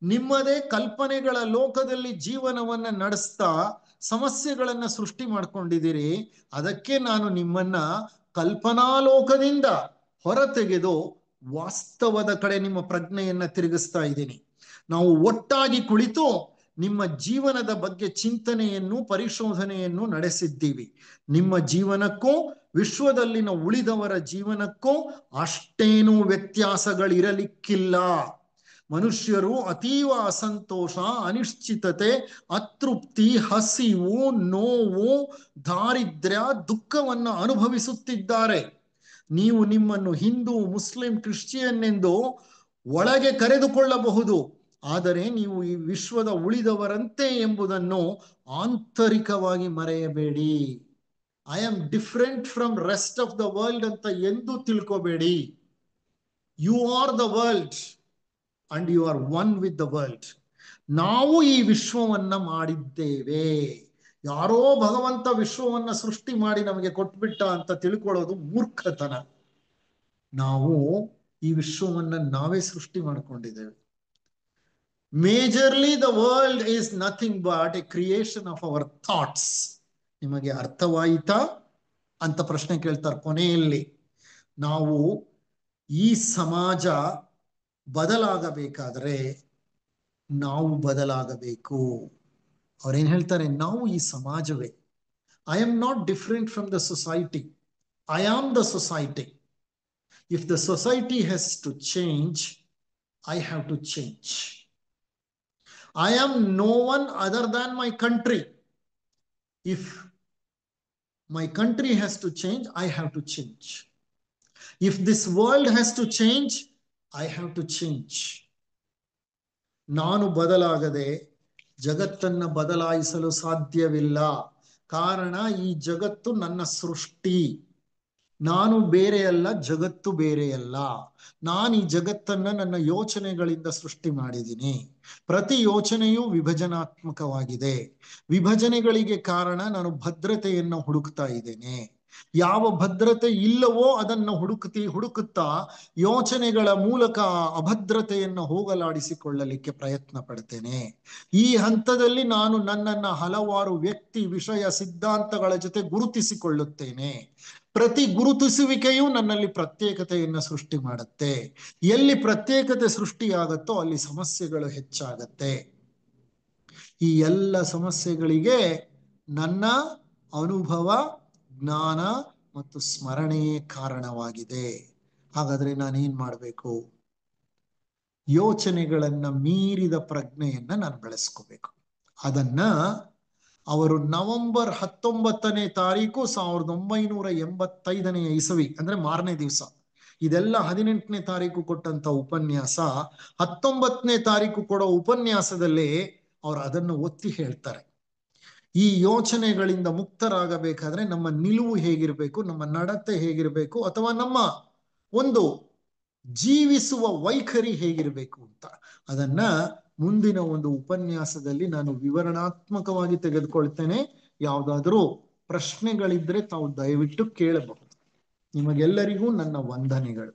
ನಿಮ್ಮದೇ ಕಲ್ಪನೆಗಳ ಲೋಕದಲ್ಲಿ ಜೀವನವನ್ನ ನಡೆಸ್ತಾ ಸಮಸ್ಯೆಗಳನ್ನ ಸೃಷ್ಟಿ ಮಾಡ್ಕೊಂಡಿದ್ದೀರಿ. ಅದಕ್ಕೆ ನಾನು ನಿಮ್ಮನ್ನ ಕಲ್ಪನಾಲೋಕದಿಂದ ಹೊರತೆಗೆದು ವಾಸ್ತವದ ಕಡೆ ನಿಮ್ಮ ಪ್ರಜ್ಞೆಯನ್ನ ತಿರುಗಿಸ್ತಾ ಇದ್ದೀನಿ. ನಾವು ಒಟ್ಟಾಗಿ ಕುಳಿತು ನಿಮ್ಮ ಜೀವನದ ಬಗ್ಗೆ ಚಿಂತನೆಯನ್ನು ಪರಿಶೋಧನೆಯನ್ನು ನಡೆಸಿದ್ದೀವಿ. ನಿಮ್ಮ ಜೀವನಕ್ಕೂ ವಿಶ್ವದಲ್ಲಿನ ಉಳಿದವರ ಜೀವನಕ್ಕೂ ಅಷ್ಟೇನೂ ವ್ಯತ್ಯಾಸಗಳಿರಲಿಕ್ಕಿಲ್ಲ. ಮನುಷ್ಯರು ಅತೀವ ಅಸಂತೋಷ, ಅನಿಶ್ಚಿತತೆ, ಅತೃಪ್ತಿ, ಹಸಿವು, ನೋವು, ದಾರಿದ್ರ್ಯ, ದುಃಖವನ್ನು ಅನುಭವಿಸುತ್ತಿದ್ದಾರೆ. ನೀವು ನಿಮ್ಮನ್ನು ಹಿಂದೂ, ಮುಸ್ಲಿಂ, ಕ್ರಿಶ್ಚಿಯನ್ ಎಂದು ಒಳಗೆ ಕರೆದುಕೊಳ್ಳಬಹುದು, ಆದರೆ ನೀವು ಈ ವಿಶ್ವದ ಉಳಿದವರಂತೆ ಎಂಬುದನ್ನು ಆಂತರಿಕವಾಗಿ ಮರೆಯಬೇಡಿ. I am different from rest of the world ಅಂತ ಎಂದೂ ತಿಳ್ಕೋಬೇಡಿ. You are the world and you are one with the world. ನಾವು ಈ ವಿಶ್ವವನ್ನ ಮಾಡಿದ್ದೇವೆ. ಯಾರೋ ಭಗವಂತ ವಿಶ್ವವನ್ನ ಸೃಷ್ಟಿ ಮಾಡಿ ನಮಗೆ ಕೊಟ್ಬಿಟ್ಟ ಅಂತ ತಿಳ್ಕೊಳ್ಳೋದು ಮೂರ್ಖತನ. ನಾವು ಈ ವಿಶ್ವವನ್ನ ನಾವೇ ಸೃಷ್ಟಿ ಮಾಡ್ಕೊಂಡಿದ್ದೇವೆ. Majorly the world is nothing but a creation of our thoughts. ನಿಮಗೆ ಅರ್ಥವಾಯಿತಾ ಅಂತ ಪ್ರಶ್ನೆ ಕೇಳ್ತಾರೆ ಕೊನೆಯಲ್ಲಿ. ನಾವು ಈ ಸಮಾಜ ಬದಲಾಗಬೇಕಾದ್ರೆ ನಾವು ಬದಲಾಗಬೇಕು. ಅವ್ರೇನ್ ಹೇಳ್ತಾರೆ, ನಾವು ಈ ಸಮಾಜವೇ. I am not different from the society, I am the society. If the society has to change, I have to change. I am no one other than my country. If my country has to change, I have to change. If this world has to change, I have to change. ನಾನು ಬದಲಾಗದೆ ಜಗತ್ತನ್ನ ಬದಲಾಯಿಸಲು ಸಾಧ್ಯವಿಲ್ಲ. ಕಾರಣ ಈ ಜಗತ್ತು ನನ್ನ ಸೃಷ್ಟಿ. ನಾನು ಬೇರೆಯಲ್ಲ, ಜಗತ್ತು ಬೇರೆಯಲ್ಲ. ನಾನು ಈ ಜಗತ್ತನ್ನ ನನ್ನ ಯೋಚನೆಗಳಿಂದ ಸೃಷ್ಟಿ ಮಾಡಿದ್ದೀನಿ. ಪ್ರತಿ ಯೋಚನೆಯೂ ವಿಭಜನಾತ್ಮಕವಾಗಿದೆ. ವಿಭಜನೆಗಳಿಗೆ ಕಾರಣ ನಾನು ಭದ್ರತೆಯನ್ನು ಹುಡುಕ್ತಾ ಇದ್ದೇನೆ. ಯಾವ ಭದ್ರತೆ ಇಲ್ಲವೋ ಅದನ್ನು ಹುಡುಕುತ್ತಾ ಯೋಚನೆಗಳ ಮೂಲಕ ಅಭದ್ರತೆಯನ್ನು ಹೋಗಲಾಡಿಸಿಕೊಳ್ಳಲಿಕ್ಕೆ ಪ್ರಯತ್ನ ಪಡ್ತೇನೆ. ಈ ಹಂತದಲ್ಲಿ ನಾನು ನನ್ನನ್ನ ಹಲವಾರು ವ್ಯಕ್ತಿ, ವಿಷಯ, ಸಿದ್ಧಾಂತಗಳ ಜೊತೆ ಗುರುತಿಸಿಕೊಳ್ಳುತ್ತೇನೆ. ಪ್ರತಿ ಗುರುತಿಸುವಿಕೆಯೂ ನನ್ನಲ್ಲಿ ಪ್ರತ್ಯೇಕತೆಯನ್ನು ಸೃಷ್ಟಿ ಮಾಡುತ್ತೆ. ಎಲ್ಲಿ ಪ್ರತ್ಯೇಕತೆ ಸೃಷ್ಟಿಯಾಗತ್ತೋ ಅಲ್ಲಿ ಸಮಸ್ಯೆಗಳು ಹೆಚ್ಚಾಗತ್ತೆ. ಈ ಎಲ್ಲ ಸಮಸ್ಯೆಗಳಿಗೆ ನನ್ನ ಅನುಭವ, ಜ್ಞಾನ ಮತ್ತು ಸ್ಮರಣೆಯೇ ಕಾರಣವಾಗಿದೆ. ಹಾಗಾದ್ರೆ ನಾನೇನ್ ಮಾಡಬೇಕು? ಯೋಚನೆಗಳನ್ನ ಮೀರಿದ ಪ್ರಜ್ಞೆಯನ್ನ ನಾನು ಬೆಳೆಸ್ಕೋಬೇಕು. ಅದನ್ನ ಅವರು ನವೆಂಬರ್ 19ನೇ ತಾರೀಕು 1985ನೇ ಇಸವಿ, ಅಂದ್ರೆ ಮಾರನೇ ದಿವಸ, ಇದೆಲ್ಲ 18ನೇ ತಾರೀಕು ಕೊಟ್ಟಂತ ಉಪನ್ಯಾಸ, 19ನೇ ತಾರೀಕು ಕೊಡೋ ಉಪನ್ಯಾಸದಲ್ಲಿ ಅವರು ಅದನ್ನು ಒತ್ತಿ ಹೇಳ್ತಾರೆ. ಈ ಯೋಚನೆಗಳಿಂದ ಮುಕ್ತರಾಗಬೇಕಾದ್ರೆ ನಮ್ಮ ನಿಲುವು ಹೇಗಿರ್ಬೇಕು, ನಮ್ಮ ನಡತೆ ಹೇಗಿರ್ಬೇಕು, ಅಥವಾ ನಮ್ಮ ಒಂದು ಜೀವಿಸುವ ವೈಖರಿ ಹೇಗಿರ್ಬೇಕು ಅಂತ ಅದನ್ನ ಮುಂದಿನ ಒಂದು ಉಪನ್ಯಾಸದಲ್ಲಿ ನಾನು ವಿವರಣಾತ್ಮಕವಾಗಿ ತೆಗೆದುಕೊಳ್ತೇನೆ. ಯಾವುದಾದ್ರೂ ಪ್ರಶ್ನೆಗಳಿದ್ರೆ ತಾವು ದಯವಿಟ್ಟು ಕೇಳಬಹುದು. ನಿಮಗೆಲ್ಲರಿಗೂ ನನ್ನ ವಂದನೆಗಳು.